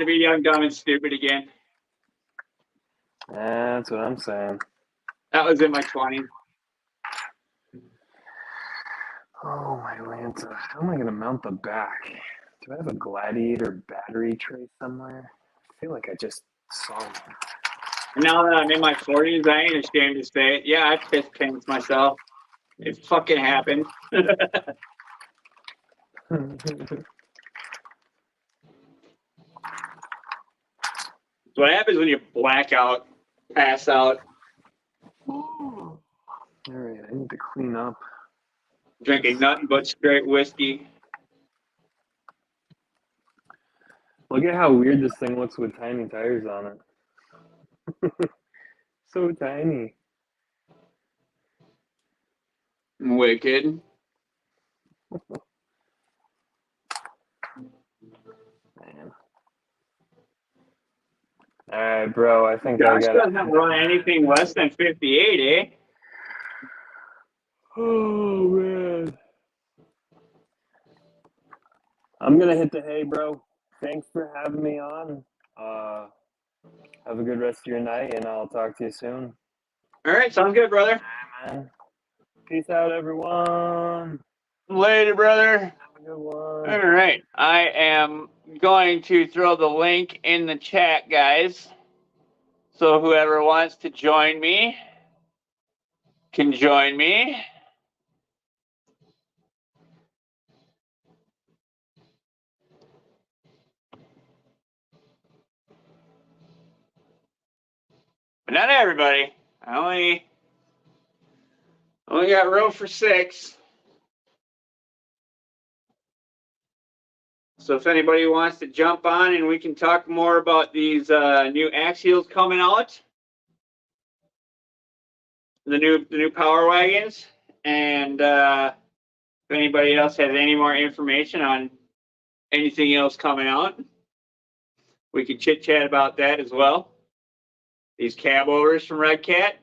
be young, dumb, and stupid again. That's what I'm saying. That was in my 20s. Oh, my Lanta. How am I going to mount the back? Do I have a Gladiator battery tray somewhere? I feel like I just saw one. Now that I'm in my 40s, I ain't ashamed to say it. Yeah, I piss pants myself. It fucking happened. What happens when you black out, pass out, All right, I need to clean up. drinking nothing but straight whiskey? Look at how weird this thing looks with tiny tires on it. So tiny. Wicked. Man. All right, bro. I think Josh I got doesn't run anything less than 58, eh? Oh man. I'm gonna hit the hay, bro. Thanks for having me on. Have a good rest of your night, and I'll talk to you soon. All right, sounds good, brother. Man. Peace out, everyone. Later, brother. Have a good one. All right, I am going to throw the link in the chat, guys. So whoever wants to join me can join me. But not everybody. I only got room for 6. So if anybody wants to jump on and we can talk more about these new axials coming out, the new power wagons, and if anybody else has any more information on anything else coming out, we can chit chat about that as well. These cab overs from Red Cat,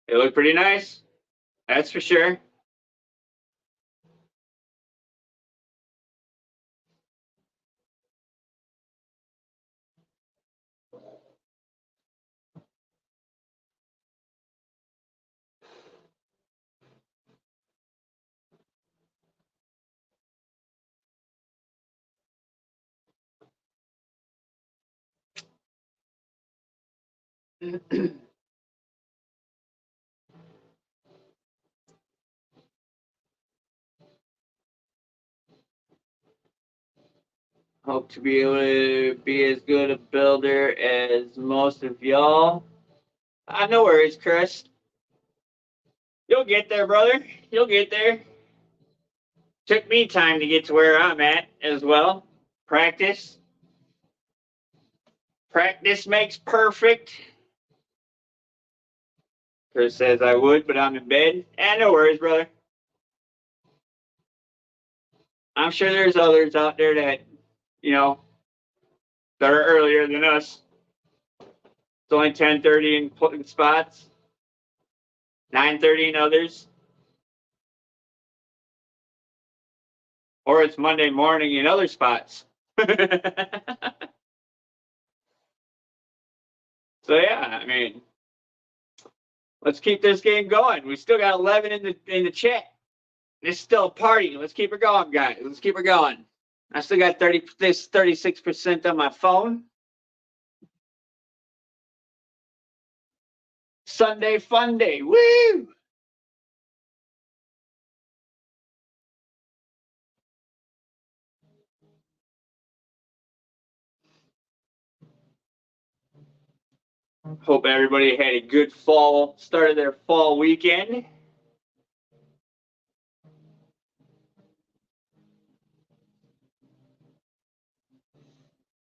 they look pretty nice. That's for sure. Hope to be able to be as good a builder as most of y'all. No worries, Chris. You'll get there, brother. You'll get there. Took me time to get to where I'm at as well. Practice. Practice makes perfect. Chris says I would, but I'm in bed. No worries, brother. I'm sure there's others out there that, that are earlier than us. It's only 10:30 in spots, 9:30 in others. Or it's Monday morning in other spots. So yeah, I mean, let's keep this game going. We still got 11 in the chat. It's still a party. Let's keep her going, guys. Let's keep her going. I still got 36% on my phone. Sunday fun day. Woo! Hope everybody had a good start of their fall weekend.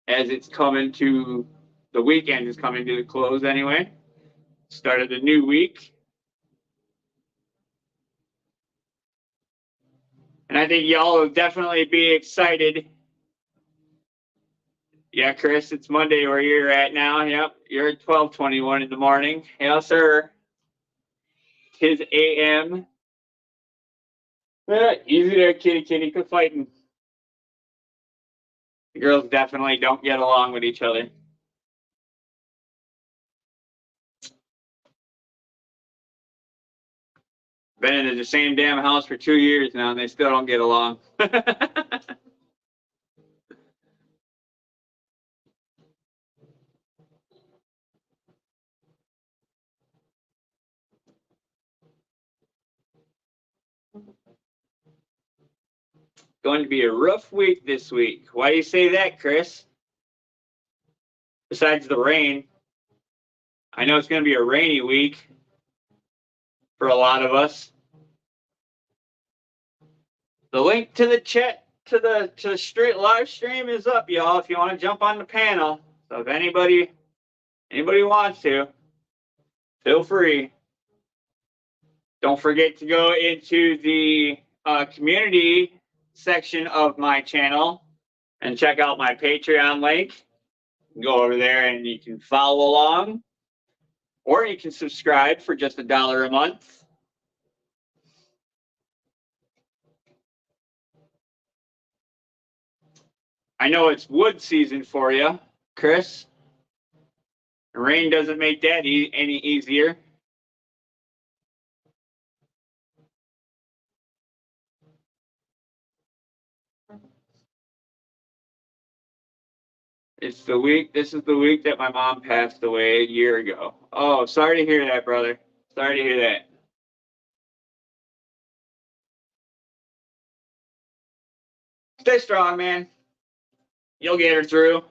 As it's coming to, the weekend is coming to the close anyway. Start of the new week. And I think y'all will definitely be excited. Yeah, Chris, it's Monday where you're at now. Yep, you're at 12:21 in the morning. Yes, sir. Tis AM. Easy there, kitty. Quit fighting. The girls definitely don't get along with each other. Been in the same damn house for 2 years now, and they still don't get along. Going to be a rough week this week. Why do you say that, Chris? Besides the rain, I know it's going to be a rainy week for a lot of us. The link to the chat to the straight live stream is up, y'all. If you want to jump on the panel, so if anybody wants to, feel free. Don't forget to go into the community section of my channel and check out my Patreon link. Go over there and you can follow along, or you can subscribe for just $1 a month. I know it's wood season for you, Chris. Rain doesn't make that any easier. This is the week that my mom passed away a year ago. Oh, sorry to hear that, brother. Sorry to hear that. Stay strong, man. You'll get her through.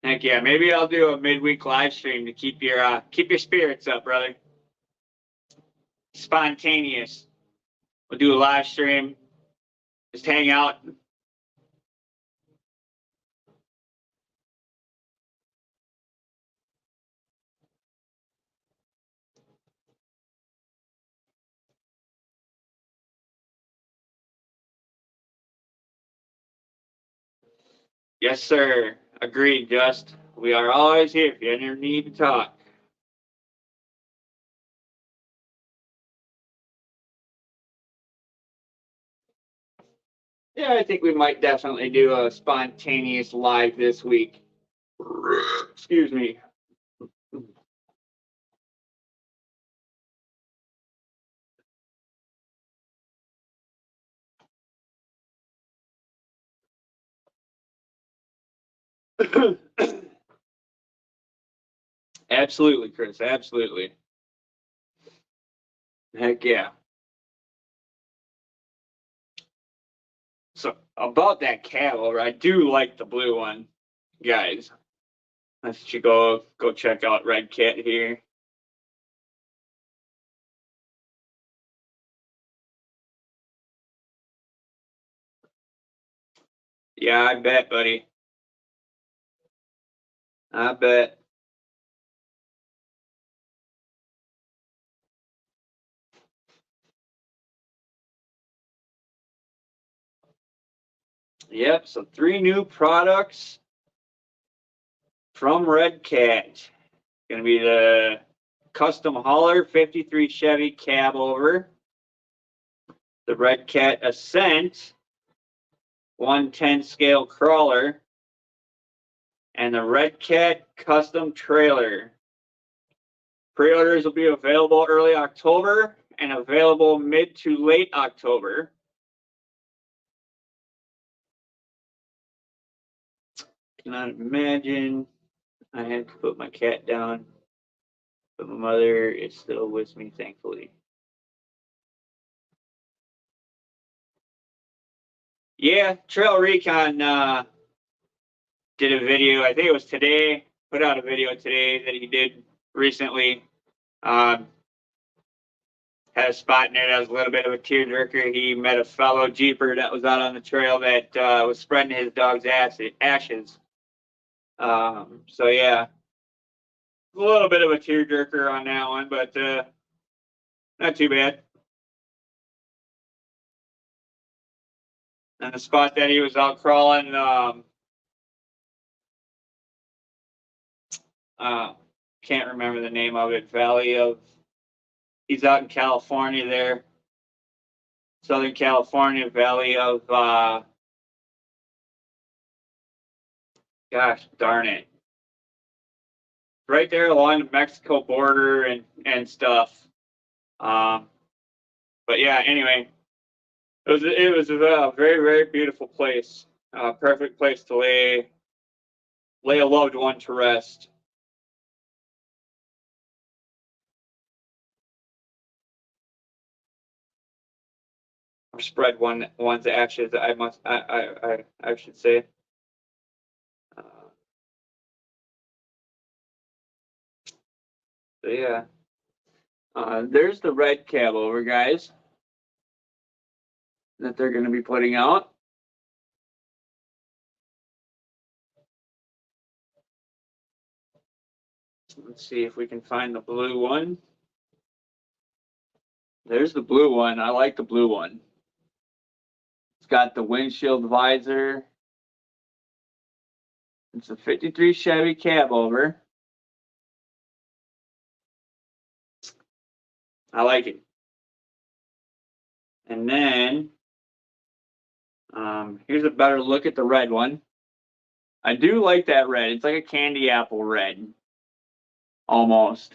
Heck yeah, maybe I'll do a midweek live stream to keep your spirits up, brother. Spontaneous. We'll do a live stream. Just hang out. Yes, sir. Agreed, Just. We are always here if you ever need to talk. Yeah, I think we might definitely do a spontaneous live this week. Excuse me. Absolutely, Chris. Absolutely. Heck yeah. So about that cat over, I do like the blue one, guys. I should go check out Red Cat here. Yeah, I bet, buddy. I bet. Yep, so 3 new products from Red Cat. Gonna be the custom hauler 53 Chevy cab over, the Red Cat Ascent 110 scale crawler, and the Red Cat custom trailer. Pre-orders will be available early October and available mid to late October. Cannot imagine. I had to put my cat down, but my mother is still with me, thankfully. Yeah, Trail Recon did a video. I think it was today. Put out a video today that he did recently. Had a spot in there that was a little bit of a tearjerker. He met a fellow Jeeper that was out on the trail that was spreading his dog's ashes. So yeah, a little bit of a tearjerker on that one, but not too bad. And the spot that he was out crawling, can't remember the name of it. He's out in California there, Southern California, Valley of, gosh darn it. Right there along the Mexico border and stuff. But yeah, anyway, it was a very, very beautiful place. Perfect place to lay a loved one to rest. Or spread one's ashes. I should say. So yeah, there's the red cab over, guys, that they're going to be putting out. Let's see if we can find the blue one. There's the blue one. I like the blue one. It's got the windshield visor. It's a 53 Chevy cab over. I like it. And then here's a better look at the red one. I do like that red. It's like a candy apple red, almost.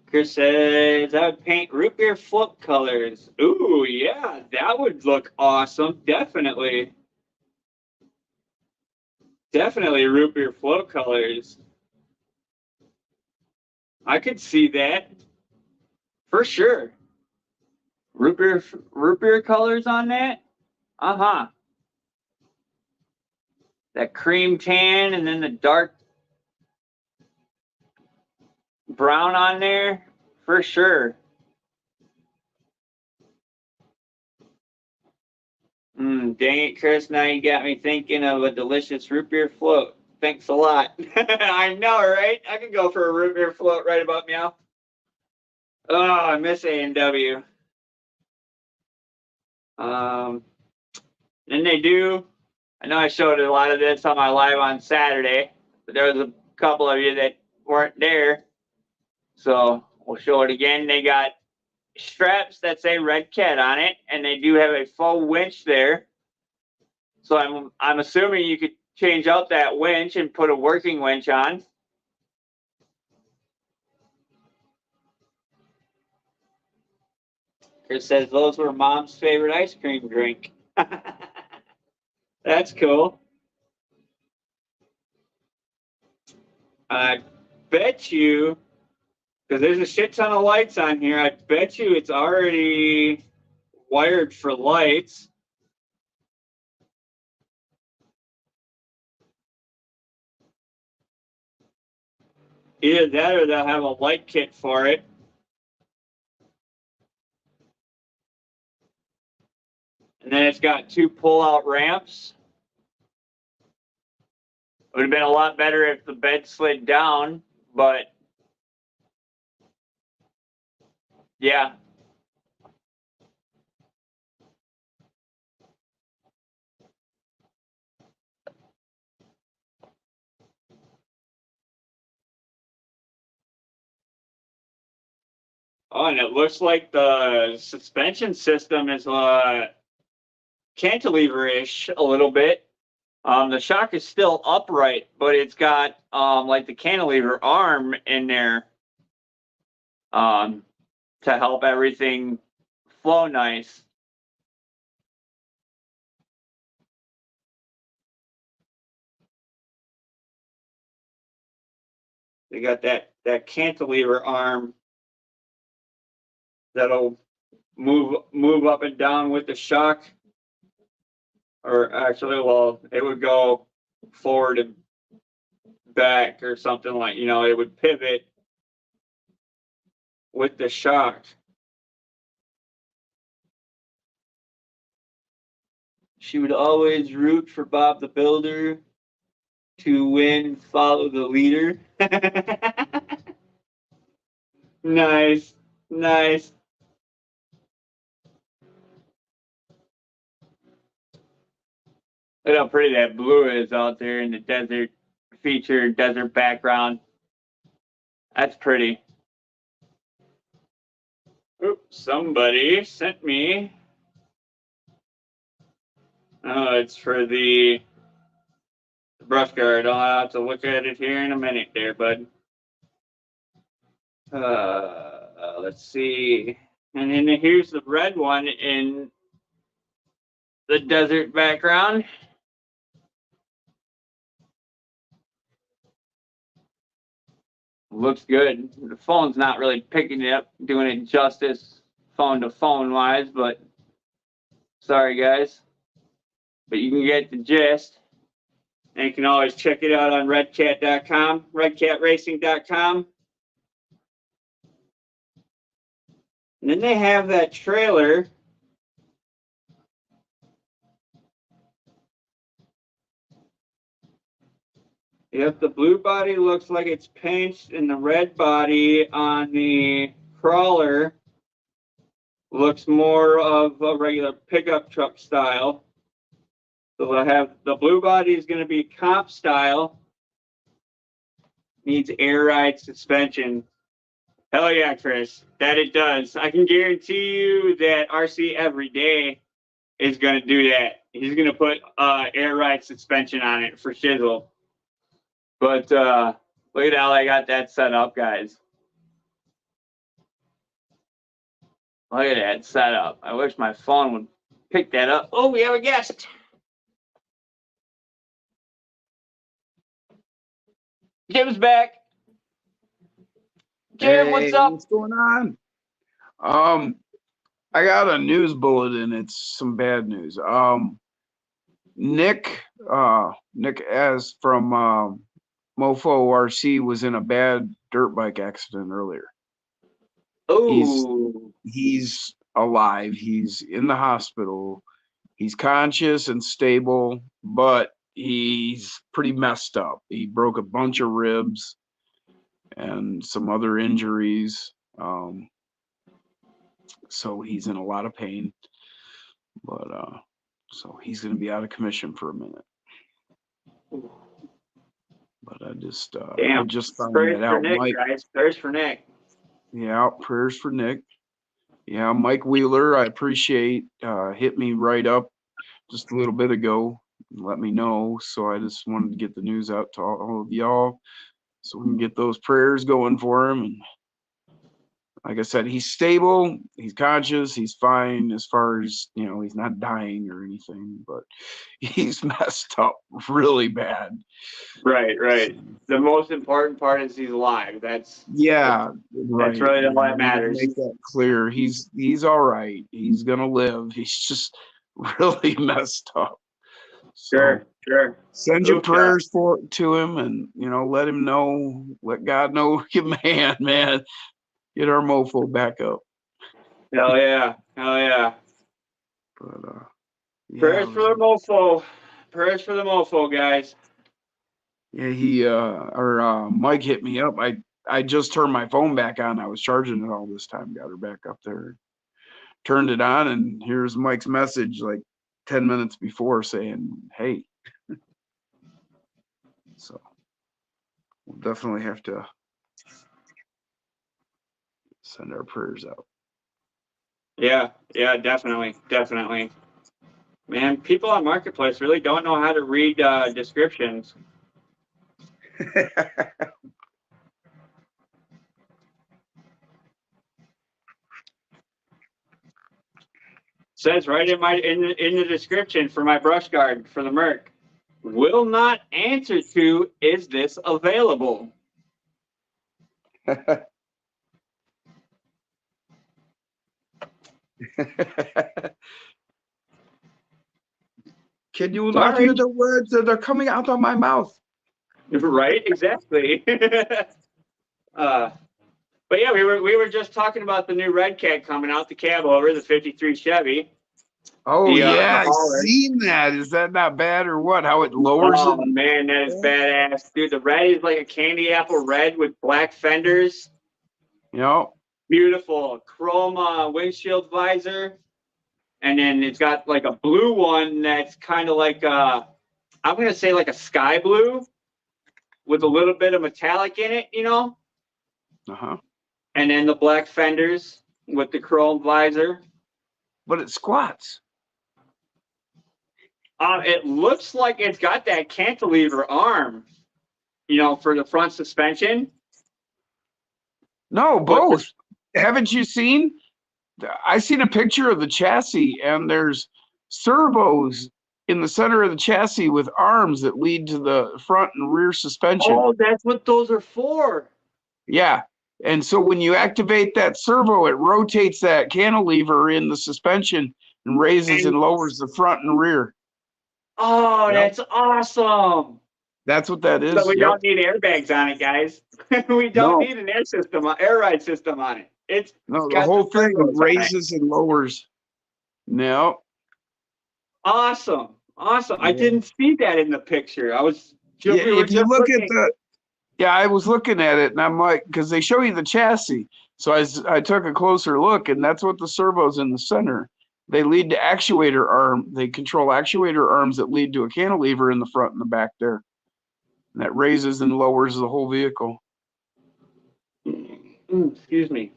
Chris says, I would paint root beer float colors. Ooh, yeah, that would look awesome. Definitely. Definitely root beer float colors. I could see that. For sure. Root beer colors on that? Uh-huh. That cream tan and then the dark brown on there, for sure. Dang it, Chris, now you got me thinking of a delicious root beer float. Thanks a lot. I know, right? I could go for a root beer float right about now. Oh, I miss A&W. Then they do, I know I showed a lot of this on my live on Saturday, but there was a couple of you that weren't there. So we'll show it again. They got straps that say Red Cat on it, and they do have a full winch there. So I'm assuming you could change out that winch and put a working winch on. Chris says those were Mom's favorite ice cream drink. That's cool. I bet you, because there's a shit ton of lights on here, I bet you it's already wired for lights. Either that or they'll have a light kit for it. And then it's got 2 pull-out ramps. Would have been a lot better if the bed slid down, but yeah. Oh, and it looks like the suspension system is cantilever-ish a little bit. The shock is still upright, but it's got like the cantilever arm in there to help everything flow nice. They got that cantilever arm that'll move up and down with the shock. Or actually, well, it would go forward and back or something like, it would pivot with the shock. She would always root for Bob the Builder to win, follow the leader. Nice, nice. Look how pretty that blue is out there in the desert feature, desert background. That's pretty. Oops, somebody sent me. Oh, it's for the brush guard. I'll have to look at it here in a minute there, bud. Let's see. And then here's the red one in the desert background. Looks good. The phone's not really picking it up, doing it justice phone to phone wise, but sorry guys. But you can get the gist. And you can always check it out on redcat.com, redcatracing.com. And then they have that trailer. Yep, the blue body looks like it's pinched, and the red body on the crawler looks more of a regular pickup truck style. So we'll have the blue body is going to be comp style. Needs air ride suspension. Hell yeah, Chris, that it does. I can guarantee you that RC every day is going to do that. He's going to put air ride suspension on it for shizzle. But look at how I got that set up, guys. Look at that setup. I wish my phone would pick that up. Oh, we have a guest. Jim's back. Jim, what's up? What's going on? I got a news bulletin. It's some bad news. Nick as from Mofo RC was in a bad dirt bike accident earlier. Oh, He's alive. He's in the hospital. He's conscious and stable, but he's pretty messed up. He broke a bunch of ribs and some other injuries. So he's in a lot of pain. But so he's going to be out of commission for a minute. But I just found prayers that for out. Nick, Mike, guys. Prayers for Nick. yeah, prayers for Nick. Yeah, Mike Wheeler, I appreciate hit me right up just a little bit ago and let me know. So I just wanted to get the news out to all of y'all so we can get those prayers going for him. And like I said, he's stable, he's conscious, he's fine as far as, he's not dying or anything, but he's messed up really bad. Right. The most important part is he's alive. That's right. That's really all that matters. Make that clear. He's all right. He's gonna live. He's just really messed up. So Sure. send your prayers to him, and let him know. Let God know. Give him a hand, man. Get our mofo back up. Hell yeah. But Prayers Yeah, for the mofo. Prayers for the mofo, guys. yeah, Mike hit me up. I just turned my phone back on. I was charging it all this time, got her back up there, turned it on, and here's Mike's message like 10 minutes before saying, hey. So we'll definitely have to send our prayers out. Yeah, definitely, definitely. Man, people on Marketplace really don't know how to read descriptions. Says right in the description for my brush guard for the Merc, will not answer to, is this available? Can you not Sorry. hear the words that are coming out of my mouth? Right, exactly. But yeah, we were just talking about the new Red Cat coming out, the cab over, the 53 Chevy. Oh The yeah, I hauler. seen that. Is that not bad or what? How it lowers Oh it? man, that is badass. Dude, the red is like a candy apple red with black fenders. You know, Beautiful chrome windshield visor. And then it's got like a blue one that's kind of like I'm gonna say like a sky blue with a little bit of metallic in it, you know? uh-huh. And then the black fenders with the chrome visor. But it squats. It looks like it's got that cantilever arm, you know, for the front suspension. No, But both. Haven't you seen? I seen a picture of the chassis, and there's servos in the center of the chassis with arms that lead to the front and rear suspension. Oh, that's what those are for. Yeah. And so when you activate that servo, it rotates that cantilever in the suspension and raises and lowers the front and rear. Oh, Yep. that's awesome. That's what that is. So we Yep. don't need airbags on it, guys. We don't need an air ride system on it. It's No, the got whole the thing turbos on it. raises and lowers. No. Awesome. Awesome. I Yeah. didn't see that in the picture. I was Yeah, we were if you just look looking. at the, yeah, I was looking at it and I'm like, because they show you the chassis. So I took a closer look, and that's what the servo's in the center. They lead to actuator arm. They control actuator arms that lead to a cantilever in the front and the back there. And that raises and lowers the whole vehicle. Excuse me.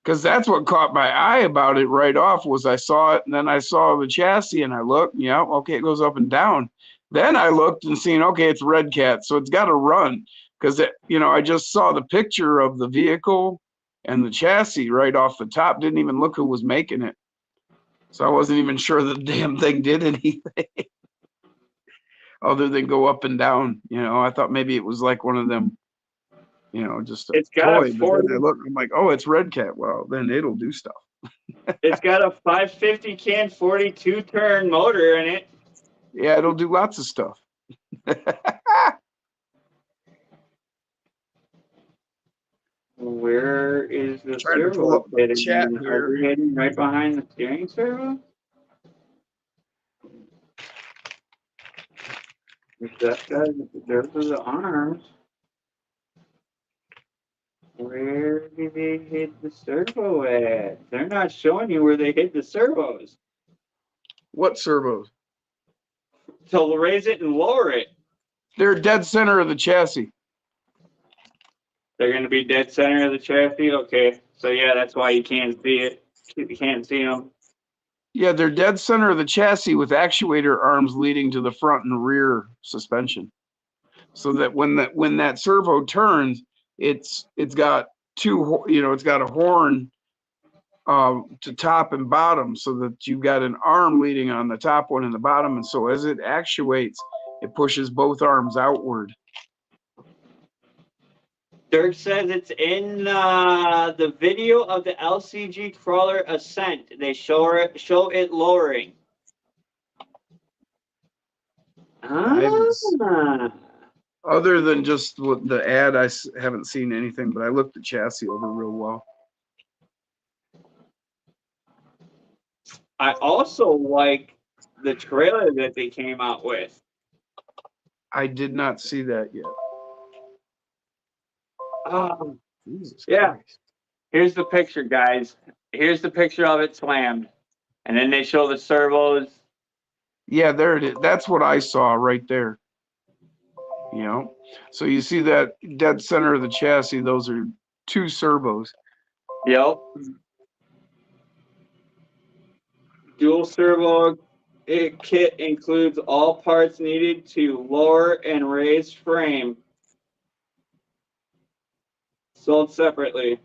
Because that's what caught my eye about it right off was I saw it, and then I saw the chassis, and I looked, yeah, okay, it goes up and down. Then I looked and seen, okay, it's Red Cat, so it's got to run. Because, I just saw the picture of the vehicle and the chassis right off the top. Didn't even look who was making it. So I wasn't even sure the damn thing did anything other than go up and down. I thought maybe it was like one of them, just a It's got toy. a But then I look, I'm like, oh, it's Red Cat. Well, then it'll do stuff. It's got a 550 can 42 turn motor in it. Yeah, it'll do lots of stuff. Where is the Trying to servo? pull up the located? chat Are here. we heading right behind the steering servo? If that guy, those are the arms. Where did they hit the servo at? They're not showing you where they hit the servos. What servos? So raise it and lower it. They're dead center of the chassis. They're going to be dead center of the chassis. Okay, so yeah, that's why you can't see it. You can't see them. Yeah, they're dead center of the chassis with actuator arms leading to the front and rear suspension. So that when that servo turns, it's got two, it's got a horn to top and bottom, so that you've got an arm leading on the top one and the bottom, and so as it actuates, it pushes both arms outward. Dirk says it's in the video of the LCG crawler ascent. They show it lowering. Other than just the ad, I haven't seen anything, but I looked the chassis over real well. I also like the trailer that they came out with. I did not see that yet. Jesus Yeah. Christ. Here's the picture, guys. Here's the picture of it slammed. And then they show the servos. Yeah, there it is. That's what I saw right there. You know, so you see that dead center of the chassis, those are 2 servos. Yep. Dual servo kit includes all parts needed to lower and raise frame. Sold separately.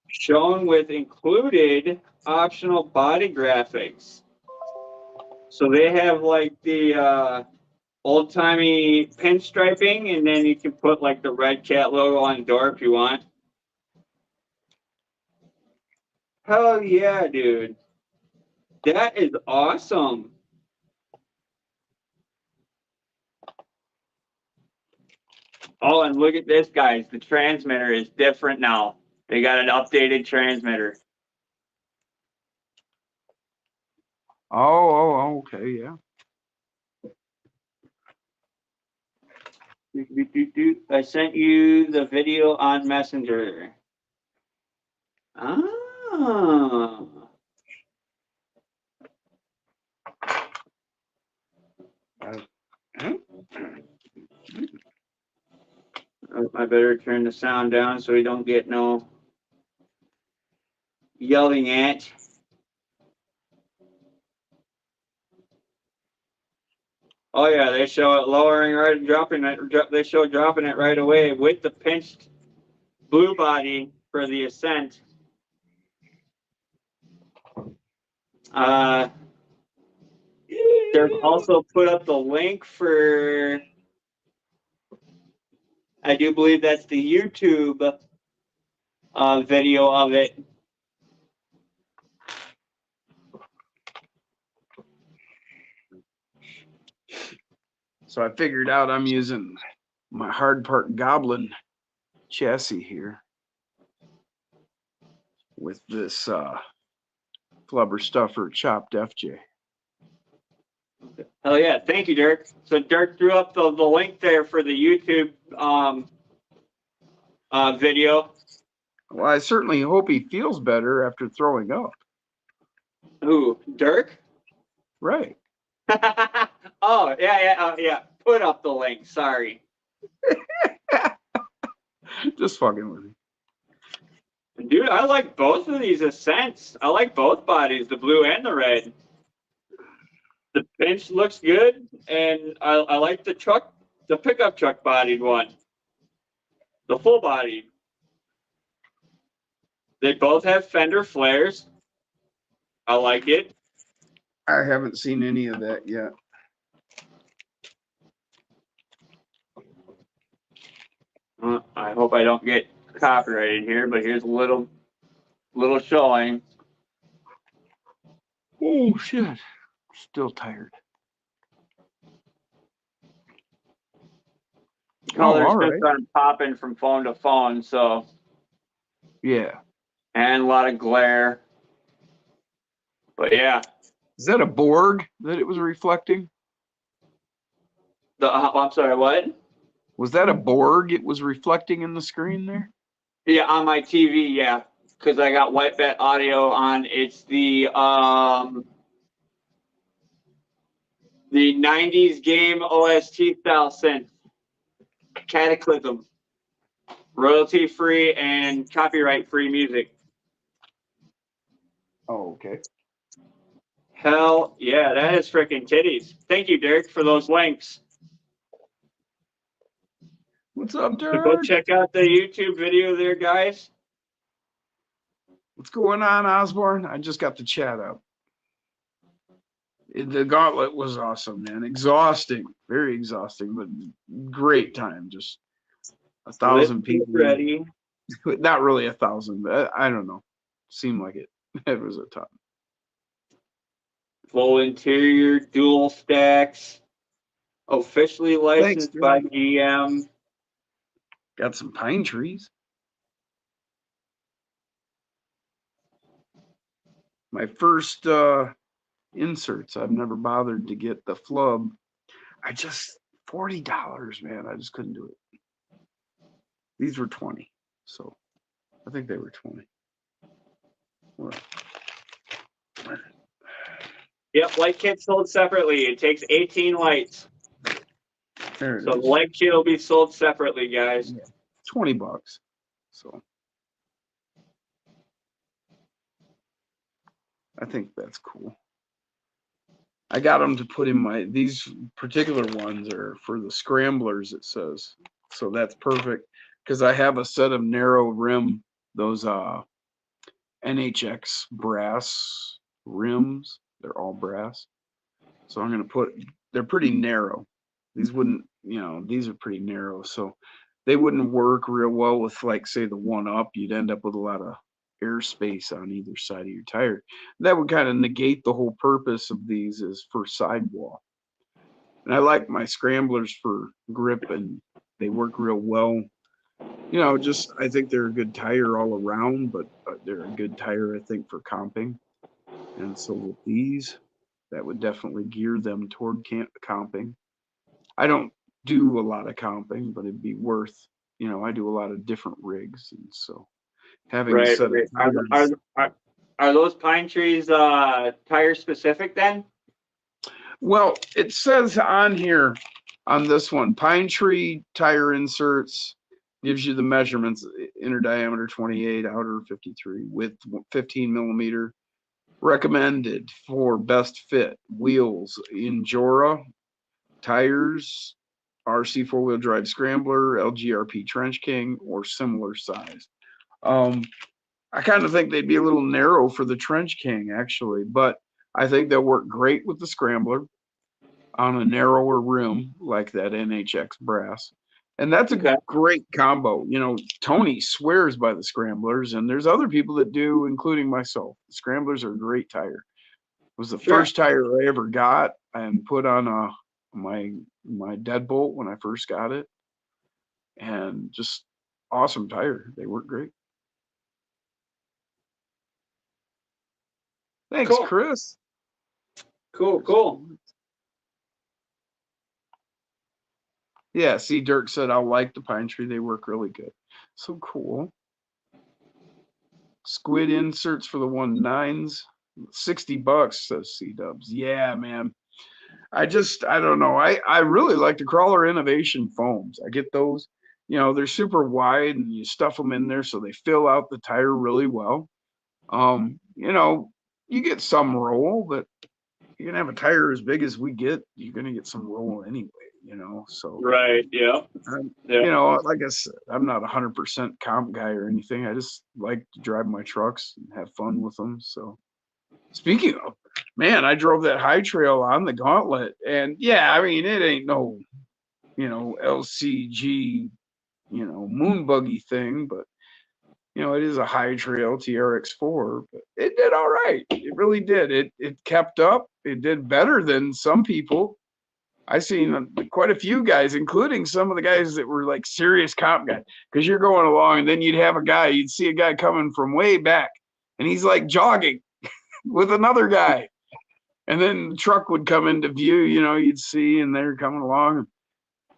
Shown with included optional body graphics. So they have like the old timey pinstriping, and then you can put like the Red Cat logo on the door if you want. Hell yeah, dude. That is awesome. Oh, and look at this, guys. The transmitter is different now. They got an updated transmitter. Oh, okay, yeah. I sent you the video on Messenger. Ah. I better turn the sound down so we don't get no yelling at. Oh yeah, they show it lowering right, dropping it. They show dropping it right away with the pinched blue body for the Ascent. They've also put up the link for. I do believe that's the YouTube video of it. So I figured out I'm using my hard part Goblin chassis here with this Flubber Stuffer chopped FJ. Oh yeah, thank you, Dirk. So Dirk threw up the link there for the YouTube video. Well, I certainly hope he feels better after throwing up. Who, Dirk? Right. Oh yeah. Put up the link. Sorry. Just fucking with me. Dude, I like both of these Ascents. I like both bodies, the blue and the red. The pinch looks good, and I like the pickup truck bodied one. The full bodied. They both have fender flares. I like it. I haven't seen any of that yet. I hope I don't get copyrighted here, but here's a little showing. Oh shit. Still tired. Colors all just right. started popping from phone to phone, so. Yeah. And a lot of glare. But yeah. Is that a Borg that it was reflecting? I'm sorry, what? Was that a Borg it was reflecting in the screen there? Yeah, on my TV, yeah. Because I got White Bat audio on. It's the 90s game OST style synth. Cataclysm. Royalty free and copyright free music. Oh, okay. Hell yeah, that is freaking titties. Thank you, Derek, for those links. What's up, So Dirk? go check out the YouTube video there, guys. What's going on, Osborne? I just got the chat up. The gauntlet was awesome, man. Exhausting, very exhausting, but great time. Just 1,000 people. Ready. Not really 1,000, but I don't know. Seemed like it. It was a ton. Full interior, dual stacks. Officially licensed Thanks, by GM. Got some pine trees. my first inserts. I've never bothered to get the flub. I just $40, man. I just couldn't do it. These were 20, so I think they were 20. What? Yep, light kit sold separately. It takes 18 lights. There it So the is. light kit will be sold separately, guys. $20. So I think that's cool. I got them to put in these particular ones are for the scramblers, it says. So that's perfect because I have a set of narrow rim, those NHX brass rims. They're all brass. So I'm going to they're pretty narrow. These wouldn't, these are pretty narrow. So they wouldn't work real well with, like, say, the one up. You'd end up with a lot of airspace on either side of your tire. That would kind of negate the whole purpose of these is for sidewall. And I like my scramblers for grip, and they work real well. I think they're a good tire all around, but they're a good tire, I think, for comping. And so with these, that would definitely gear them toward comping. I don't do a lot of comping, but it'd be worth, I do a lot of different rigs, and so having a set of tires. Are those pine trees tire specific then? Well, it says on here on this one, pine tree tire inserts, gives you the measurements: inner diameter 28, outer 53, width 15 millimeter. Recommended for best fit: wheels, Injora, tires, RC four-wheel drive scrambler, LGRP Trench King, or similar size. I kind of think they'd be a little narrow for the Trench King, actually, but I think they'll work great with the scrambler on a narrower rim like that NHX brass. And that's a great combo. Tony swears by the scramblers, and there's other people that do, including myself. The scramblers are a great tire. It was the first tire I ever got and put on my deadbolt when I first got it, and just awesome tire. They work great. Thanks, Cool. Chris. Cool. Yeah, see, Dirk said, I like the pine tree. They work really good. So cool. Squid inserts for the 1.9s. $60, says C-Dubs. Yeah, man. I don't know. I really like the Crawler Innovation foams. I get those. They're super wide, and you stuff them in there so they fill out the tire really well. You get some roll, but you're gonna have a tire as big as we get, you're gonna get some roll anyway, so. Right, yeah. Like I said, I'm not 100% comp guy or anything. I just like to drive my trucks and have fun with them. So speaking of, man, I drove that high trail on the Gauntlet, and yeah, I mean, it ain't no, LCG, moon buggy thing, but it is a high trail TRX4, but it did all right. It really did. It kept up. It did better than some people. I seen quite a few guys, including some of the guys that were like serious comp guys, because you're going along and then you'd see a guy coming from way back, and he's like jogging with another guy. And then the truck would come into view, you'd see, and they're coming along. And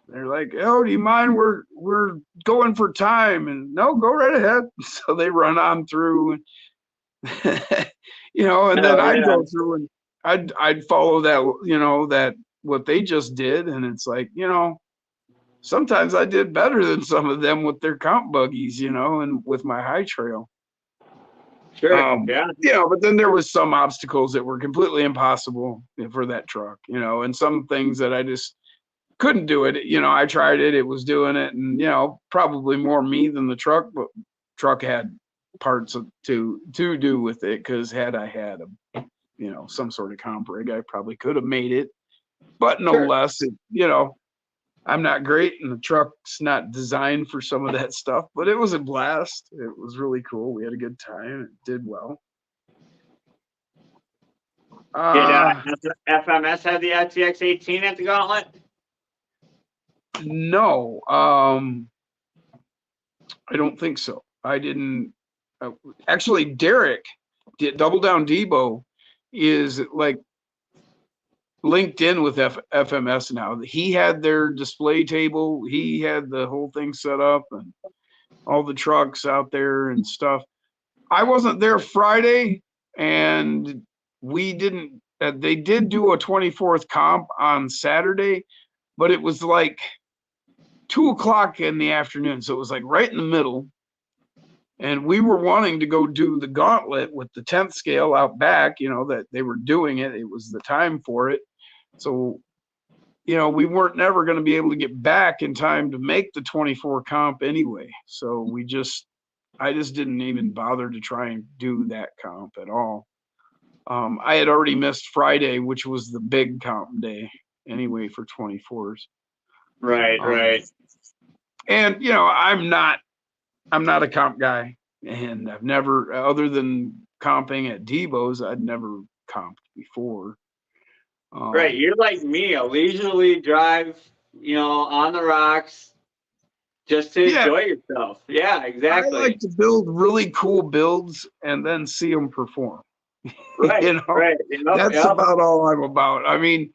they're like, oh, do you mind? We're going for time. And no, go right ahead. So they run on through, and, and then I'd go through and I'd follow that, that what they just did. And it's like, sometimes I did better than some of them with their comp buggies, and with my high trail. Sure. But then there was some obstacles that were completely impossible for that truck, and some things that I just couldn't do it. I tried it, it was doing it, and probably more me than the truck, but truck had parts to do with it, because had I had some sort of comp rig, I probably could have made it, but no less, I'm not great, and the truck's not designed for some of that stuff, but it was a blast. It was really cool. We had a good time. It did well. Did FMS have the RTX 18 at the Gauntlet? No, I don't think so. I didn't. Actually, Derek Double Down Debo is like linked in with FMS now. He had their display table. He had the whole thing set up and all the trucks out there and stuff. I wasn't there Friday, and we didn't. They did do a 24th comp on Saturday, but it was like 2 o'clock in the afternoon, so it was like right in the middle. And we were wanting to go do the gauntlet with the 10th scale out back, you know, that they were doing it. It was the time for it. So, you know, we weren't never going to be able to get back in time to make the 24 comp anyway. So I just didn't even bother to try and do that comp at all. I had already missed Friday, which was the big comp day anyway for 24s. Right. And, you know, I'm not a comp guy, and I've never, other than comping at Debo's, I'd never comped before. Right. You're like me, a leisurely drive, you know, on the rocks just to enjoy yourself. Yeah, exactly. I like to build really cool builds and then see them perform. Right. You know, right. that's about all I'm about. I mean,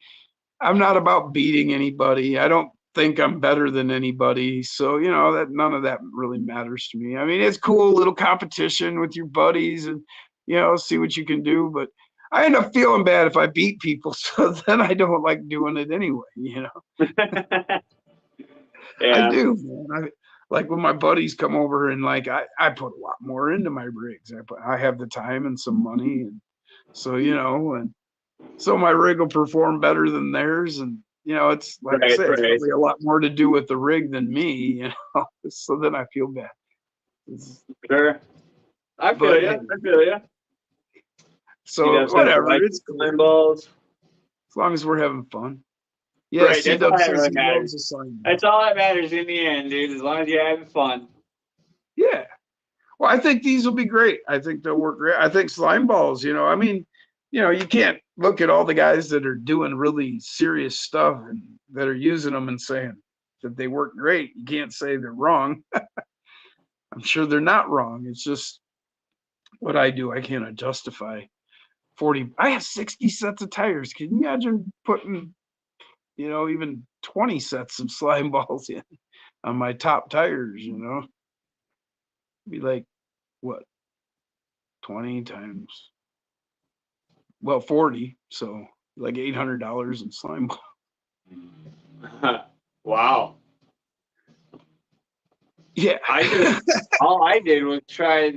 I'm not about beating anybody. I don't think I'm better than anybody. So, you know, that none of that really matters to me. I mean, it's cool, little competition with your buddies and, you know, see what you can do. But I end up feeling bad if I beat people. So then I don't like doing it anyway, you know. Yeah. I do, man. Like when my buddies come over and like, I put a lot more into my rigs. I have the time and some money. And so, you know, and so my rig will perform better than theirs. And, you know, it's like I said, it's probably a lot more to do with the rig than me, you know, so then I feel bad. Sure. I feel you. So whatever. It's cool. Balls. As long as we're having fun. Yeah, right, that's all that matters. That's all that matters in the end, dude, as long as you're having fun. Yeah. Well, I think these will be great. I think they'll work great. I think slime balls, you know, I mean, you know, you can't look at all the guys that are doing really serious stuff and that are using them and saying that they work great. You can't say they're wrong. I'm sure they're not wrong. It's just what I do. I cannot justify 40. I have 60 sets of tires. Can you imagine putting, you know, even 20 sets of slime balls in on my top tires, you know? Be like, what? 20 times, well, 40. So like $800 in slime balls. Wow. Yeah. All I did was try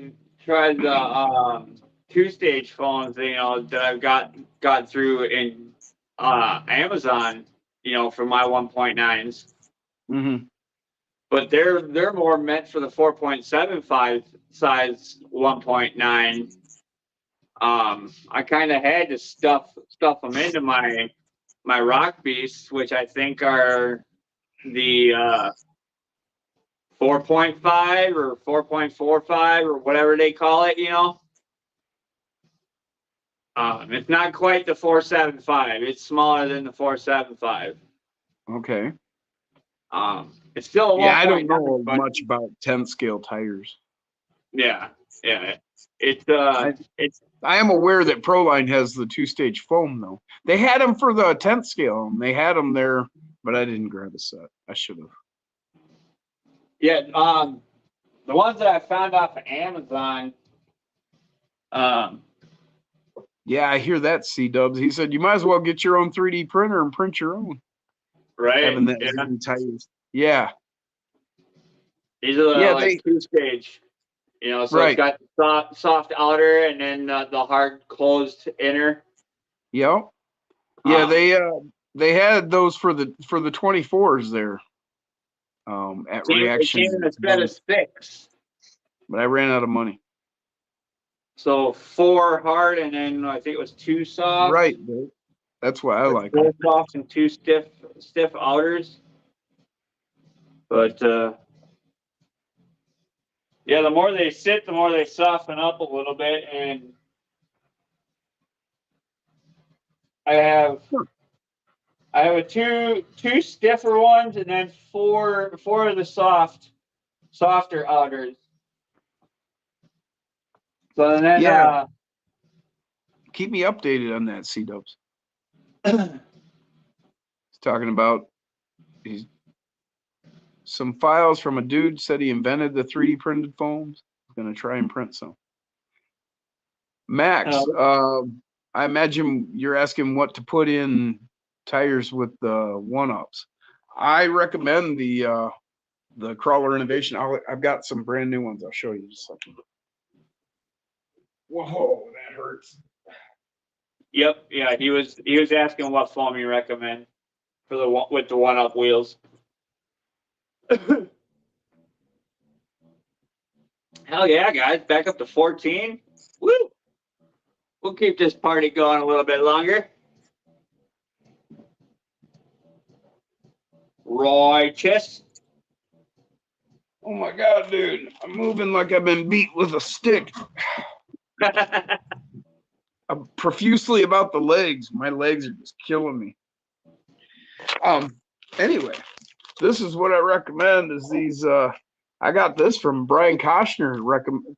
the 2-stage phones, you know, that I've got through in Amazon, you know, for my 1.9s. Mm-hmm. But they're more meant for the 4.75 size 1.9. I kind of had to stuff them into my rock beasts, which I think are the 4.5 or 4.45 or whatever they call it, you know. It's not quite the 475. It's smaller than the 475. Okay. It's still a I don't know much about 10 scale tires. Yeah. It's I am aware that Proline has the 2-stage foam though. They had them for the 10th scale. And they had them there, but I didn't grab a set. I should have. Yeah. The ones that I found off of Amazon. Yeah, I hear that, C-Dubs. He said you might as well get your own 3D printer and print your own. Right. Having that tires. Yeah. These are like 2-stage. You know, so right. It's got the soft outer and then the hard closed inner. Yep. Yeah, they had those for the 24s there. At Reaction. It came in a set of 6. But I ran out of money. So 4 hard and then I think it was 2 soft. Right. That's why I like 4 soft and 2 stiff outers. But yeah, the more they sit, the more they soften up a little bit. And I have a two stiffer ones and then four of the softer outers. So then keep me updated on that, C-Dubs. He's talking about some files from a dude said he invented the 3D printed foams. He's gonna try and print some. Max, I imagine you're asking what to put in tires with the one-ups. I recommend the Crawler Innovation. I've got some brand new ones. I'll show you just a second. Whoa, that hurts. Yep, yeah, he was asking what foam you recommend for with the one-up wheels. Hell yeah, guys, back up to 14. Woo! We'll keep this party going a little bit longer. Righteous. Oh my God, dude. I'm moving like I've been beat with a stick. I'm profusely about the legs. My legs are just killing me. Anyway, this is what I recommend is these, I got this from Brian Koshner,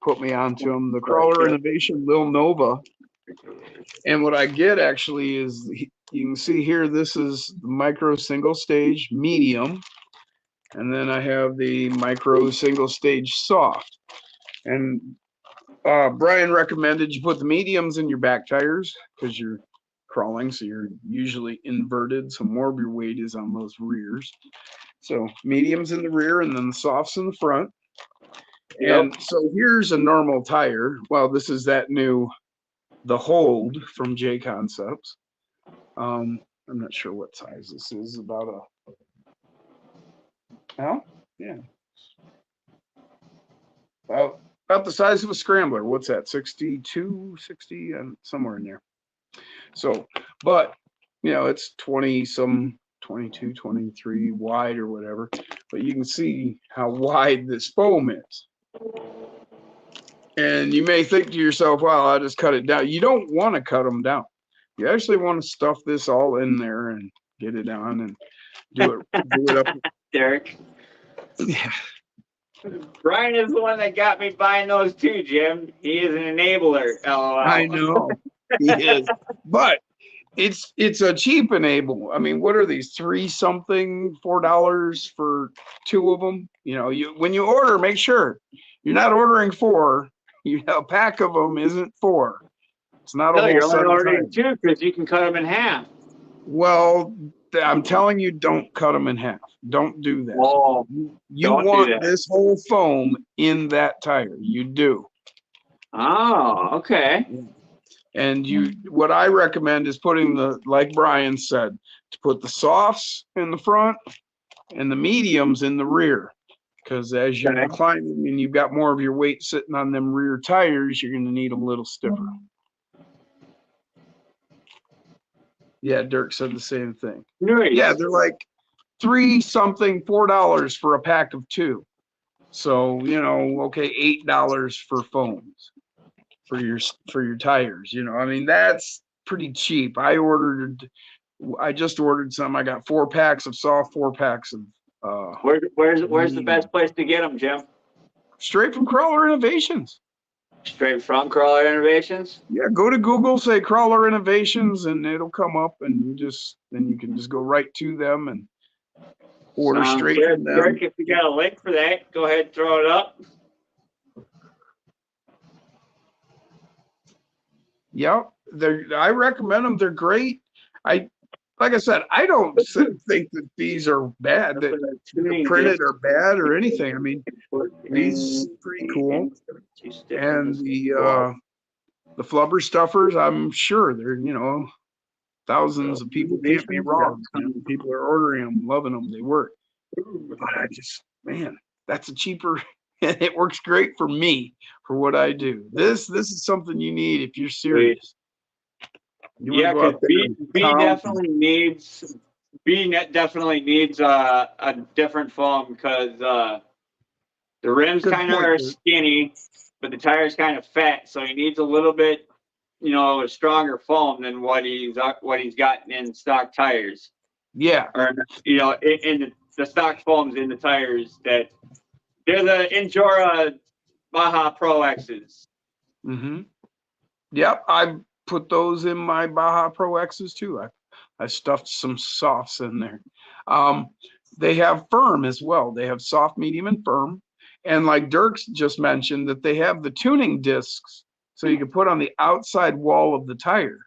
put me onto them, the Crawler Innovation Lil Nova. And what I get actually is, you can see here, this is the micro single stage medium. And then I have the micro single stage soft. And Brian recommended you put the mediums in your back tires because you're crawling, so you're usually inverted, so more of your weight is on those rears. So mediums in the rear and then the softs in the front. And so here's a normal tire. Well, this is that new, the Hold from J Concepts. I'm not sure what size this is, about about the size of a Scrambler. What's that, 62, 60, and somewhere in there. So, but you know, it's 20 some, 22, 23 wide or whatever, but you can see how wide this foam is. And you may think to yourself, well, I'll just cut it down. You don't want to cut them down. You actually want to stuff this all in there and get it on and do it up. Derek. Yeah. Brian is the one that got me buying those too, Jim. He is an enabler, LOL. I know he is, but it's a cheap enable. I mean, what are these, $4 for 2 of them? You know, when you order, make sure you're not ordering 4. A pack of them isn't 4. It's not a whole you're set only of ordering tires. 2 because you can cut them in half. Well, I'm telling you, don't cut them in half. Don't do that. Oh, You don't do want that. this whole foam in that tire. You do. Oh, okay. And what I recommend is putting like Brian said, to put the softs in the front and the mediums in the rear. Because as you're climbing and you've got more of your weight sitting on them rear tires, you're going to need them a little stiffer. Yeah, Dirk said the same thing. Nice. Yeah, they're like $4 for a pack of 2. So, you know, okay, $8 for foams for your tires. You know, I mean, that's pretty cheap. I just ordered some. I got 4 packs of soft, 4 packs of Where's the best place to get them, Jim? straight from Crawler Innovations. Straight from Crawler Innovations? Yeah, go to Google, say Crawler Innovations, and it'll come up, and then you can just go right to them and order straight from them. Derek, if you got a link for that, go ahead and throw it up. Yep, I recommend them. They're great. Like I said, I don't think that these are bad, that they're printed are bad or anything. I mean, these are pretty cool. And the flubber stuffers, I'm sure they're, you know, thousands of people can't be wrong. You know, people are ordering them, loving them, they work. But I just, man, that's a cheaper, and it works great for me for what I do. This is something you need if you're serious. Yeah, because B definitely needs a different foam because the rims kind of are skinny, but the tire's kind of fat, so he needs a little bit, you know, a stronger foam than what he's gotten in stock tires. Yeah, or you know, in the stock foams in the tires that they're the Injora Baja Pro X's. Mm-hmm. Yep, I put those in my Baja Pro X's too. I stuffed some softs in there. They have firm as well. They have soft, medium, and firm. And like Dirks just mentioned, that they have the tuning discs so you can put on the outside wall of the tire.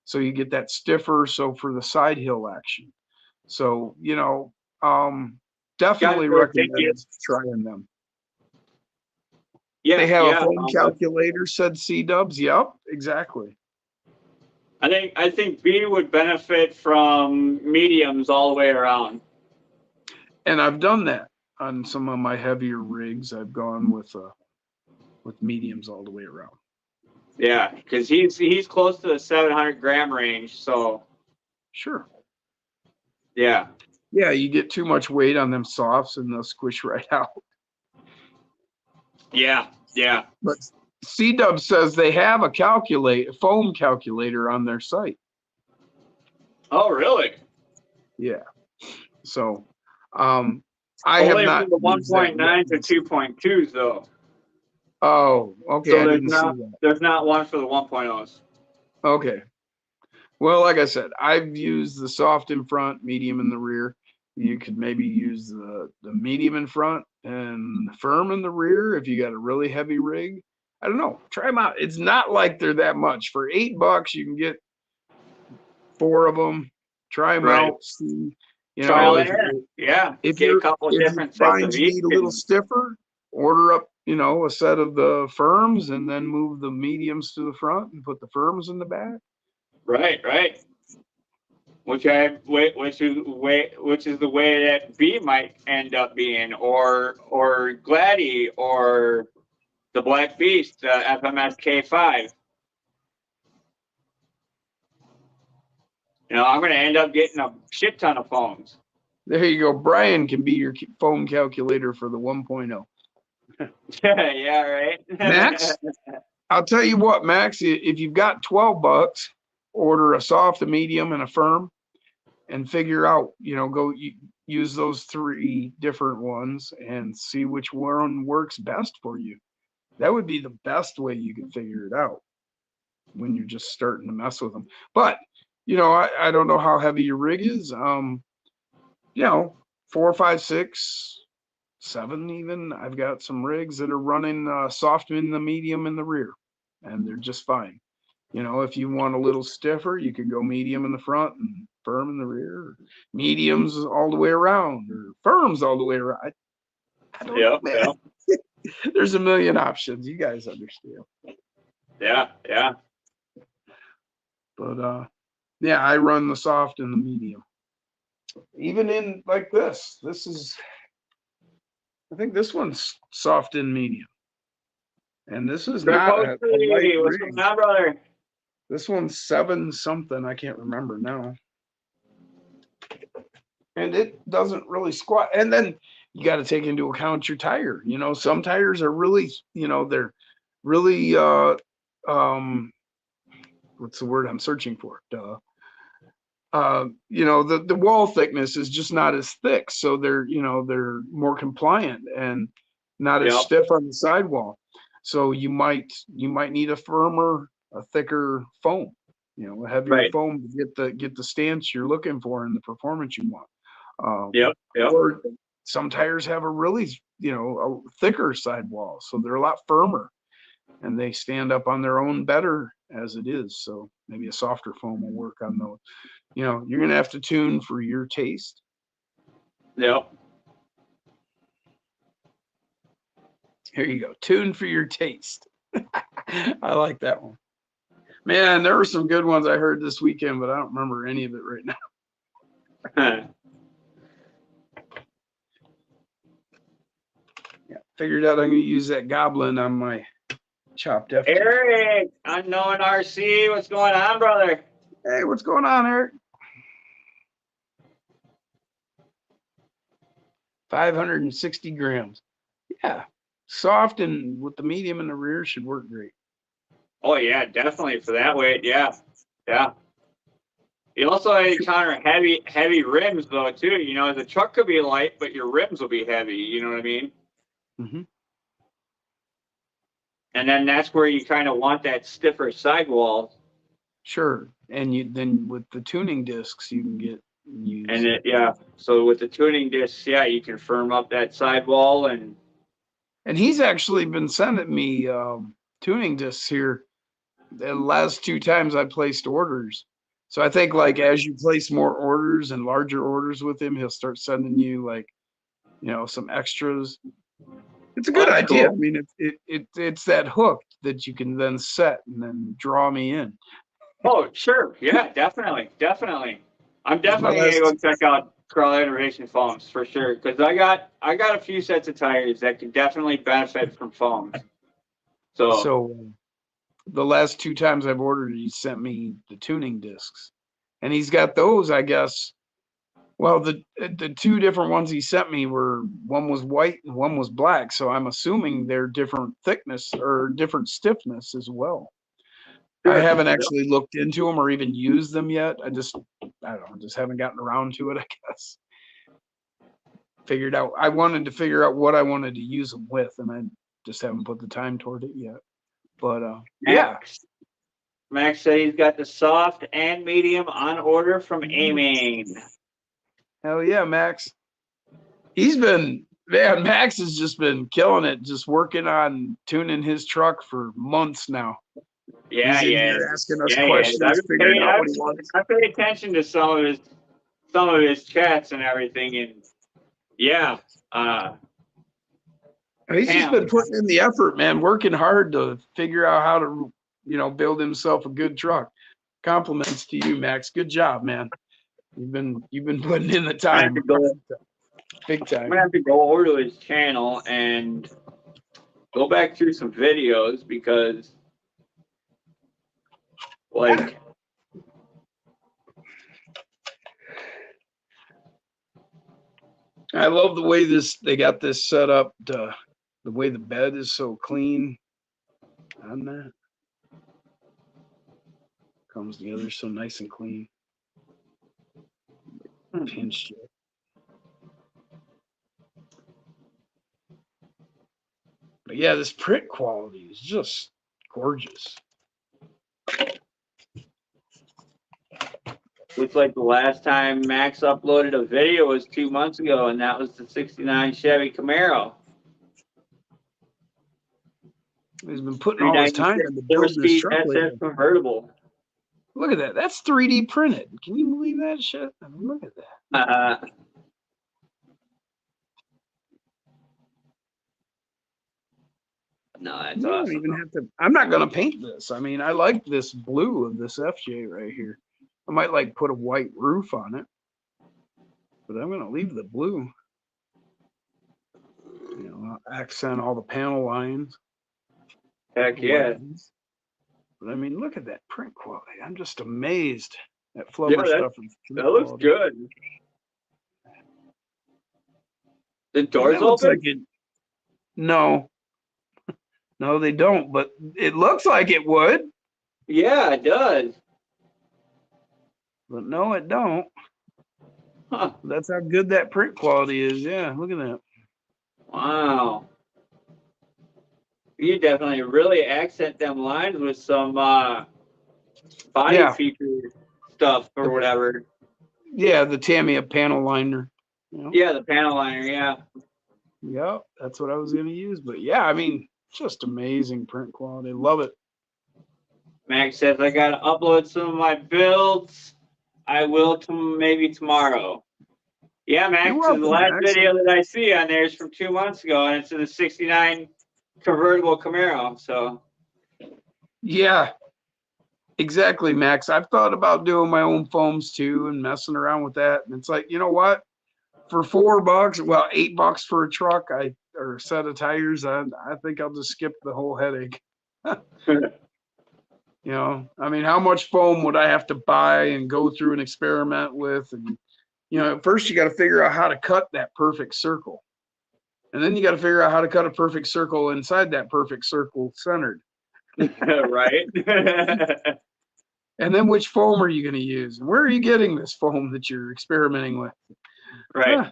So you get that stiffer, so for the side hill action. So, you know, definitely recommend trying them. Yeah, They have yeah. a phone calculator, said C-Dubs. Yep, exactly. I think B would benefit from mediums all the way around. And I've done that on some of my heavier rigs. I've gone with mediums all the way around. Yeah, because he's close to the 700 gram range. So Sure. yeah. Yeah, you get too much weight on them softs and they'll squish right out. Yeah, yeah. But C-Dub says they have a foam calculator on their site. Oh, really? Yeah. So, I Only have from not. the 1.9 to 2.2s though. Oh, okay. So I didn't see that. there's not one for the 1.0s. Okay. Well, like I said, I've used the soft in front, medium in the rear. You could maybe use the medium in front and the firm in the rear if you got a really heavy rig. I don't know. Try them out. It's not like they're that much. For $8, you can get 4 of them. Try them Right. out. See, you Trial know, and error. Yeah. if Get a you're couple if different you sets find of you each. need a little stiffer, order up, you know, a set of the firms and then move the mediums to the front and put the firms in the back. Right, right. Which is the way that B might end up being, or Gladdy, or the Black Beast, FMS K5. You know, I'm going to end up getting a shit ton of phones. There you go. Brian can be your phone calculator for the 1.0. Yeah, right. Max, I'll tell you what, Max, if you've got $12, order a soft, a medium, and a firm, and figure out, you know, use those 3 different ones and see which one works best for you. That would be the best way you can figure it out when you're just starting to mess with them. But, you know, I don't know how heavy your rig is. You know, 4, 5, 6, 7 even. I've got some rigs that are running soft in the medium in the rear, and they're just fine. You know, if you want a little stiffer, you could go medium in the front and firm in the rear, or mediums all the way around, or firms all the way around. I don't know, man. Yeah. There's a million options. You guys understand. Yeah, yeah. But yeah, I run the soft and the medium. Even in like this is, I think this one's soft and medium. And this is not a light What's rig. going on, brother? This one's 7 something. I can't remember now. And it doesn't really squat. And then you got to take into account your tire. You know, some tires are really, you know, they're really, what's the word I'm searching for? You know, the wall thickness is just not as thick. So they're, you know, they're more compliant and not as stiff on the sidewall. So you might need a thicker foam, you know, a heavier foam to get the stance you're looking for and the performance you want. Or some tires have a really, you know, a thicker sidewall, so they're a lot firmer and they stand up on their own better as it is. So maybe a softer foam will work on those. You know, you're gonna have to tune for your taste. Yep. Here you go. Tune for your taste. I like that one. Man, there were some good ones I heard this weekend, but I don't remember any of it right now. Yeah, figured out I'm going to use that Goblin on my chopped FT. Eric, Unknown RC, what's going on, brother? Hey, what's going on, Eric? 560 grams. Yeah, soft and with the medium in the rear should work great. Oh yeah, definitely for that weight. Yeah, yeah. You also encounter heavy rims though too. You know, the truck could be light, but your rims will be heavy. You know what I mean? Mm-hmm. And then that's where you kind of want that stiffer sidewall. Sure. And you then with the tuning discs you can get used. And yeah, so with the tuning discs, yeah, you can firm up that sidewall and And he's actually been sending me tuning discs here the last 2 times I placed orders. So I think like as you place more orders and larger orders with him, he'll start sending you like, some extras. It's a good That's idea. cool. I mean, it's that hook that you can then set and then draw me in. oh, sure, yeah, definitely. I'm definitely last- gonna go check out Crawl Innovation foams for sure because I got a few sets of tires that can definitely benefit from foams. So So the last 2 times I've ordered, he sent me the tuning discs, and he's got those, I guess. Well, the 2 different ones he sent me were one was white and one was black. So I'm assuming they're different thickness or different stiffness as well. I Sure. haven't actually looked into them or even used them yet. I don't know, just haven't gotten around to it, I guess. I wanted to figure out what I wanted to use them with, and I just haven't put the time toward it yet. But yeah, Max said he's got the soft and medium on order from Aiming. hell yeah, Max. Max has just been killing it, just working on tuning his truck for months now. Yeah, He's in yeah. here asking us Yeah, questions, yeah. figuring out what he wants. I pay attention to some of his chats and everything, and yeah, He's just been putting in the effort, man, working hard to figure out how to, build himself a good truck. Compliments to you, Max. Good job, man. You've been putting in the time. Big I'm time. gonna have to go over to his channel and go back through some videos because, like, I love the way they got this set up. The way the bed is so clean on that. Comes together so nice and clean. Pinched it. But yeah, this print quality is just gorgeous. looks like the last time Max uploaded a video was 2 months ago, and that was the '69 Chevy Camaro. He's been putting all his time into building this truck lately. SF convertible. Look at that. That's 3D printed. Can you believe that shit? I mean, look at that. No, that's You don't awesome. even have to. I'm not gonna paint this. I mean, I like this blue of this FJ right here. I might like put a white roof on it, but I'm gonna leave the blue. I'll accent all the panel lines. Heck yeah. But I mean, look at that print quality. I'm just amazed at Flubber Yeah, stuff. That looks good. The doors That looks open? like it. No. No, they don't, but it looks like it would. Yeah, it does. But no, it don't. Huh. That's how good that print quality is. Yeah, look at that. Wow. You definitely really accent them lines with some body feature stuff or whatever. Yeah, the Tamiya panel liner. Yeah, the panel liner, yeah. Yep, that's what I was gonna use. But yeah, I mean, just amazing print quality. Love it. Max says I gotta upload some of my builds. I will maybe tomorrow. Yeah, Max, You're welcome, the last Max. video that I see on there is from 2 months ago, and it's in a '69 convertible Camaro. So Yeah, exactly, Max. I've thought about doing my own foams too and messing around with that. And it's like, you know what? For $4, well, $8 for a truck, or a set of tires, I think I'll just skip the whole headache. I mean, how much foam would I have to buy and go through and experiment with? And, first you got to figure out how to cut that perfect circle. And then you got to figure out how to cut a perfect circle inside that perfect circle centered. right. And then which foam are you going to use? And where are you getting this foam that you're experimenting with? Right.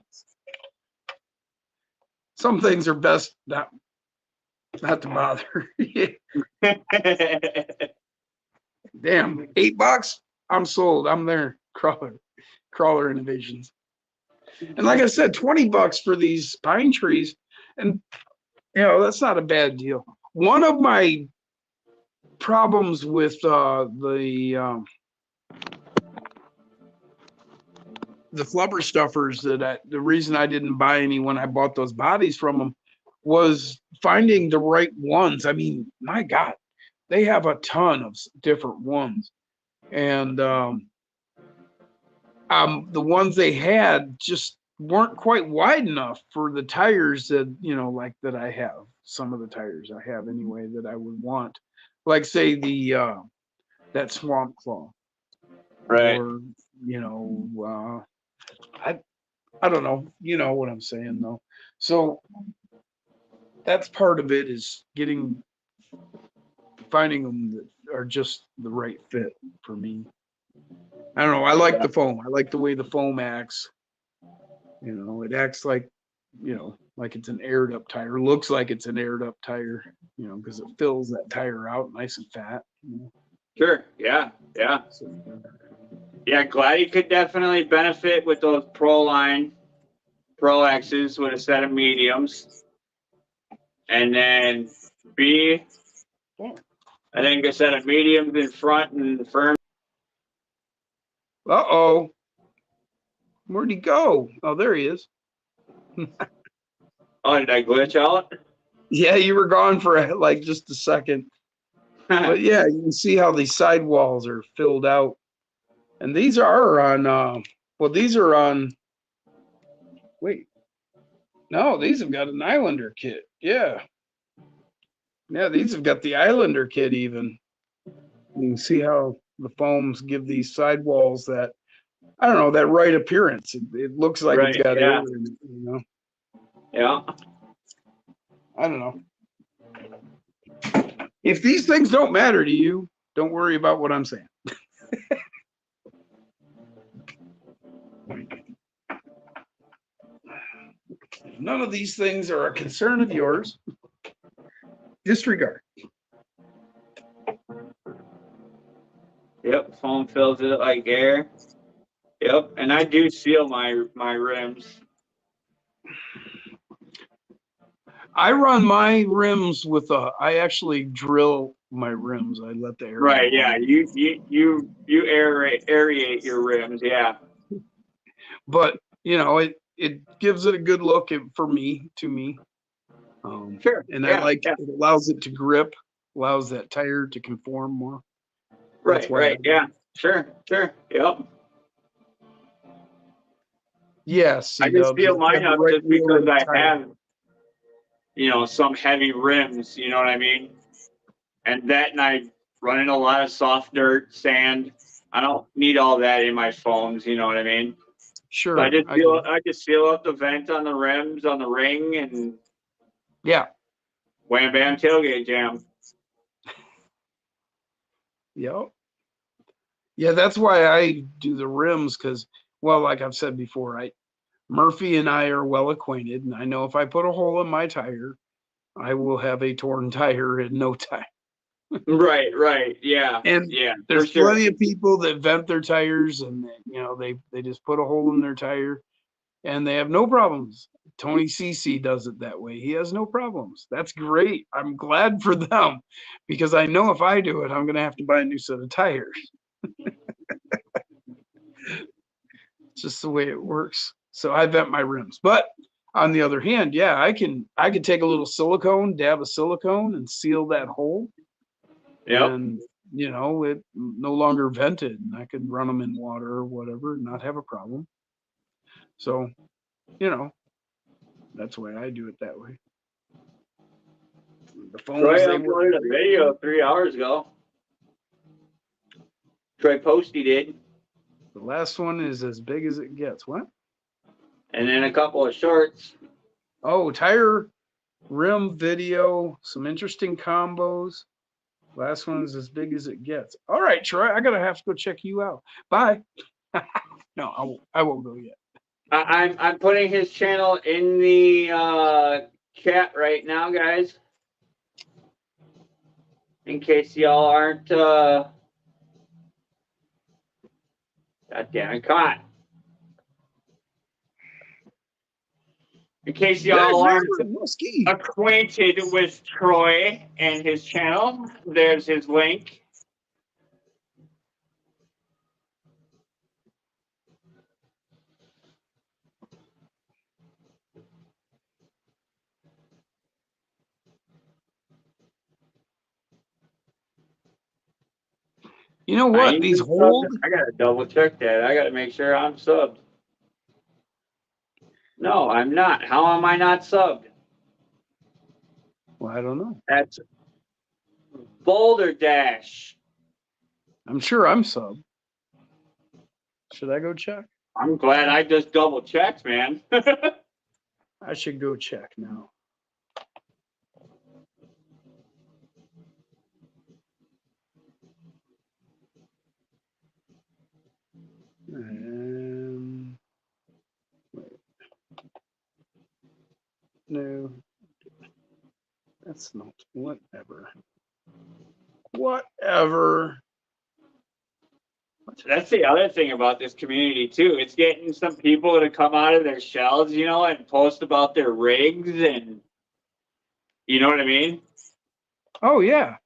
Some things are best not to bother. Damn, $8. I'm sold. I'm there. Crawler Innovations. And like I said, $20 for these pine trees. And you know, that's not a bad deal. One of my problems with the flubber stuffers that the reason I didn't buy any when I bought those bodies from them was finding the right ones. I mean, my God, they have a ton of different ones. And the ones they had just weren't quite wide enough for the tires that, you know, like that I have. Some of the tires I have anyway that I would want. Like say the that Swamp Claw. Right. Or, you know, I don't know. You know what I'm saying though. So that's part of it is finding them that are just the right fit for me. I don't know. I like the foam. I like the way the foam acts. You know, it acts like, you know, like it's an aired up tire. Looks like it's an aired up tire, you know, because it fills that tire out nice and fat. You know? Sure. Yeah. Yeah. So, Yeah. Glady could definitely benefit with those Pro X's with a set of mediums. And then B, I think a set of mediums in front and firm. uh-oh. Where'd he go? Oh, there he is. Oh, did I glitch out? Yeah, you were gone for like just a second. But yeah, you can see how these sidewalls are filled out. And these are on, well, these are on, wait. No, these have got an Islander kit. Yeah. Yeah, these have got the Islander kit even. You can see how the foams give these sidewalls that, I don't know, that right appearance. It looks like Right, it's got yeah. air in it, you know. Yeah. I don't know. If these things don't matter to you, don't worry about what I'm saying. None of these things are a concern of yours. Disregard. Yep. Foam fills it like air. Yep. And I do seal my rims. I run my rims with I actually drill my rims. I let the air. Right. Yeah. You aerate your rims. Yeah. But you know, it gives it a good look to me. Sure. And yeah, I like yeah. it allows it to grip, allows that tire to conform more. Right. Right. Yeah. Sure. Sure. Yep. Yes. I just feel mine up just because I have, you know, some heavy rims, you know what I mean? And I run in a lot of soft dirt, sand. I don't need all that in my foams, you know what I mean? Sure. So I just seal up the vent on the rims, on the ring, and yeah. Wham bam tailgate jam. Yep. Yeah, that's why I do the rims because, well, like I've said before, Murphy and I are well acquainted, and I know if I put a hole in my tire, I will have a torn tire in no time. Right, yeah. And yeah, there's plenty of people that vent their tires and you know they just put a hole in their tire and they have no problems. Tony CC does it that way. He has no problems. That's great. I'm glad for them because I know if I do it, I'm gonna have to buy a new set of tires. It's just the way it works. So I vent my rims. But on the other hand, yeah, I can take a little silicone, dab a silicone and seal that hole. Yep. And you know, it no longer vented and I could run them in water or whatever and not have a problem. So, you know, that's why I do it that way. The phones, Troy uploaded a video 3 hours ago. Troy Posty did. The last one is as big as it gets. What? And then a couple of shorts. Oh, tire rim video, some interesting combos. Last one is as big as it gets. All right, Troy, I gotta have to go check you out. Bye. No, I won't go yet. I'm putting his channel in the chat right now, guys. In case y'all aren't God damn it, come on. In case y'all aren't acquainted with Troy and his channel, there's his link. You know I what? ain't These been hold. subbed. I gotta double check that. I gotta make sure I'm subbed. No, I'm not. How am I not subbed? Well, I don't know. That's Boulder Dash. I'm sure I'm sub. Should I go check? I'm glad I just double checked, man. I should go check now. Wait. No, that's not. Whatever. Whatever. That's the other thing about this community too. It's getting some people to come out of their shells, you know, and post about their rigs and you know what I mean? Oh yeah.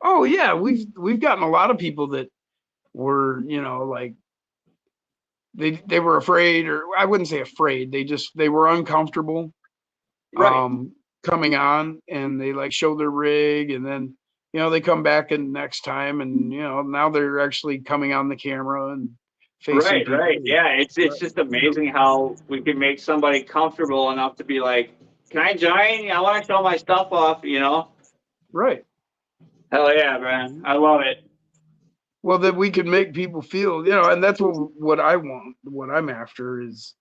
Oh yeah. We've gotten a lot of people that were, you know, like they were afraid, or I wouldn't say afraid. They were uncomfortable Right. coming on, and they like show their rig, and then you know they come back and next time, and you know now they're actually coming on the camera and facing Right, people. right. Yeah, it's just amazing how we can make somebody comfortable enough to be like, "Can I join? I want to show my stuff off," you know? Right. Hell yeah, man. I love it. Well, that we can make people feel, you know, and that's what I want. What I'm after is,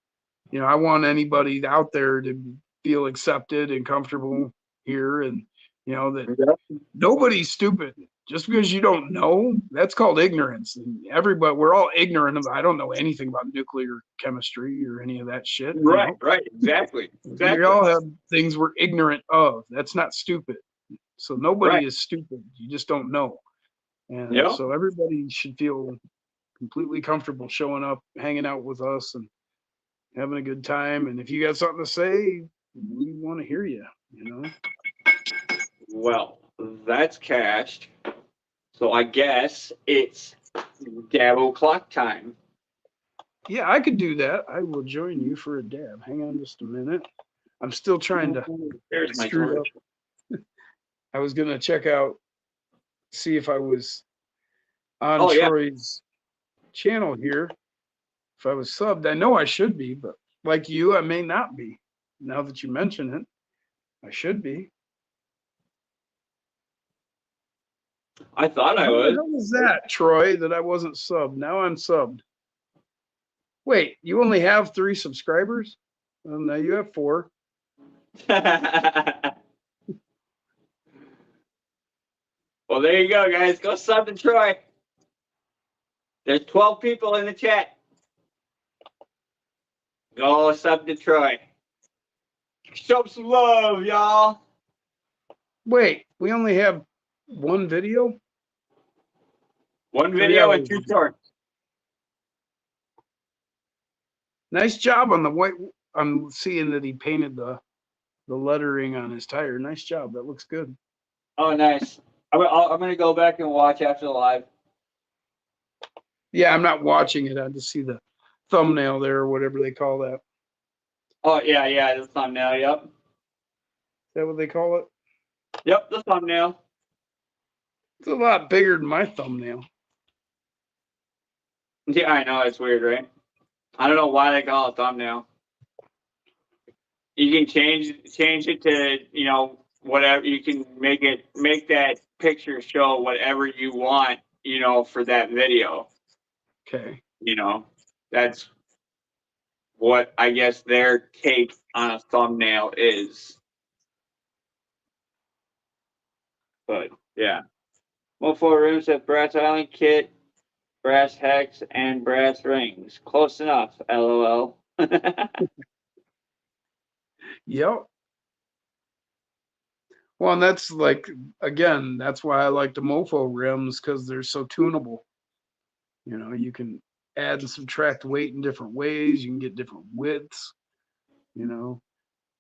you know, I want anybody out there to feel accepted and comfortable here, and you know that nobody's stupid. Just because you don't know, that's called ignorance. And everybody, we're all ignorant of. I don't know anything about nuclear chemistry or any of that shit. You Right, know? right. Exactly. We Exactly. all have things we're ignorant of. That's not stupid. So nobody Right. is stupid. You just don't know. And Yep. so everybody should feel completely comfortable showing up, hanging out with us, and having a good time. And if you got something to say, we want to hear you. You know. Well, that's cached. So I guess it's dab clock time. Yeah, I could do that. I will join you for a dab. Hang on just a minute. I'm still trying to. There's my screw torch. up. I was gonna check out, see if I was on Oh, yeah. Troy's channel here. If I was subbed, I know I should be, but like you, I may not be. Now that you mention it, I should be. I thought I How the was. hell was that, Troy? That I wasn't subbed. Now I'm subbed. Wait, you only have 3 subscribers? Well, now you have 4. Well, there you go, guys. Go sub to Troy. There's 12 people in the chat. Go sub to Troy. Show some love, y'all. Wait, we only have 1 video? One video and yeah. 2 shorts. Nice job on the white. I'm seeing that he painted the lettering on his tire. Nice job. That looks good. Oh, nice. I'm going to go back and watch after the live. Yeah, I'm not watching it. I just see the thumbnail there or whatever they call that. Oh, yeah, yeah, the thumbnail, yep. Is that what they call it? Yep, the thumbnail. It's a lot bigger than my thumbnail. Yeah, I know, it's weird, right? I don't know why they call it thumbnail. You can change it to, you know, whatever. You can make that picture show whatever you want, you know, for that video. Okay. You know, that's what I guess their take on a thumbnail is. But yeah, multiple rooms have brass island kit, brass hex, and brass rings. Close enough. LOL. Yep. Well, and that's like, again, that's why I like the Mofo rims, because they're so tunable. You know, you can add and subtract weight in different ways. You can get different widths. You know,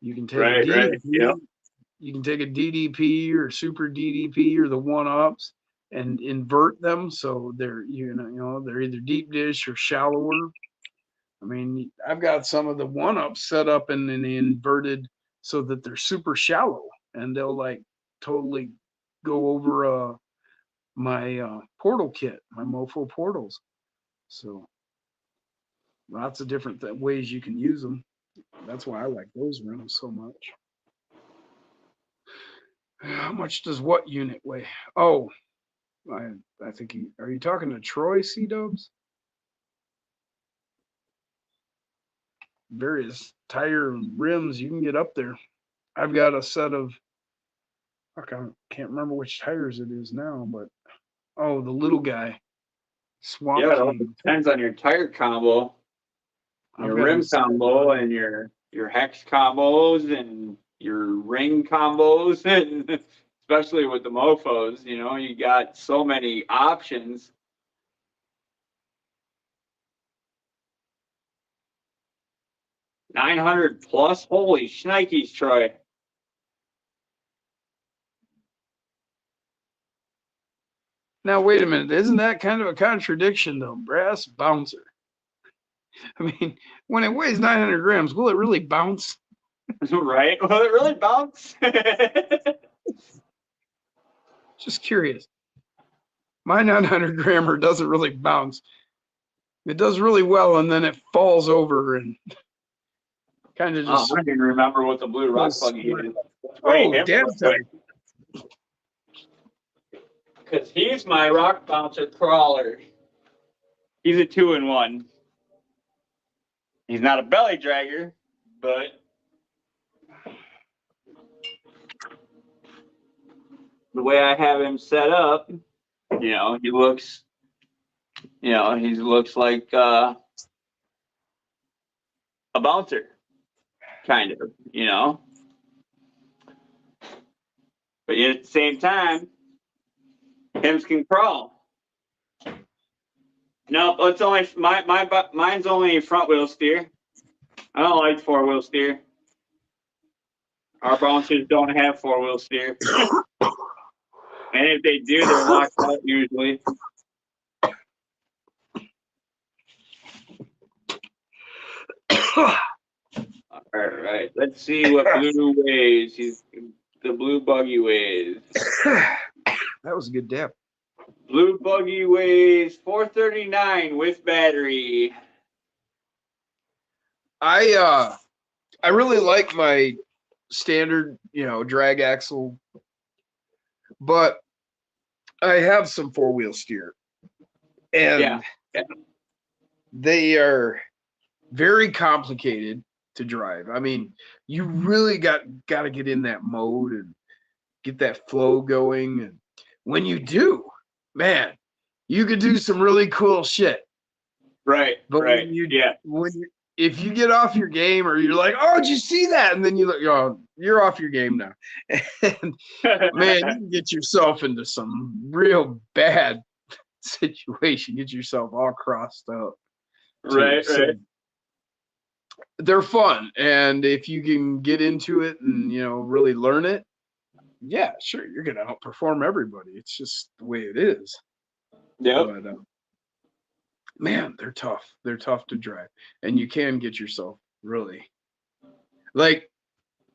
you can take a Right, right. DDP, Yep. you can take a DDP or super DDP or the one-ups and invert them so they're they're either deep dish or shallower. I mean, I've got some of the one-ups set up in the inverted so that they're super shallow, and they'll like totally go over my portal kit, my Mofo portals. So lots of different ways you can use them. That's why I like those rims so much. How much does what unit weigh? Oh, I think are you talking to Troy C-Dubs? Various tire rims you can get up there. I've got a set of, I can't remember which tires it is now, but oh, the little guy. Swamp Yeah, it all King. depends on your tire combo, your I've got rim a set of- combo, and your hex combos and your ring combos, and especially with the Mofos, you know, you got so many options. $900 plus, holy shnikes, Troy. Now wait a minute, isn't that kind of a contradiction though? Brass bouncer. I mean, when it weighs 900 grams, will it really bounce? Right? Will it really bounce? Just curious. My 900 grammer doesn't really bounce. It does really well, and then it falls over and kind of Oh, just. I don't even remember what the blue rock goes buggy smart. is. Oh, damn time. Because he's my rock bouncer crawler. He's a 2-in-1. He's not a belly dragger, but the way I have him set up, you know, he looks like a bouncer, kind of, you know. But yet at the same time, hims can crawl. No, it's only mine's only front wheel steer. I don't like 4-wheel steer. Our bouncers don't have 4-wheel steer. And if they do, they're locked out usually. All right, let's see what blue weighs. The blue buggy weighs. That was a good dab. Blue buggy weighs 439 with battery. I really like my standard, drag axle, but I have some 4-wheel steer, and Yeah. they are very complicated to drive. I mean, you really got to get in that mode and get that flow going, and when you do, man, you could do some really cool shit. Right. But right. If you get off your game, or you're like, oh, did you see that? And then you look, you're off your game now. And man, you can get yourself into some real bad situation, get yourself all crossed up. Right. They're fun. And if you can get into it and, really learn it, yeah, sure, you're going to outperform everybody. It's just the way it is. Yep. But, man, they're tough. They're tough to drive, and you can get yourself really, like,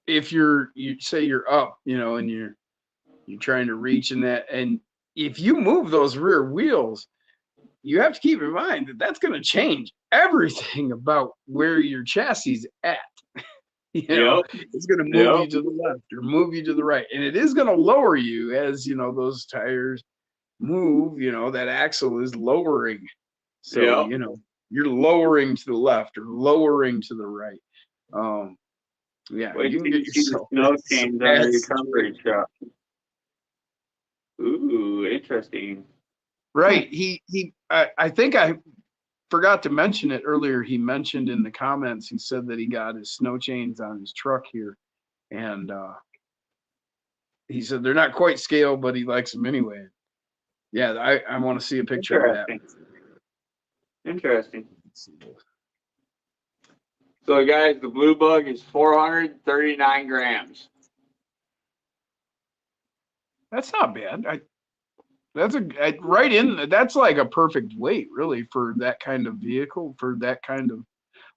if you say you're up, and you're trying to reach in that, and if you move those rear wheels, you have to keep in mind that that's going to change everything about where your chassis is at. It's going to move you to the left or move you to the right, and it is going to lower you as those tires move. That axle is lowering. So, you're lowering to the left or lowering to the right. Wait you can get yourself no change on your recovery truck. Ooh, interesting. Right. I think I forgot to mention it earlier. He mentioned in the comments, he said that he got his snow chains on his truck here. And he said they're not quite scale, but he likes them anyway. Yeah, I want to see a picture of that. Interesting. So, guys, the Blue Bug is 439 grams. That's not bad. That's like a perfect weight, really, for that kind of vehicle, for that kind of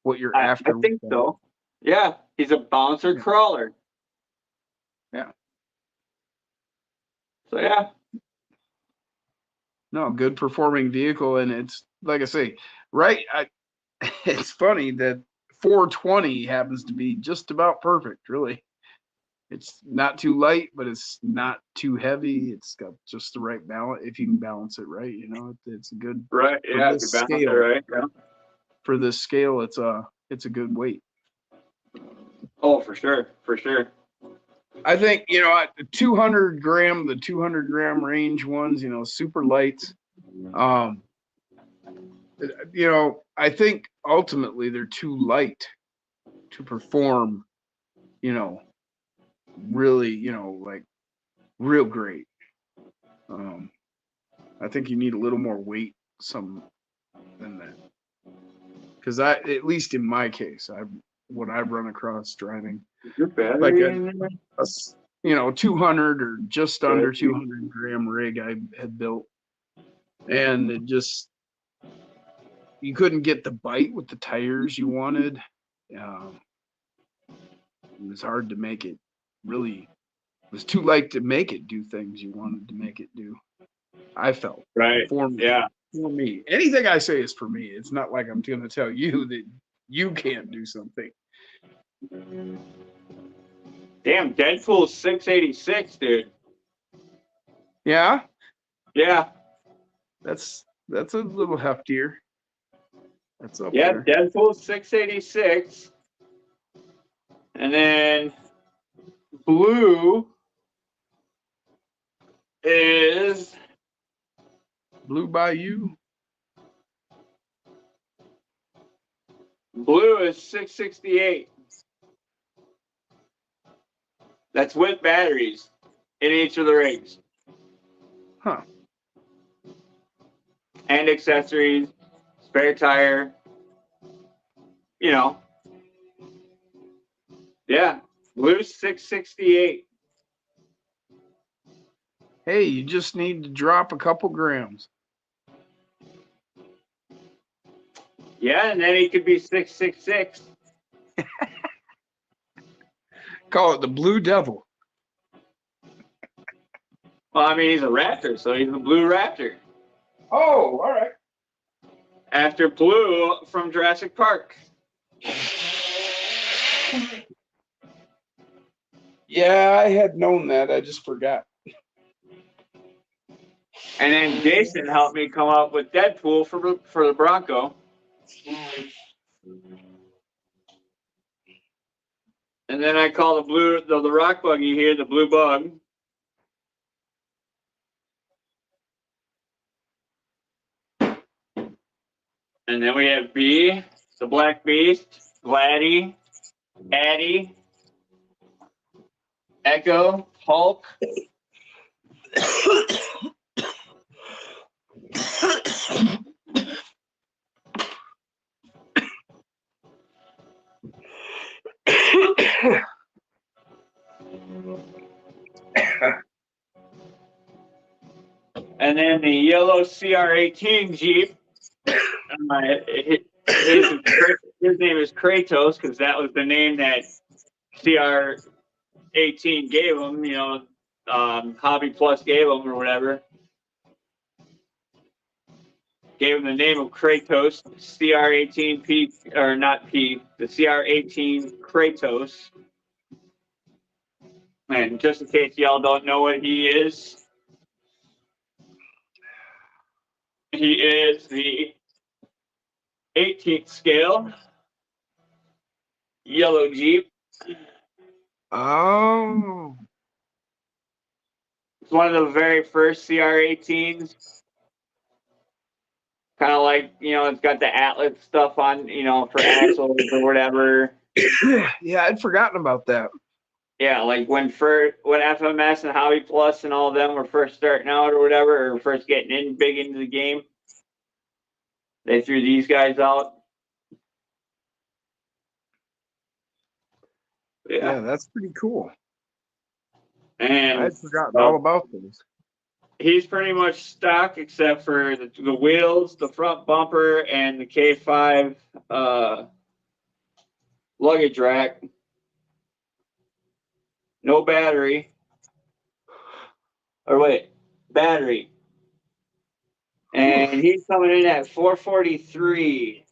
what you're I after. think with that. so. Yeah, he's a bouncer Yeah. crawler. Yeah. So, yeah. No, good performing vehicle, and it's like I say, right? It's funny that 420 happens to be just about perfect, really. It's not too light, but it's not too heavy. It's got just the right balance. If you can balance it right, it's a good Right. For Yeah, this you balance it scale. right. Yeah. for this scale. It's a good weight. Oh, for sure. For sure. I think, at the 200 gram range ones, super lights. I think ultimately they're too light to perform, really, like real great. I think you need a little more weight, than that. Because at least in my case, what I've run across driving, Your battery like in there? a 200 or just under 200 gram rig I had built, and you couldn't get the bite with the tires you wanted. It was hard to make it really. It was too light to make it do things you wanted to make it do. I felt Right. for me. Yeah. For me, anything I say is for me. It's not like I'm going to tell you that you can't do something. Damn, Deadpool's 686, dude. Yeah, Yeah. that's a little heftier. That's up Yeah, there. Deadpool's 686. And then Blue is Blue Bayou. Blue is 668. That's with batteries in each of the rigs. Huh. And accessories, spare tire. Yeah. Blue's 668. Hey, you just need to drop a couple grams. Yeah, and then he could be 666. Call it the Blue Devil. Well, I mean, he's a raptor, so he's the Blue Raptor. Oh, all right. After Blue from Jurassic Park. Yeah, I had known that. I just forgot. And then Jason helped me come up with Deadpool for the Bronco. And then I call the rock buggy here the Blue Bug. And then we have B, the Black Beast, Gladdy, Addy, Echo, Hulk. And then the yellow CR18 Jeep. His name is Kratos because that was the name that CR18 gave him, Hobby Plus gave him or whatever. Gave him the name of Kratos, CR18P, or not P, the CR18 Kratos. And just in case y'all don't know what he is the 18th scale yellow Jeep. Oh. It's one of the very first CR18s. Kind of like, it's got the Atlas stuff on, for axles or whatever. Yeah, I'd forgotten about that. Yeah, like when FMS and Hobby Plus and all of them were first starting out or whatever, or first getting big into the game. They threw these guys out. Yeah, that's pretty cool. And I'd forgotten all about those. he's pretty much stock except for the wheels, the front bumper, and the K5 luggage rack. No battery. Or wait, battery. And he's coming in at 443.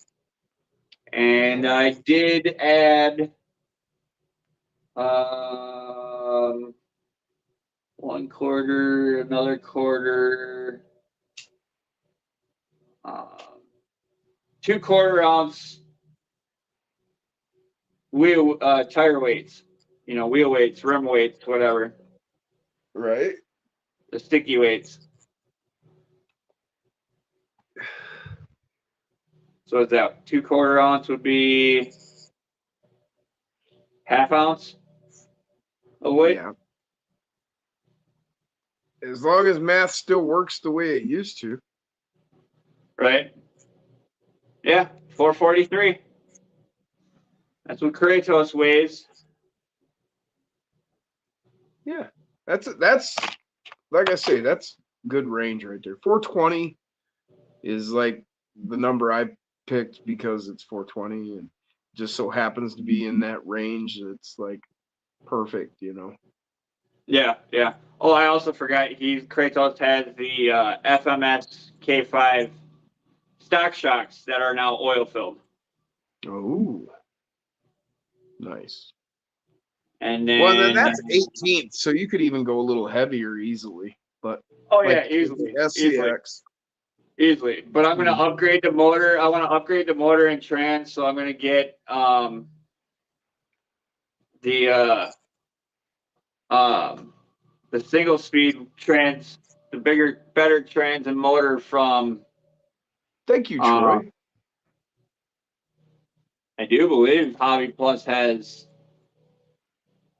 And I did add 1 quarter, another quarter, 2 1/4 ounce wheel tire weights, wheel weights, rim weights, whatever, Right. the sticky weights. So is that 2 1/4 ounce would be 1/2 ounce of weight? Yeah. As long as math still works the way it used to. Right? Yeah, 443. That's what Kratos weighs. Yeah. That's like I say, that's good range right there. 420 is like the number I picked because it's 420 and just so happens to be in that range. It's like perfect, Yeah, yeah. Oh, I also forgot Kratos has the FMS K5 stock shocks that are now oil filled. Oh, nice. And then, Well, then that's 18th, so you could even go a little heavier easily. But oh like yeah, easily, SCX. easily. But I'm gonna upgrade the motor. I want to upgrade the motor and trans, so I'm gonna get the single speed trans, the bigger, better trans and motor from. Thank you, Troy. I do believe Hobby Plus has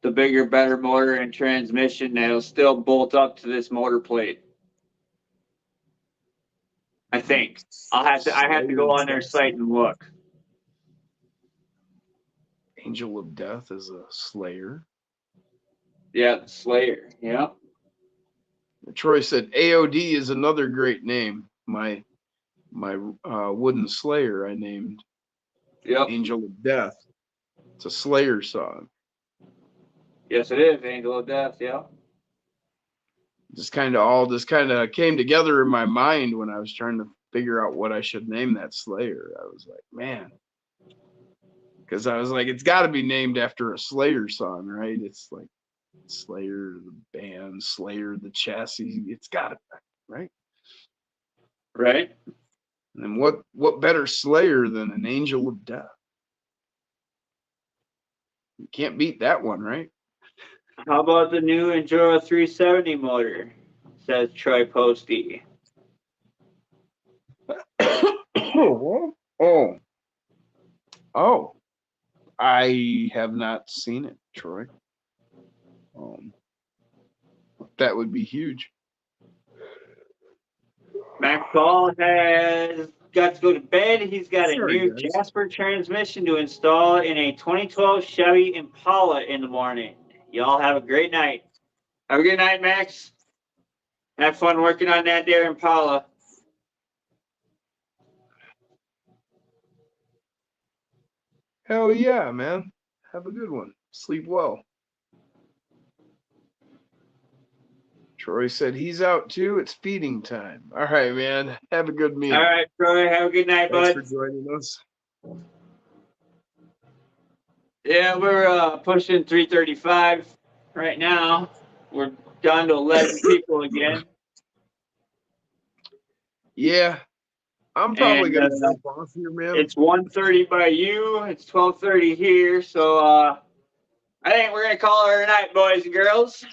the bigger, better motor and transmission that'll still bolt up to this motor plate. I think. I have to go on their site and look. Angel of Death is a Slayer. Yeah, the Slayer. Yeah. Troy said AOD is another great name. My wooden Slayer I named Angel of Death. It's a Slayer song. Yes, it is Angel of Death. Yeah. Just kind of came together in my mind when I was trying to figure out what I should name that Slayer. I was like, man, because I was like, it's got to be named after a Slayer song, right? It's like Slayer the band, Slayer the chassis. It's got to be, right? Right. And what better Slayer than an Angel of Death? You can't beat that one, right? How about the new Enduro 370 motor? Says Troy Posty. Oh, I have not seen it, Troy. That would be huge. Max Paul has got to go to bed. He's got a new Jasper transmission to install in a 2012 Chevy Impala in the morning. Y'all have a great night. Have a good night, Max. Have fun working on that there Impala. Hell yeah, man. Have a good one. Sleep well. Troy said he's out too. It's feeding time. All right, man. Have a good meal. All right, Troy. Have a good night, Thanks bud. for joining us. Yeah, we're pushing 335 right now. We're down to 11 people again. Yeah, I'm probably gonna jump off here, man. It's 1:30 by you. It's 12:30 here. So I think we're gonna call it a night, boys and girls.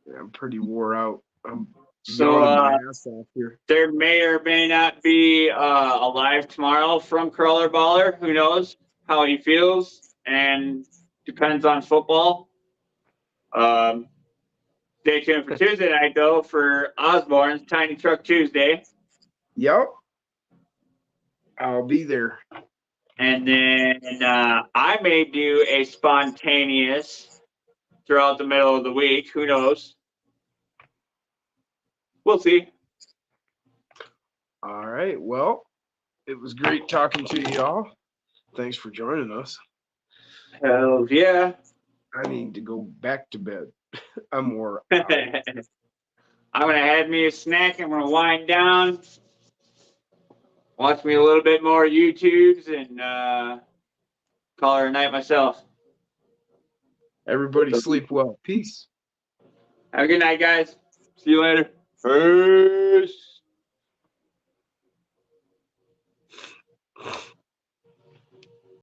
Yeah, I'm pretty wore out. I'm So my ass off here. there may or may not be a live tomorrow from Crawler Baller. Who knows how he feels, and depends on football. Stay tuned for Tuesday night though for Osborne's Tiny Truck Tuesday. Yep. I'll be there. And then I may do a spontaneous throughout the middle of the week. Who knows? We'll see. All right. Well, it was great talking to y'all. Thanks for joining us. Hell yeah. I need to go back to bed. I'm wore out. I'm going to have me a snack. I'm going to wind down. Watch me a little bit more YouTubes and call her a night myself. Everybody sleep well. Peace. Have a good night, guys. See you later. Peace.